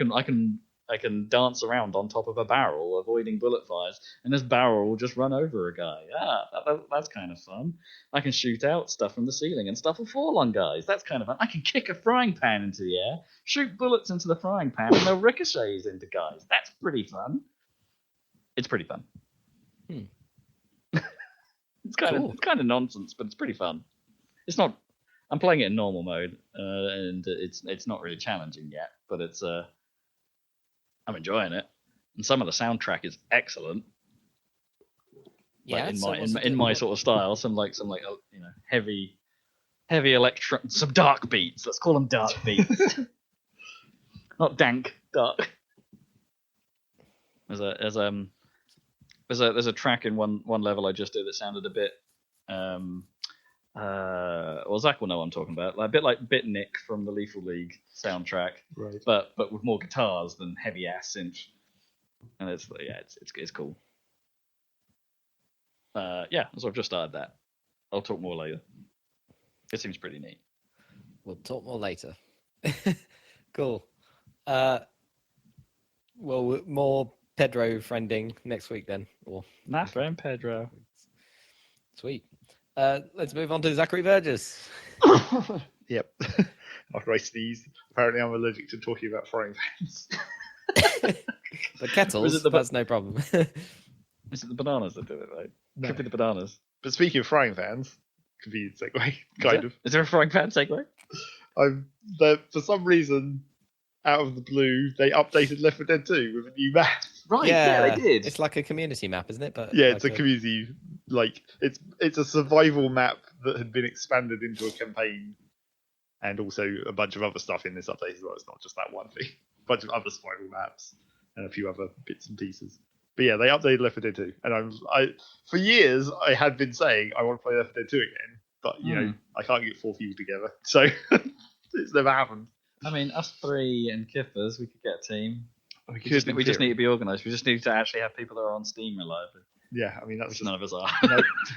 can dance around on top of a barrel, avoiding bullet fires, and this barrel will just run over a guy. That's kind of fun. I can shoot out stuff from the ceiling, and stuff will fall on guys. That's kind of fun. I can kick a frying pan into the air, shoot bullets into the frying pan, and they'll ricochet into guys. That's pretty fun. It's pretty fun. It's kind of nonsense, but it's pretty fun. It's not. I'm playing it in normal mode, and it's not really challenging yet, but it's I'm enjoying it, and some of the soundtrack is excellent. Yeah, in my sort of style, some heavy electro, some dark beats. Let's call them dark beats, not dank, dark. There's a track in one level I just did that sounded a bit. Well, Zach will know what I'm talking about. Like, a bit like Bitnik from the Lethal League soundtrack, Right. but with more guitars than heavy ass synth, and it's cool. So I've just started that. I'll talk more later. It seems pretty neat. We'll talk more later. Cool. More Pedro friending next week then, or My friend Pedro. sweet. Let's move on to Zachary Burgess. Yep. After I sneezed, apparently I'm allergic to talking about frying pans. But kettles, that's no problem. Is it the bananas that do it, right? No. Could be the bananas. But speaking of frying pans, convenient segue, kind of. Is there a frying pan segue? For some reason, out of the blue, they updated Left 4 Dead 2 with a new map. Right, yeah, they did. It's like a community map, isn't it? But yeah, like it's a community, like it's a survival map that had been expanded into a campaign, and also a bunch of other stuff in this update as well. It's not just that one thing. A bunch of other survival maps and a few other bits and pieces. But yeah, they updated Left 4 Dead 2, and for years I had been saying I want to play Left 4 Dead 2 again, but you know I can't get 4 people together, so it's never happened. I mean, us 3 and Kiffers, we could get a team. We just need to be organised. We just need to actually have people that are on Steam reliably. Yeah, I mean that's which none of us are,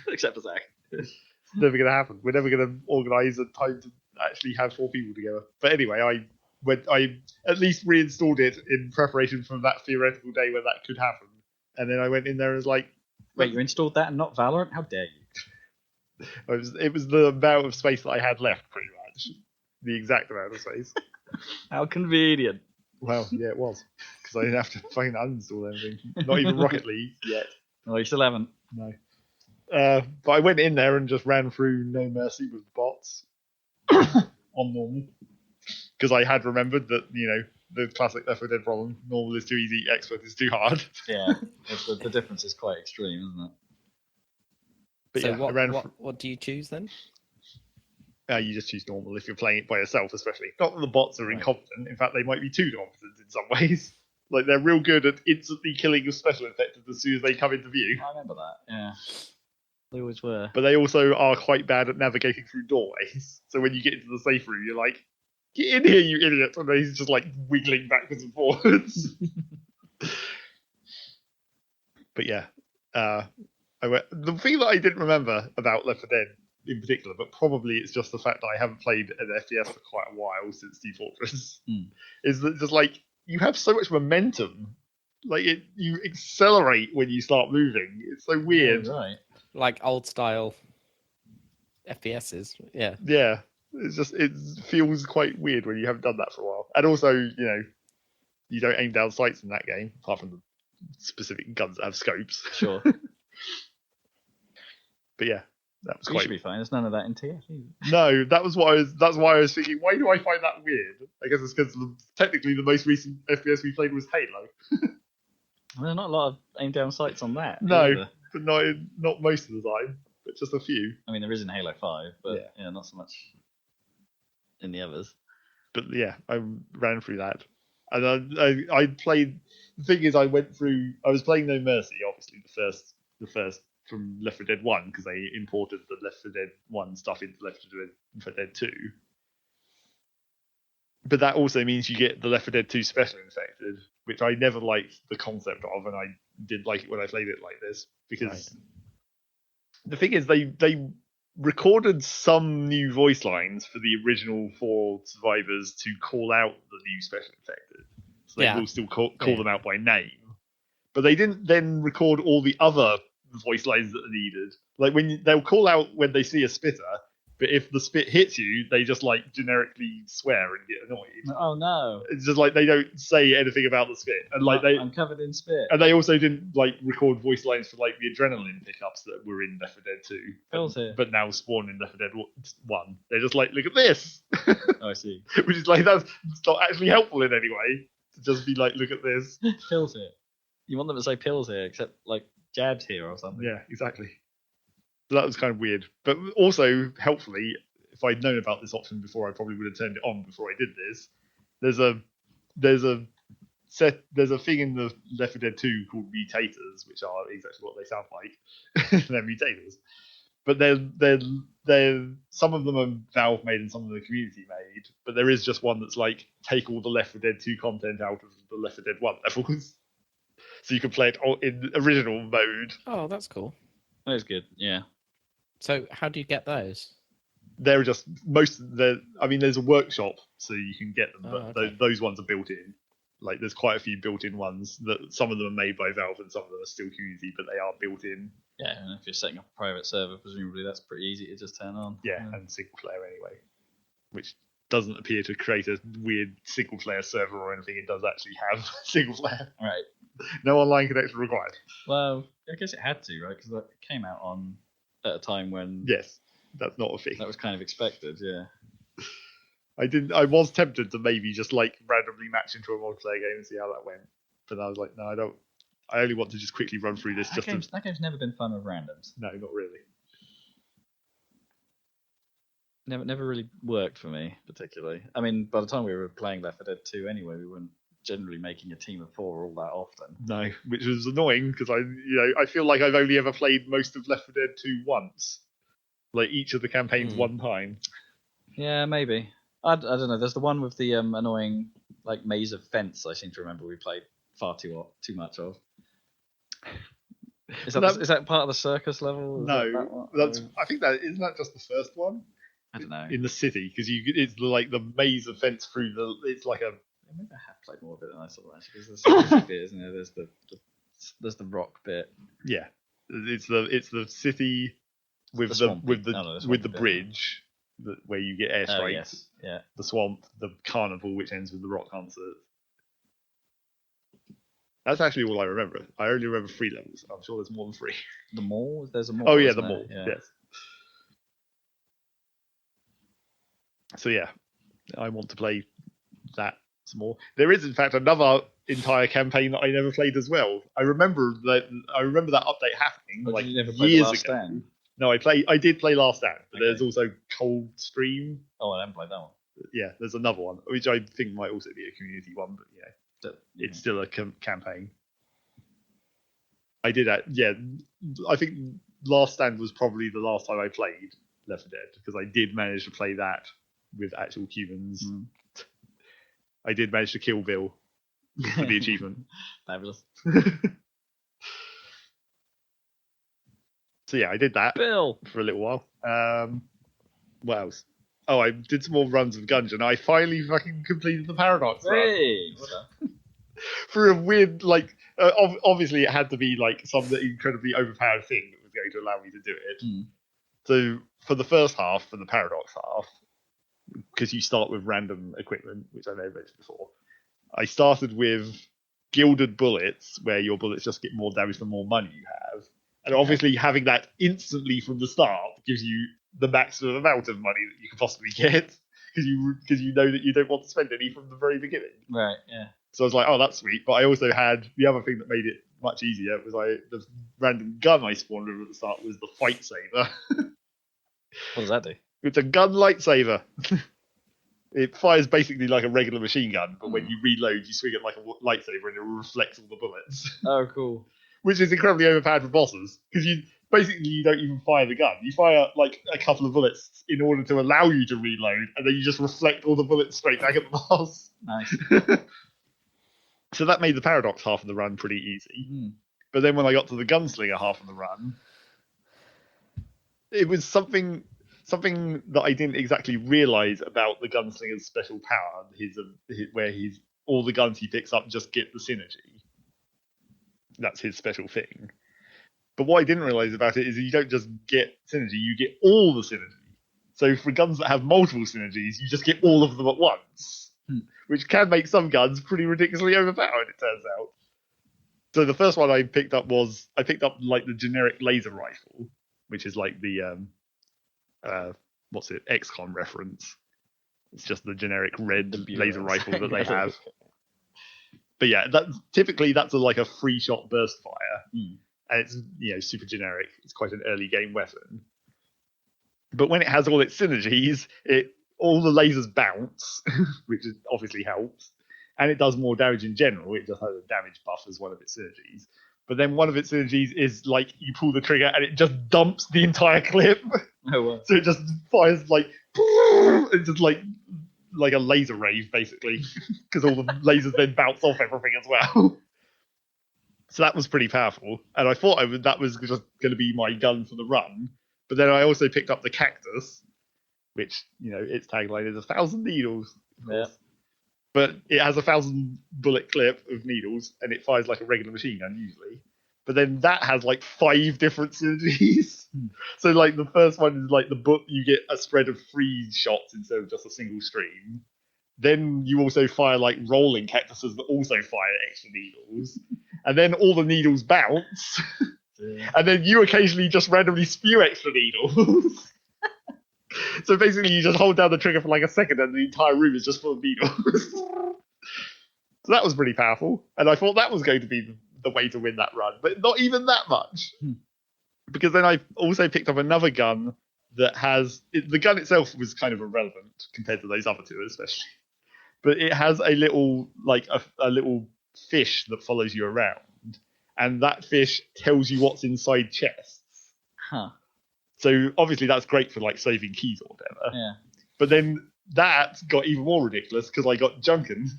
except for Zach. It's never going to happen. We're never going to organise a time to actually have 4 people together. But anyway, I at least reinstalled it in preparation for that theoretical day where that could happen. And then I went in there and was like, wait, you installed that and not Valorant? How dare you? It was the amount of space that I had left, pretty much. The exact amount of space. How convenient. Well, yeah, it was. Because I didn't have to fucking uninstall anything. Not even Rocket League yet. Oh, you still haven't? No. But I went in there and just ran through No Mercy with bots on normal. Because I had remembered that, you know, the classic Left 4 Dead problem, normal is too easy, expert is too hard. Yeah, the difference is quite extreme, isn't it? But so yeah, what do you choose then? You just choose normal if you're playing it by yourself, especially. Not that the bots are incompetent. In fact, they might be too competent in some ways. Like, they're real good at instantly killing your special infected as soon as they come into view. I remember that, yeah. They always were. But they also are quite bad at navigating through doorways. So when you get into the safe room, you're like, get in here, you idiot! And he's just like wiggling backwards and forwards. But yeah, the thing that I didn't remember about Left 4 Dead in particular, but probably it's just the fact that I haven't played an FPS for quite a while since Team Fortress, is that just like you have so much momentum, like you accelerate when you start moving. It's so weird, right? Like old style FPSs, yeah. Yeah, it feels quite weird when you haven't done that for a while, and also you know you don't aim down sights in that game apart from the specific guns that have scopes. Sure. But yeah. That was should be fine. There's none of that in TF. No, that's why I was thinking. Why do I find that weird? I guess it's because technically the most recent FPS we played was Halo. There's not a lot of aim down sights on that. No, either. but not most of the time, but just a few. I mean, there is in Halo 5, but yeah, not so much in the others. But yeah, I ran through that, and I played. The thing is, I was playing No Mercy, obviously the first. From Left 4 Dead 1 because they imported the Left 4 Dead 1 stuff into Left 4 Dead 2. But that also means you get the Left 4 Dead 2 special infected, which I never liked the concept of, and I did like it when I played it like this because the thing is they recorded some new voice lines for the original 4 survivors to call out the new special infected. So they will still call them out by name. But they didn't then record all the other voice lines that are needed. Like they'll call out when they see a spitter, but if the spit hits you, they just like generically swear and get annoyed. Oh no! It's just like they don't say anything about the spit, and like I'm covered in spit. And they also didn't like record voice lines for like the adrenaline pickups that were in Left 4 Dead 2, Phil's here. but now spawn in Left 4 Dead 1. They're just like, look at this. Oh, I see. Which is like that's not actually helpful in any way to just be like, look at this. Pills here. You want them to say pills here, except like jabs here or something. Yeah, exactly. So that was kind of weird. But also, helpfully, if I'd known about this option before, I probably would have turned it on before I did this. There's a thing in the Left 4 Dead 2 called mutators, which are exactly what they sound like. They're mutators. But they're some of them are Valve made and some of them are community made. But there is just one that's like take all the Left 4 Dead 2 content out of the Left 4 Dead 1 levels. So you can play it in original mode. Oh, that's cool. That is good, yeah. So how do you get those? They're just there's a workshop, so you can get them, but okay. those ones are built in. Like there's quite a few built-in ones that some of them are made by Valve and some of them are still community, but they are built in. Yeah, and if you're setting up a private server, presumably that's pretty easy to just turn on. Yeah, and single player anyway, which doesn't appear to create a weird single player server or anything. It does actually have single player. Right. No online connection required. Well, I guess it had to, right? Because it came out at a time when Yes, that's not a thing. that was kind of expected. Yeah. I was tempted to maybe just like randomly match into a multiplayer game and see how that went, but I was like, no, I don't. I only want to just quickly run through this. That game's never been fun with randoms. No, not really. Never really worked for me particularly. I mean, by the time we were playing Left 4 Dead 2 anyway, we weren't generally making a team of 4 all that often. No, which was annoying because I feel like I've only ever played most of Left 4 Dead 2 once, like each of the campaigns one time. Yeah, maybe. I don't know. There's the one with the annoying like maze of fence. I seem to remember we played far too much of. Is that part of the circus level? No, I think that isn't that just the first one. I don't know. In the city, because it's like the maze of fence through the. It's like a. Maybe I have played more of it than I thought. Actually, because there's the bit, isn't there? There's the rock bit. Yeah, it's the city with the bridge where you get airstrikes. Oh, yes. Yeah. The swamp, the carnival, which ends with the rock concert. That's actually all I remember. I only remember 3 levels. I'm sure there's more than 3. The mall? There's a mall. Oh yeah, the mall. Yeah. Yes. So yeah, I want to play that some more. There is, in fact, another entire campaign that I never played as well. I remember that update happening like you never played years Last ago. Stand? No, I did play Last Stand, but there's also Coldstream. Oh, I haven't played that one. Yeah, there's another one, which I think might also be a community one, but it's still a campaign. I did that. Yeah, I think Last Stand was probably the last time I played Left 4 Dead, because I did manage to play that with actual humans. I did manage to kill Bill for the achievement. Fabulous. So yeah, I did that Bill for a little while. What else? Oh, I did some more runs of Gungeon. I finally fucking completed the Paradox run. Hey! For a weird, like, obviously it had to be like some incredibly overpowered thing that was going to allow me to do it. So for the first half, for the Paradox half, because you start with random equipment, which I may have mentioned before, I started with gilded bullets, where your bullets just get more damage the more money you have. And obviously having that instantly from the start gives you the maximum amount of money that you can possibly get, because you know that you don't want to spend any from the very beginning. Right, yeah. So I was like, oh, that's sweet. But I also had the other thing that made it much easier was the random gun I spawned with at the start was the Fight Saber. What does that do? It's a gun lightsaber. It fires basically like a regular machine gun, but when you reload, you swing it like a lightsaber and it reflects all the bullets. Oh, cool. Which is incredibly overpowered for bosses, because you don't even fire the gun. You fire like a couple of bullets in order to allow you to reload, and then you just reflect all the bullets straight back at the boss. Nice. So that made the Paradox half of the run pretty easy. But then when I got to the Gunslinger half of the run, it was something that I didn't exactly realize about the Gunslinger's special power, where all the guns he picks up just get the synergy. That's his special thing. But what I didn't realize about it is you don't just get synergy, you get all the synergy. So for guns that have multiple synergies, you just get all of them at once, which can make some guns pretty ridiculously overpowered, it turns out. So the first one I picked up like the generic laser rifle, which is like the XCOM reference. It's just the generic red laser rifle that they have. But yeah, that's like a 3-shot burst fire, and it's super generic. It's quite an early game weapon. But when it has all its synergies, all the lasers bounce, which obviously helps, and it does more damage in general. It just has a damage buff as one of its synergies. But then one of its synergies is like you pull the trigger and it just dumps the entire clip. Oh, wow. So it just fires like it's just like a laser rave basically, because all the lasers then bounce off everything as well. So that was pretty powerful, and I thought that was just going to be my gun for the run. But then I also picked up the Cactus, which its tagline is 1,000 needles. Yeah. But it has 1,000 bullet clip of needles, and it fires like a regular machine gun usually. But then that has like 5 different synergies. So like the first one is like the book, you get a spread of 3 shots instead of just a single stream. Then you also fire like rolling cactuses that also fire extra needles. And then all the needles bounce. And then you occasionally just randomly spew extra needles. So basically you just hold down the trigger for like a second and the entire room is just full of needles. So that was pretty powerful. And I thought that was going to be the way to win that run. But not even that much. Because then I also picked up another gun that has... the gun itself was kind of irrelevant compared to those other 2 especially. But it has a little, like, a little fish that follows you around. And that fish tells you what's inside chests. Huh. So obviously that's great for, like, saving keys or whatever. Yeah. But then that got even more ridiculous because I got Junkened.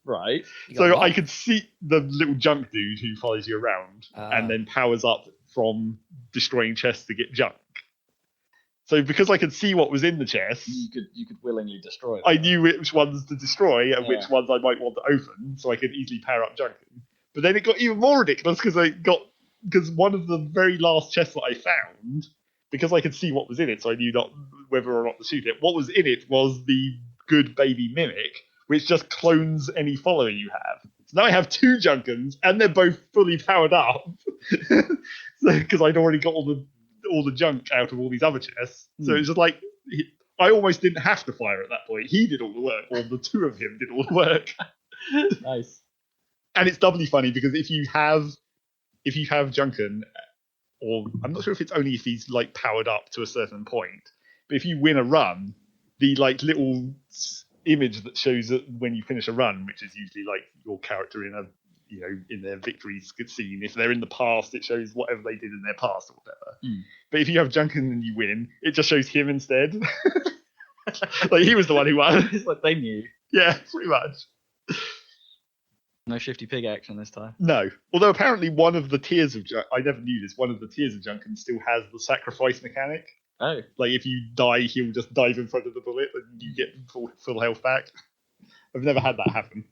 Right. So I could see the little junk dude who follows you around and then powers up from destroying chests to get junk. So because I could see what was in the chest, you could willingly destroy them. I knew which ones to destroy and which ones I might want to open, so I could easily power up Junken. But then it got even more ridiculous because one of the very last chests that I found, because I could see what was in it, so I knew not whether or not to shoot it. What was in it was the good baby mimic, which just clones any follower you have. So now I have 2 Junkens, and they're both fully powered up, because I'd already got all the junk out of all these other chests. So it's just like I almost didn't have to fire at that point. He did all the work, or the 2 of him did all the work. Nice. And it's doubly funny because if you have Junken, or I'm not sure if it's only if he's like powered up to a certain point, but if you win a run, the like little image that shows that when you finish a run, which is usually like your character in in their victory scene. If they're in the past, it shows whatever they did in their past or whatever. But if you have Junken and you win, it just shows him instead. Like he was the one who won. It's like they knew. Yeah, pretty much. No shifty pig action this time. No. Although apparently one of the tiers of I never knew this, one of the tiers of Junken still has the sacrifice mechanic. Oh. Like if you die, he'll just dive in front of the bullet and you get full health back. I've never had that happen.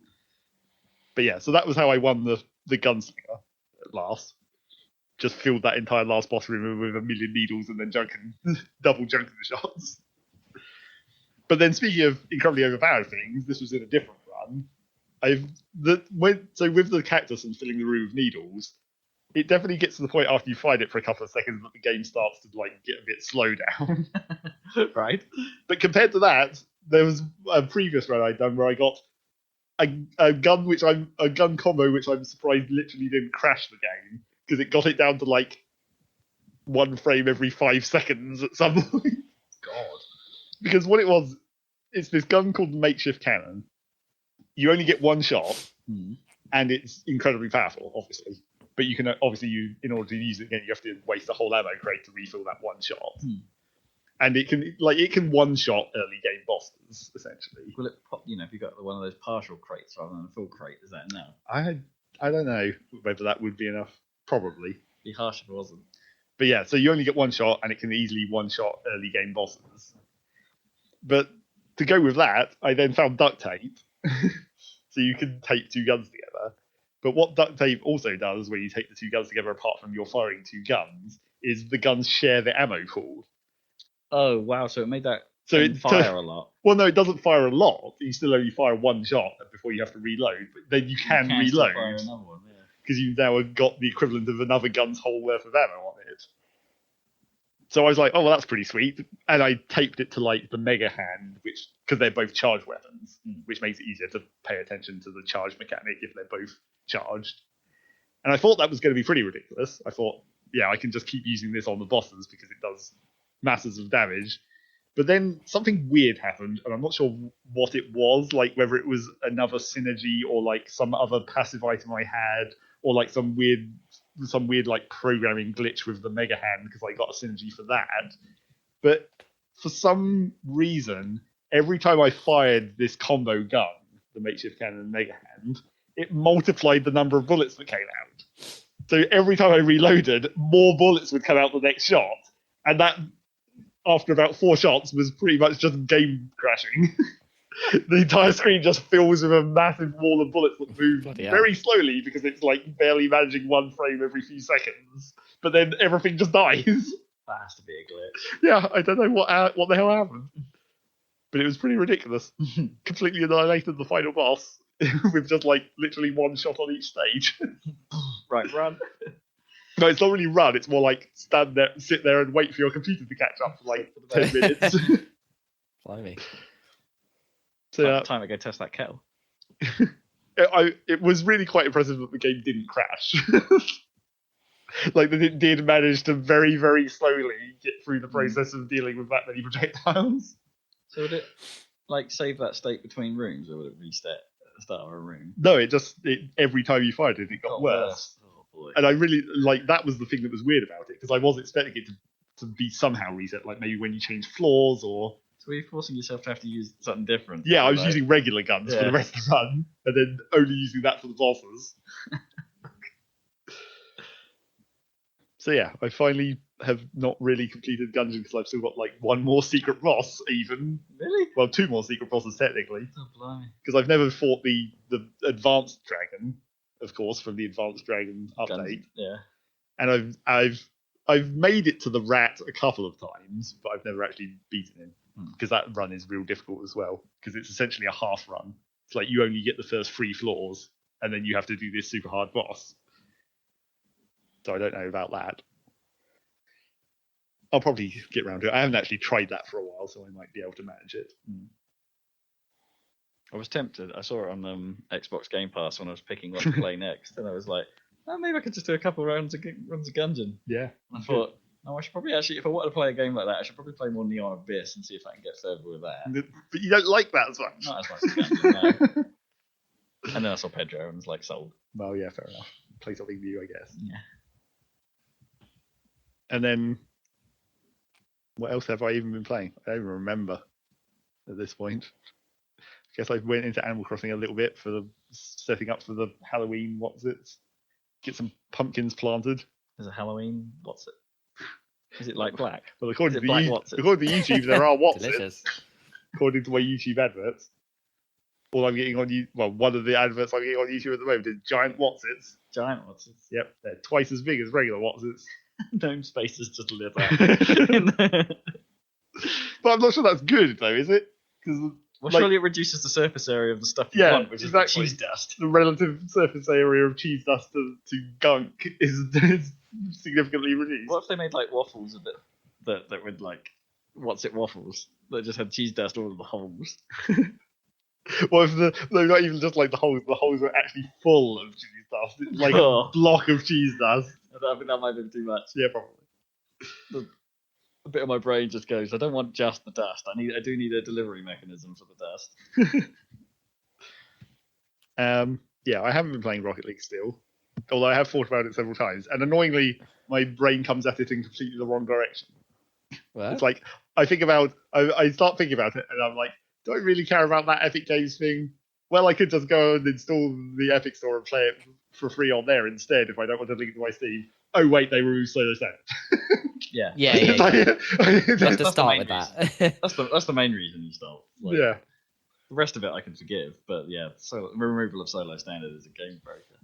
But yeah, so that was how I won the gunslinger at last. Just filled that entire last boss room with 1 million needles and then double Junken shots. But then speaking of incredibly overpowered things, this was in a different run. So with the cactus and filling the room with needles, it definitely gets to the point after you fight it for a couple of seconds that the game starts to like get a bit slow down. Right. But compared to that, there was a previous run I'd done where I got a gun combo which I'm surprised literally didn't crash the game because it got it down to like 1 frame every 5 seconds at some point. God. Because what it was, it's this gun called the makeshift cannon. You only get 1 shot, and it's incredibly powerful, obviously. But you can in order to use it again, you have to waste a whole ammo crate to refill that 1 shot. And it can one-shot early game bosses essentially. Will it pop? If you got one of those partial crates rather than a full crate, is that enough? I don't know whether that would be enough. Probably. Be harsh if it wasn't. But yeah, so you only get 1 shot, and it can easily one-shot early game bosses. But to go with that, I then found duct tape. So you can tape 2 guns together. But what duct tape also does, when you take the 2 guns together apart from you're firing 2 guns, is the guns share the ammo pool. Oh, wow. So it made that fire a lot. Well, no, it doesn't fire a lot. You still only fire 1 shot before you have to reload. But then you can reload. Fire another one, yeah. Because you've now got the equivalent of another gun's whole worth of ammo on it. So I was like, oh, well, that's pretty sweet. And I taped it to like the mega hand, because they're both charged weapons, which makes it easier to pay attention to the charge mechanic if they're both charged. And I thought that was going to be pretty ridiculous. I thought, yeah, I can just keep using this on the bosses because it does masses of damage. But then something weird happened, and I'm not sure what it was, like whether it was another synergy or like some other passive item I had, or like some weird like programming glitch with the mega hand because I got a synergy for that. But for some reason, every time I fired this combo gun, the makeshift cannon and mega hand, it multiplied the number of bullets that came out. So every time I reloaded, more bullets would come out the next shot, and that, after about 4 shots, was pretty much just game crashing. The entire screen just fills with a massive wall of bullets that move very slowly because it's like barely managing one frame every few seconds. But then everything just dies. That has to be a glitch. Yeah, I don't know what the hell happened. But it was pretty ridiculous. Completely annihilated the final boss with just like literally one shot on each stage. Right, run. No, it's not really run. It's more like stand there, sit there, and wait for your computer to catch up for like 10 minutes. Blimey. So, time to go test that kettle. It was really quite impressive that the game didn't crash. Like that it did manage to very, very slowly get through the process of dealing with that many projectiles. So would it like save that state between rooms, or would it reset at the start of a room? No, every time you fired it got worse. Oh boy! And I really that was the thing that was weird about it, because I was expecting it to be somehow reset, like maybe when you change floors or. So were you forcing yourself to have to use something different? Yeah, I was using regular guns for the rest of the run, and then only using that for the bosses. So yeah, I finally have not really completed Gungeon because I've still got like one more secret boss, even. Really? Well, two more secret bosses technically. Oh, blimey. Because I've never fought the advanced dragon, of course, from the advanced dragon update. Gungeon, yeah. And I've made it to the rat a couple of times, but I've never actually beaten him because that run is real difficult as well. Because it's essentially a half run. It's like you only get the first 3 floors, and then you have to do this super hard boss. So I don't know about that. I'll probably get around to it. I haven't actually tried that for a while, so I might be able to manage it. I was tempted. I saw it on Xbox Game Pass when I was picking what to play next, and I was like, oh, maybe I could just do a couple of runs of Gungeon. Yeah. And I thought, oh, I should probably actually, if I wanted to play a game like that, I should probably play more Neon Abyss and see if I can get further with that. But you don't like that as much. Not as much as Gungeon, no. And then I saw Pedro and was like, sold. Well, yeah, fair enough. Play something new, I guess. Yeah. And then, what else have I even been playing? I don't even remember at this point. I guess I went into Animal Crossing a little bit for the setting up for the Halloween get some pumpkins planted. There's a Halloween what's it? Is it like black? Well, according to black YouTube, there are what's Delicious. According to my YouTube adverts. All I'm getting on one of the adverts I'm getting on YouTube at the moment is giant Watsits. Giant Watsits. Yep, they're twice as big as regular Watsits. Gnome spaces just live out. But I'm not sure that's good though, is it? Because surely it reduces the surface area of the stuff you want, which is cheese dust. The relative surface area of cheese dust to gunk is significantly reduced. What if they made like waffles that would like what's it waffles that just had cheese dust all over the holes? What if they're not even just like the holes are actually full of cheese dust? It's like a block of cheese dust. I think that might have been too much. Yeah, probably. A bit of my brain just goes, I don't want just the dust. I do need a delivery mechanism for the dust. Yeah, I haven't been playing Rocket League still, although I have thought about it several times. And annoyingly, my brain comes at it in completely the wrong direction. What? It's like I start thinking about it, and I'm like, do I really care about that Epic Games thing? Well, I could just go and install the Epic Store and play it for free on there instead if I don't want to link to my Steam. Oh wait, they removed Solo Standard. Yeah. You You have to start with that. That's the main reason you start. Like, yeah. The rest of it I can forgive, but yeah, removal of Solo Standard is a game breaker.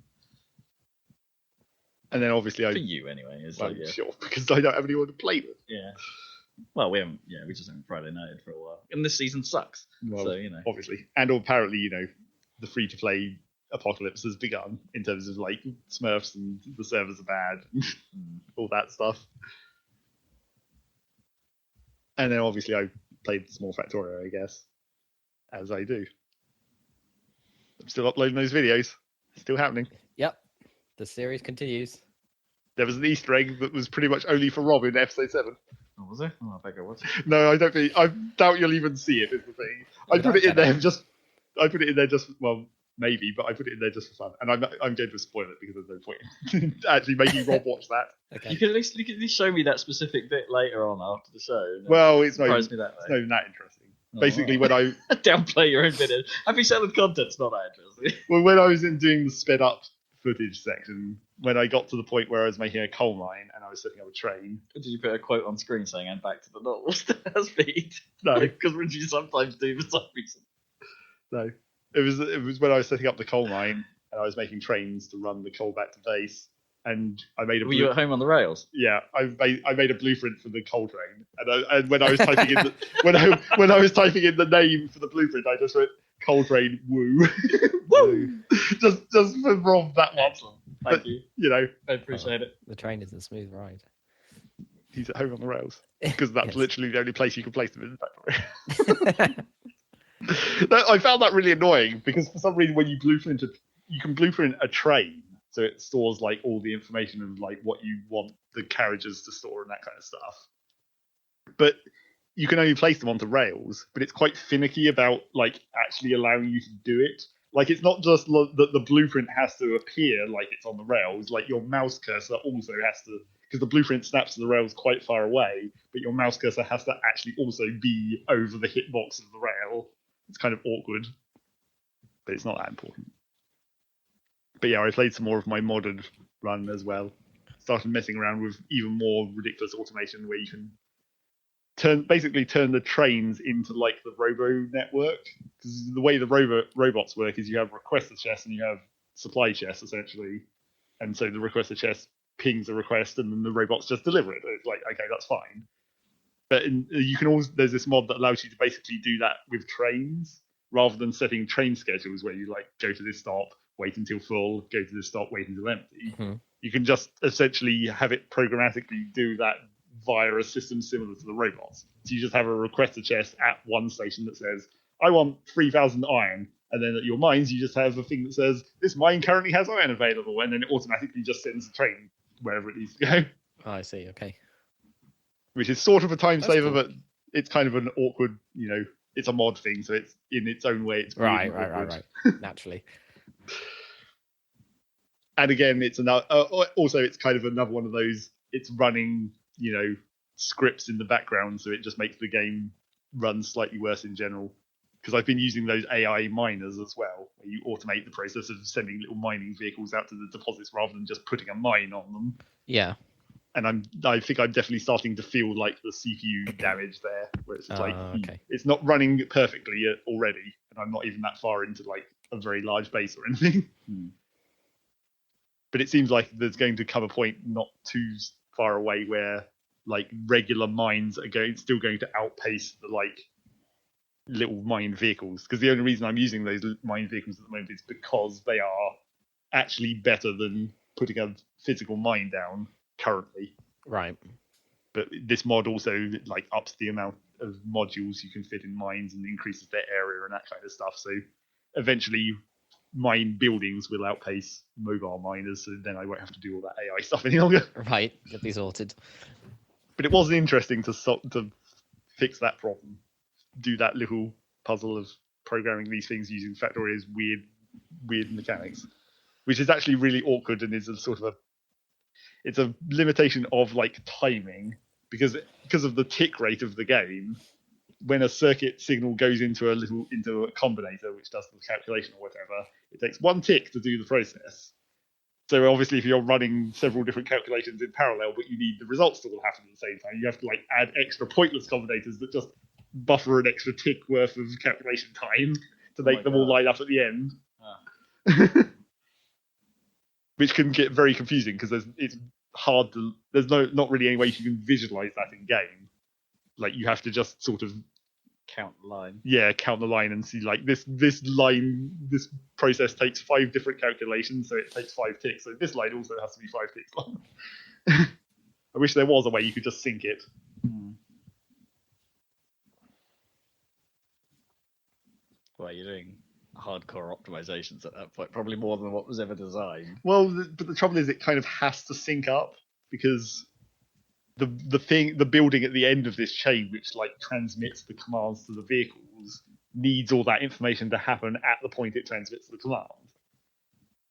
And then obviously for you anyway, sure, because I don't have anyone to play with. Yeah. Well, we just haven't Friday nighted for a while, and this season sucks. Well, so obviously, and apparently, the free-to-play apocalypse has begun in terms of like Smurfs and the servers are bad, all that stuff. And then obviously I played Small Factorio, I guess, as I do. I'm still uploading those videos. Still happening. Yep. The series continues. There was an Easter egg that was pretty much only for Rob in episode 7. Oh, was there? Oh, I think I was. No, I don't think. I doubt you'll even see it. Is the thing. I put it in there just. Well, maybe, but I put it in there just for fun. And I'm going to spoil it because there's no point in actually making Rob watch that. Okay. You can at least show me that specific bit later on after the show. Well, it's not surprise me that way. It's not even that interesting. Basically, when I downplay your own video, Happy Salad content's not that interesting. Well, when I was doing the sped up footage section, when I got to the point where I was making a coal mine and I was setting up a train. Did you put a quote on screen saying "and back to the normal speed"? No, because which you sometimes do for some reason. No. It was when I was setting up the coal mine and I was making trains to run the coal back to base, and I made a. Were you at home on the rails? Yeah, I made a blueprint for the coal train, and when I was typing in when I was typing in the name for the blueprint, I just wrote coal train woo, woo, just for Rob that one. Excellent. Thank you. You know, I appreciate it. The train is a smooth ride. He's at home on the rails because that's Yes. literally the only place you can place them in the factory. I found that really annoying because for some reason when you can blueprint a train, so it stores like all the information of like what you want the carriages to store and that kind of stuff. But you can only place them onto rails, but it's quite finicky about like actually allowing you to do it. Like it's not just that the blueprint has to appear like it's on the rails, like your mouse cursor also has to, because the blueprint snaps to the rails quite far away, but your mouse cursor has to actually also be over the hitbox of the rail. It's kind of awkward, but it's not that important. But yeah, I played some more of my modded run as well. Started messing around with even more ridiculous automation where you can basically turn the trains into like the robo network. Because the way the robots work is you have requester chests and you have supply chests essentially. And so the requester chest pings a request and then the robots just deliver it. It's like, okay, that's fine. But you can also, there's this mod that allows you to basically do that with trains rather than setting train schedules where you like go to this stop, wait until full, go to this stop, wait until empty. Mm-hmm. You can just essentially have it programmatically do that via a system similar to the robots. So you just have a requester chest at one station that says, I want 3,000 iron. And then at your mines, you just have a thing that says, this mine currently has iron available. And then it automatically just sends the train wherever it needs to go. Oh, I see. Okay. Which is sort of a time That's saver, cool. but it's kind of an awkward, it's a mod thing. So it's in its own way. It's Right. Naturally. And again, it's another. Also, it's kind of another one of those. It's running, scripts in the background, so it just makes the game run slightly worse in general. Because I've been using those AI miners as well, where you automate the process of sending little mining vehicles out to the deposits rather than just putting a mine on them. Yeah. And I think I'm definitely starting to feel like the CPU damage there, where it's like okay. it's not running perfectly already, and I'm not even that far into like a very large base or anything. But it seems like there's going to come a point not too far away where like regular mines are still going to outpace the like little mine vehicles. Because the only reason I'm using those mine vehicles at the moment is because they are actually better than putting a physical mine down currently. Right. But this mod also like ups the amount of modules you can fit in mines and increases their area and that kind of stuff. So eventually mine buildings will outpace mobile miners, so then I won't have to do all that AI stuff any longer. Right. Get these sorted. But it was interesting to fix that problem. Do that little puzzle of programming these things using Factoria's weird mechanics. Which is actually really awkward and is a sort of it's a limitation of like timing because of the tick rate of the game. When a circuit signal goes into a combinator which does the calculation or whatever, it takes one tick to do the process. So obviously if you're running several different calculations in parallel but you need the results to all happen at the same time, you have to like add extra pointless combinators that just buffer an extra tick worth of calculation time to make them all line up at the end. Which can get very confusing because it's hard to. There's not really any way you can visualize that in game. Like you have to just sort of count the line. Yeah, count the line and see like this this process takes 5 different calculations, so it takes 5 ticks. So this line also has to be 5 ticks long. I wish there was a way you could just sync it. Well, you're doing hardcore optimizations at that point, probably more than what was ever designed. Well, but the trouble is, it kind of has to sync up because the building at the end of this chain, which like transmits the commands to the vehicles, needs all that information to happen at the point it transmits the command.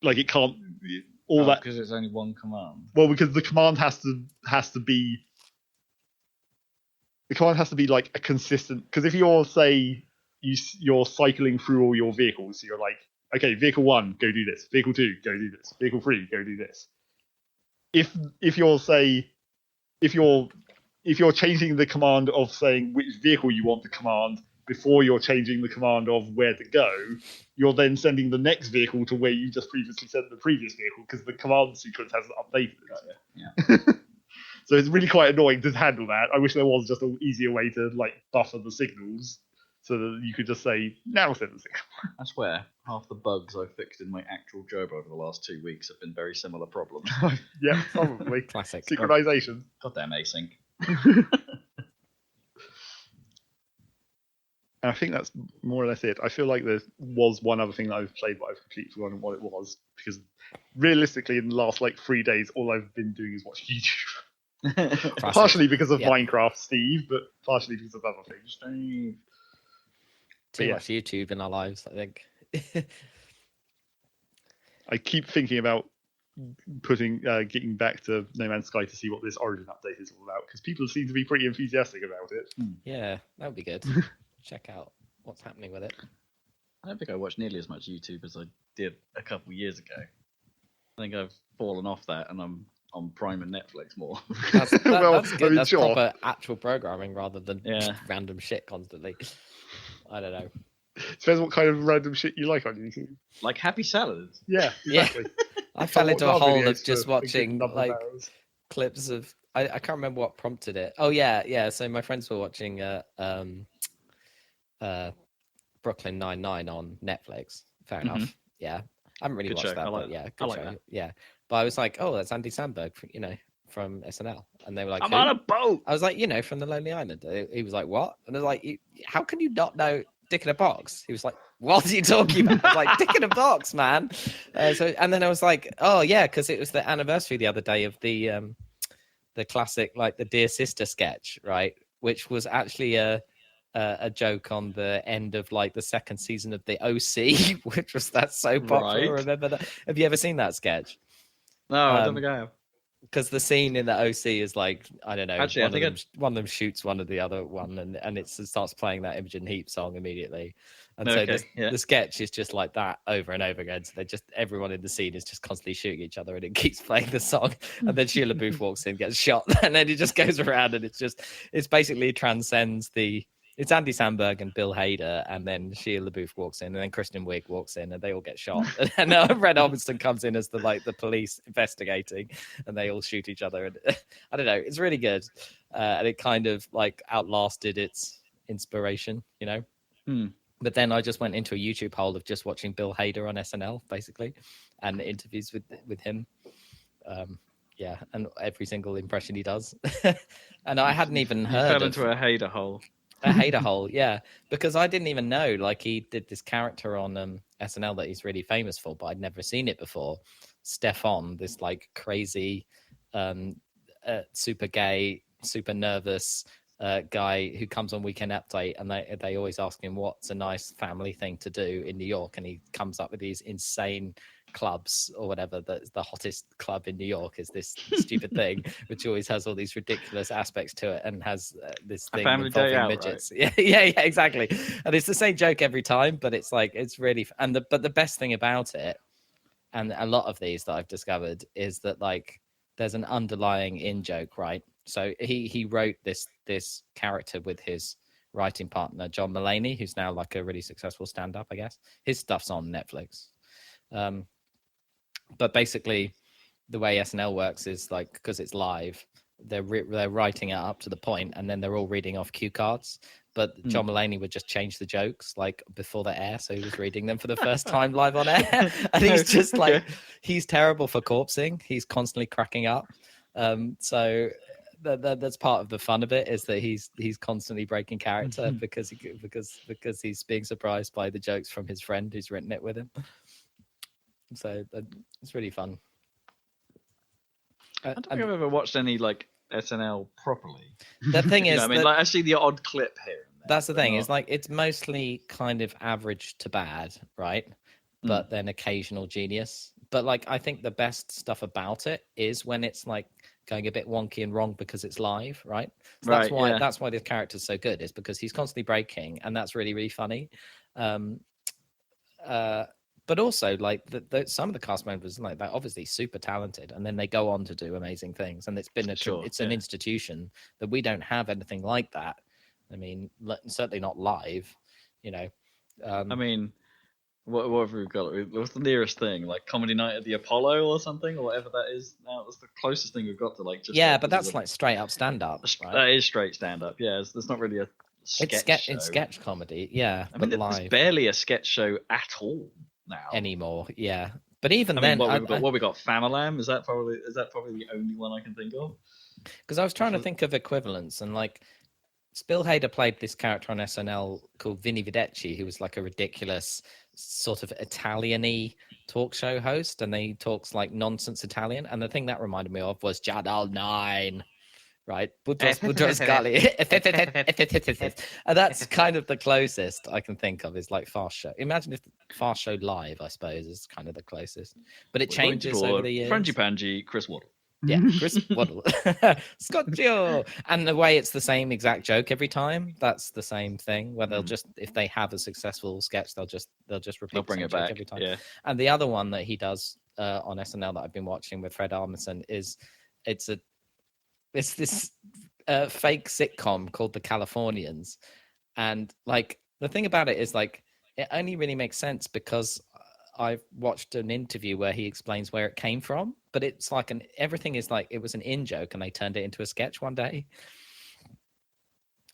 Like it can't that because it's only one command. Well, because the command has to be like a consistent. Because if you're you're cycling through all your vehicles, so you're like, okay, vehicle 1, go do this. Vehicle 2, go do this. Vehicle 3, go do this. If you're changing the command of saying which vehicle you want to command before you're changing the command of where to go, you're then sending the next vehicle to where you just previously sent the previous vehicle because the command sequence hasn't updated. Yeah. So it's really quite annoying to handle that. I wish there was just an easier way to like buffer the signals so that you could just say, now send the signal. I swear, half the bugs I've fixed in my actual job over the last 2 weeks have been very similar problems. Yeah, probably. Classic. Synchronization. Goddamn async. And I think that's more or less it. I feel like there was one other thing that I've played, but I've completely forgotten what it was. Because realistically, in the last like 3 days, all I've been doing is watch YouTube. Partially because of Minecraft, Steve, but partially because of other things. Steve. Too much YouTube in our lives, I think. I keep thinking about getting back to No Man's Sky to see what this Origin update is all about, because people seem to be pretty enthusiastic about it. Yeah, that would be good. Check out what's happening with it. I don't think I watch nearly as much YouTube as I did a couple of years ago. I think I've fallen off that, and I'm on Prime and Netflix more. That's good. I mean, That's sure. proper actual programming rather than random shit constantly. I don't know. Depends what kind of random shit you like on YouTube. Like Happy Salad. Yeah, exactly. I fell into a hole of just for watching like clips of. I can't remember what prompted it. Oh yeah. So my friends were watching Brooklyn Nine-Nine on Netflix. Fair enough. Yeah, I haven't really Good watched show. that, but yeah, good show. That. Yeah, but I was like, oh, that's Andy Samberg, from SNL, and they were like, I'm on a boat. I was like, from the Lonely Island. He was like, what? And I was like, how can you not know Dick in a Box? He was like, what are you talking about? I was like, Dick in a Box, man. And then I was like, oh yeah, because it was the anniversary the other day of the classic, like the Dear Sister sketch, right? Which was actually a joke on the end of like the second season of the OC, which was that soap opera. Right. Remember that? Have you ever seen that sketch? No, I don't think I have. Because the scene in the OC is like, I don't know, Actually, one of them shoots one of the other one, and it starts playing that Imogen Heap song immediately. And the sketch is just like that over and over again. So everyone in the scene is just constantly shooting each other, and it keeps playing the song. And then Sheila Booth walks in, gets shot, and then it just goes around, and it's basically transcends it's Andy Samberg and Bill Hader, and then Sheila Booth walks in, and then Kristen Wiig walks in, and they all get shot. And Red Robinson comes in as the police investigating, and they all shoot each other. And I don't know, it's really good, and it kind of like outlasted its inspiration, But then I just went into a YouTube hole of just watching Bill Hader on SNL, basically, and interviews with him. And every single impression he does. And I hadn't even heard. You fell into a Hader hole. A Hader hole, yeah, because I didn't even know, like, he did this character on SNL that he's really famous for, but I'd never seen it before. Stefan, this like crazy, super gay, super nervous guy who comes on Weekend Update, and they always ask him what's a nice family thing to do in New York, and he comes up with these insane clubs or whatever. The hottest club in New York is this stupid thing, which always has all these ridiculous aspects to it, and has this thing involving midgets. Right? Yeah, exactly. And it's the same joke every time, but it's like it's really. But the best thing about it, and a lot of these that I've discovered, is that like there's an underlying in joke, right? So he wrote this character with his writing partner John Mulaney, who's now like a really successful stand-up, I guess. His stuff's on Netflix. But basically, the way SNL works is like, because it's live, they're writing it up to the point, and then they're all reading off cue cards. But John Mulaney would just change the jokes like before the air, so he was reading them for the first time live on air. And he's just like, he's terrible for corpsing. He's constantly cracking up. So that's part of the fun of it, is that he's constantly breaking character because he's being surprised by the jokes from his friend who's written it with him. So it's really fun. I don't think I've ever watched any like SNL properly. The thing is, I mean, like I see the odd clip here and there. That's the thing. It's like it's mostly kind of average to bad, right? But then occasional genius. But like I think the best stuff about it is when it's like going a bit wonky and wrong because it's live, right? So that's why this character's so good, is because he's constantly breaking, and that's really, really funny. But also, like some of the cast members, like they're obviously super talented, and then they go on to do amazing things. And it's been an institution that we don't have anything like that I mean, certainly not live. You know. I mean, what have we got? What's the nearest thing? Like Comedy Night at the Apollo or something, or whatever that is. Now that's the closest thing we've got to like just. Yeah, but that's like straight up stand up. Right? That is straight stand up. Yeah, there's not really a sketch show. It's sketch comedy. Yeah, I mean, but there's live barely a sketch show at all now anymore. Yeah, but even I then, mean, what we got? Famalam? Is that probably the only one I can think of? Because I was trying to think of equivalents, and like Spill Hader played this character on SNL called Vinny Videcci, who was like a ridiculous sort of Italian-y talk show host, and he talks like nonsense Italian. And the thing that reminded me of was Channel 9, right? Budros Gali. And that's kind of the closest I can think of is like Fast Show. Imagine if Fast Show Live, I suppose, is kind of the closest. But it changes over the years. Frangipangi, Chris Waddle. Yeah, Chris Waddle. Scotcho. And the way it's the same exact joke every time, that's the same thing. Where they'll just, if they have a successful sketch, they'll just repeat They'll bring the it same joke back every time. Yeah. And the other one that he does on SNL that I've been watching with Fred Armisen is it's this fake sitcom called The Californians. And like the thing about it is like it only really makes sense because I've watched an interview where he explains where it came from, but it's like everything is like it was an in joke and they turned it into a sketch one day.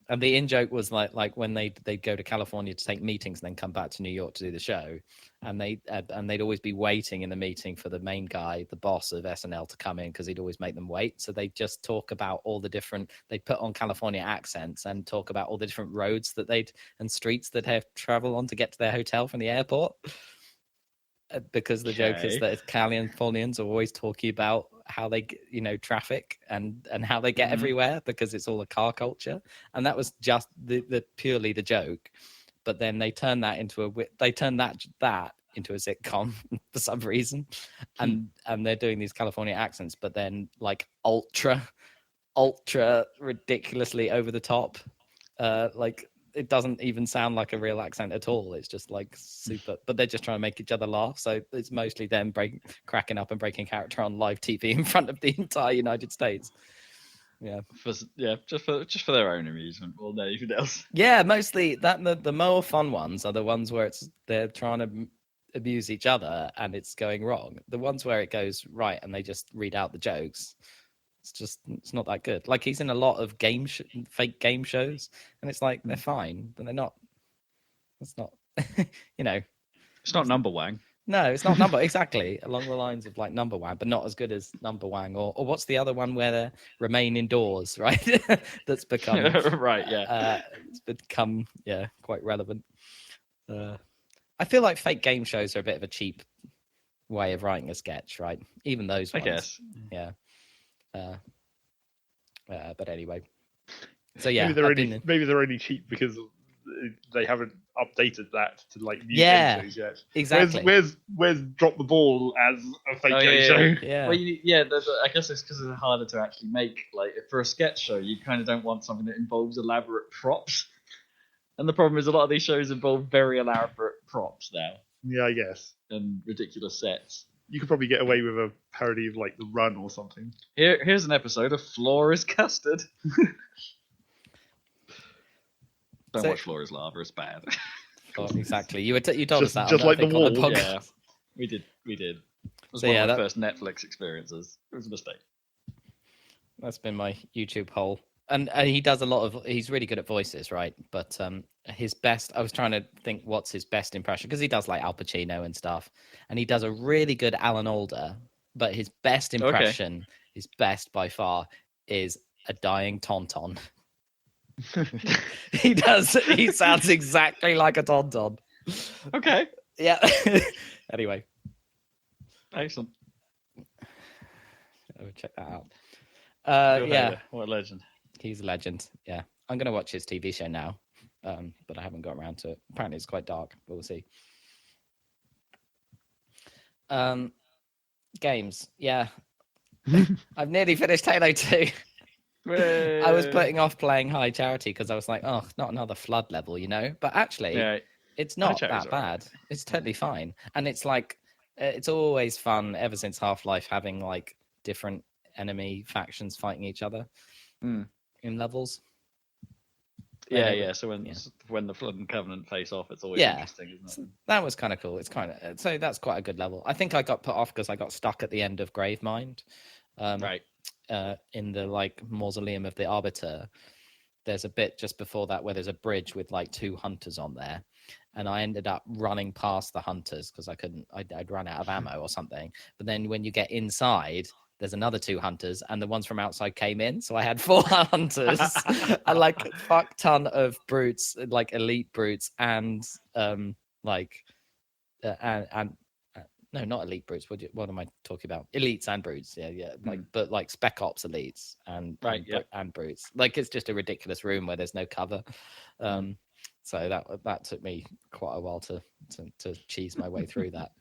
And the in joke was like when they'd go to California to take meetings and then come back to New York to do the show, and they'd always be waiting in the meeting for the main guy, the boss of SNL, to come in because he'd always make them wait. So they just talk about all the different, they'd put on California accents and talk about all the different roads and streets that they have to travel on to get to their hotel from the airport. Because the joke is that Californians are always talking about how they, traffic and how they get everywhere because it's all a car culture, and that was just the purely the joke. But then they turn that into that into a sitcom for some reason, and they're doing these California accents, but then like ultra ridiculously over the top, like. It doesn't even sound like a real accent at all. It's just like super, but they're just trying to make each other laugh. So it's mostly them cracking up and breaking character on live TV in front of the entire United States. Yeah, just for their own amusement more than anything else. Yeah, mostly that the more fun ones are the ones where they're trying to abuse each other and it's going wrong. The ones where it goes right and they just read out the jokes. It's not that good. Like he's in a lot of fake game shows, and it's like they're fine, but they're not. It's not, It's not Number Wang. No, it's not Number exactly along the lines of like Number Wang, but not as good as Number Wang or what's the other one where they remain indoors, right? That's become right, yeah. It's become quite relevant. I feel like fake game shows are a bit of a cheap way of writing a sketch, right? Even those ones. I guess. Yeah. But anyway, so yeah, maybe they're only cheap because they haven't updated that to like new game shows yet. Exactly. Where's Drop the Ball as a fake game show? Yeah. Well, I guess it's because it's harder to actually make. Like for a sketch show, you kind of don't want something that involves elaborate props. And the problem is a lot of these shows involve very elaborate props now. Yeah, I guess. And ridiculous sets. You could probably get away with a parody of like The Run or something. Here's an episode of Floor is Custard. Don't watch Floor is Lava, it's bad. Oh, exactly. You told us that. Just like The Wall. On the podcast. Yeah, we did. It was one of my first Netflix experiences. It was a mistake. That's been my YouTube hole. And he does he's really good at voices, right? But his best, I was trying to think what's his best impression, because he does like Al Pacino and stuff. And he does a really good Alan Alda, but his best impression, his best by far, is a dying Tauntaun. He sounds exactly like a Tauntaun. Okay. Yeah. Anyway. Excellent. I would check that out. Yeah. What a legend. He's a legend. Yeah. I'm going to watch his TV show now, but I haven't got around to it. Apparently it's quite dark, but we'll see. Games. Yeah. I've nearly finished Halo 2. I was putting off playing High Charity because I was like, oh, not another flood level, But actually, it's not that bad. It's totally fine. And it's like, it's always fun ever since Half-Life having like different enemy factions fighting each other in levels. Yeah. So when the Flood and Covenant face off, it's always interesting, isn't it? That was kind of cool. It's kind of so that's quite a good level. I think I got put off because I got stuck at the end of Gravemind. Right. In the like mausoleum of the Arbiter. There's a bit just before that where there's a bridge with like 2 hunters on there, and I ended up running past the hunters because I'd run out of ammo or something. But then when you get inside, there's another 2 hunters, and the ones from outside came in, so I had 4 hunters and like a fuck ton of brutes, like elite brutes, and no, not elite brutes. What am I talking about? Elites and brutes. Yeah. But like spec ops elites and brutes. Like it's just a ridiculous room where there's no cover. So that took me quite a while to cheese my way through that.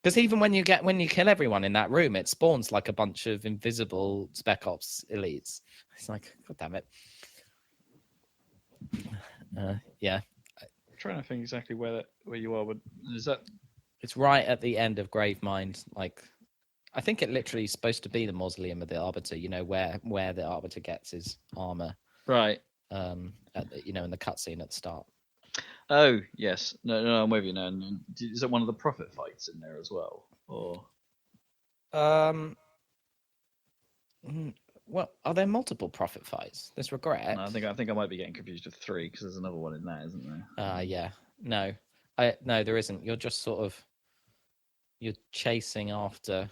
Because even when you kill everyone in that room, it spawns like a bunch of invisible spec ops elites. It's like, God damn it. Yeah. I'm trying to think exactly where you are. But is that? It's right at the end of Gravemind. Like, I think it literally is supposed to be the mausoleum of the Arbiter. You know where the Arbiter gets his armor. Right. In the cutscene at the start. Oh yes. No. I'm with you now. Is it one of the prophet fights in there as well, or? Well, are there multiple prophet fights? There's regret. No, I think I might be getting confused with 3 because there's another one in there, isn't there? Yeah. No, there isn't. You're just sort of. You're chasing after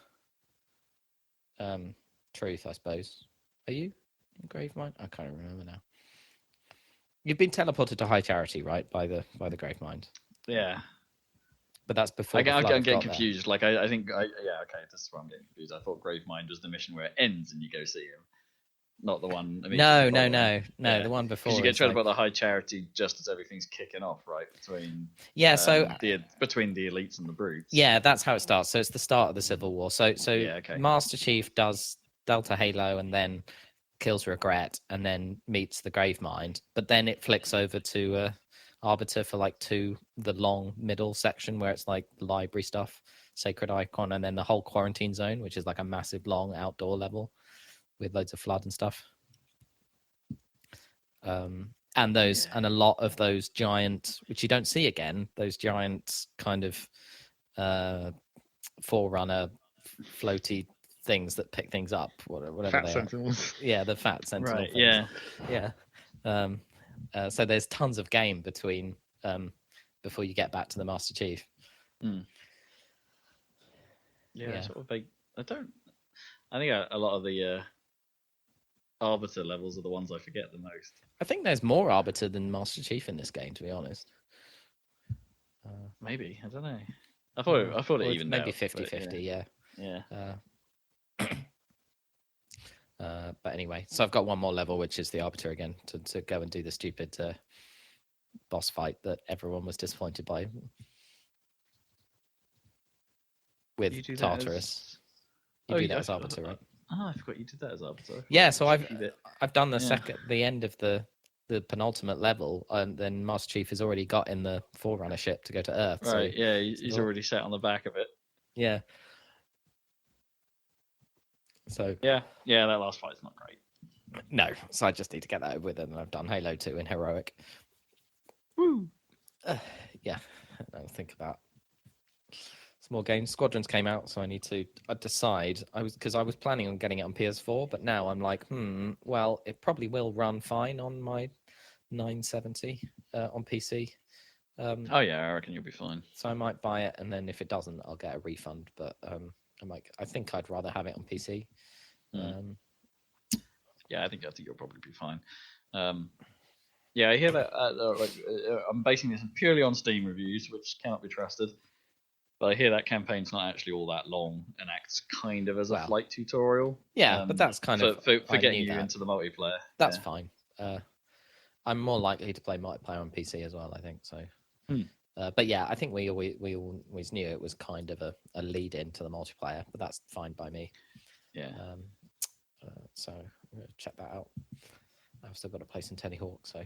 truth, I suppose. Are you in Gravemind? I can't remember now. You've been teleported to High Charity, right? By the Gravemind. Yeah. But that's before. I'm getting confused. Like I think okay, this is where I'm getting confused. I thought Gravemind was the mission where it ends and you go see him. Not the one. No. The one before. Because you get told about the High Charity just as everything's kicking off, right? Between between the elites and the brutes. Yeah, that's how it starts. So it's the start of the Civil War. So okay. Master Chief does Delta Halo and then kills Regret and then meets the Gravemind. But then it flicks over to Arbiter for like the long middle section where it's like library stuff, Sacred Icon, and then the whole Quarantine Zone, which is like a massive long outdoor level with loads of flood and stuff. And a lot of those giant, which you don't see again, those giant kind of Forerunner floaty things that pick things up, whatever fat they sentinels. are. Yeah, the fat sentinel. Right. Things. Yeah. So there's tons of game between before you get back to the Master Chief. Yeah. Sort of I think a lot of the Arbiter levels are the ones I forget the most. I think there's more Arbiter than Master Chief in this game, to be honest. Maybe, I don't know. I thought it evened maybe out. 50-50, yeah. Yeah. But anyway, so I've got one more level, which is the Arbiter again, to go and do the stupid boss fight that everyone was disappointed by with Tartarus. You do that as Arbiter, right? Oh, I forgot you did that as Arbiter. Yeah, so I've done the end of the penultimate level, and then Master Chief has already got in the Forerunner ship to go to Earth. Right, so yeah, he's already sat on the back of it. Yeah. So yeah, that last fight's not great. No, so I just need to get that over with, and I've done Halo 2 in Heroic. Woo! Yeah, I'll think about some more games. Squadrons came out, so I need to decide. I was planning on getting it on PS4, but now I'm like, well, it probably will run fine on my 970 on PC. Oh yeah, I reckon you'll be fine. So I might buy it, and then if it doesn't, I'll get a refund. But I think I'd rather have it on PC. Yeah, I think you'll probably be fine. Yeah, I hear that. I'm basing this purely on Steam reviews, which cannot be trusted. But I hear that campaign's not actually all that long and acts kind of as a flight tutorial. Yeah, but that's kind of for getting you into the multiplayer. That's fine. I'm more likely to play multiplayer on PC as well, I think. So, but yeah, I think we always knew it was kind of a lead in to the multiplayer, but that's fine by me. Yeah. So I'm gonna check that out. I've still got to play some Tony Hawk, so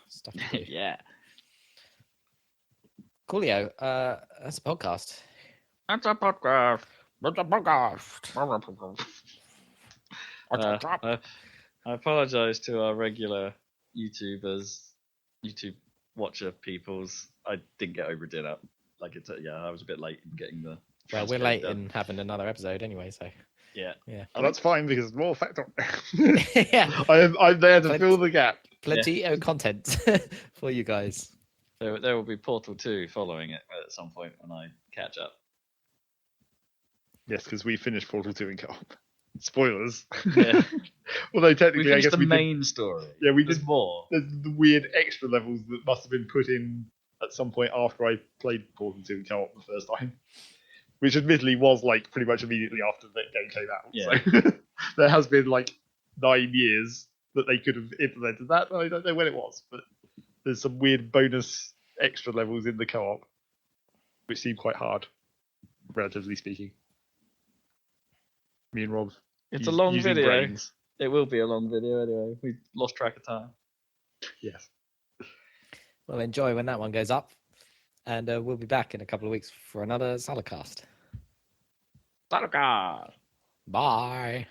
stuff to do. Yeah. Coolio, that's a podcast. That's a podcast. That's a podcast. I apologize to our regular YouTubers YouTube watcher peoples. I didn't get over dinner. Like I was a bit late in getting the. Well, we're transcript late done. in having another episode anyway, so Yeah. yeah. And that's fine because there's more fact on. Yeah. I'm there to But- fill the gap. Plenty of content for you guys. There will be Portal 2 following it at some point when I catch up. Yes, because we finished Portal 2 in co-op. Spoilers. Yeah. Although We technically, I finished guess the we did. main story. Yeah, we There's did. more. There's the weird extra levels that must have been put in at some point after I played Portal 2 in co-op the first time, which admittedly was like pretty much immediately after the game came out. Yeah. So there has been like 9 years that they could have implemented that. I don't know when it was, but there's some weird bonus extra levels in the co-op, which seem quite hard, relatively speaking. Me and Rob. It's a long using video. brains. It will be a long video anyway. We lost track of time. Yes. Well, enjoy when that one goes up. And we'll be back in a couple of weeks for another Saladcast. Saladcast. Bye.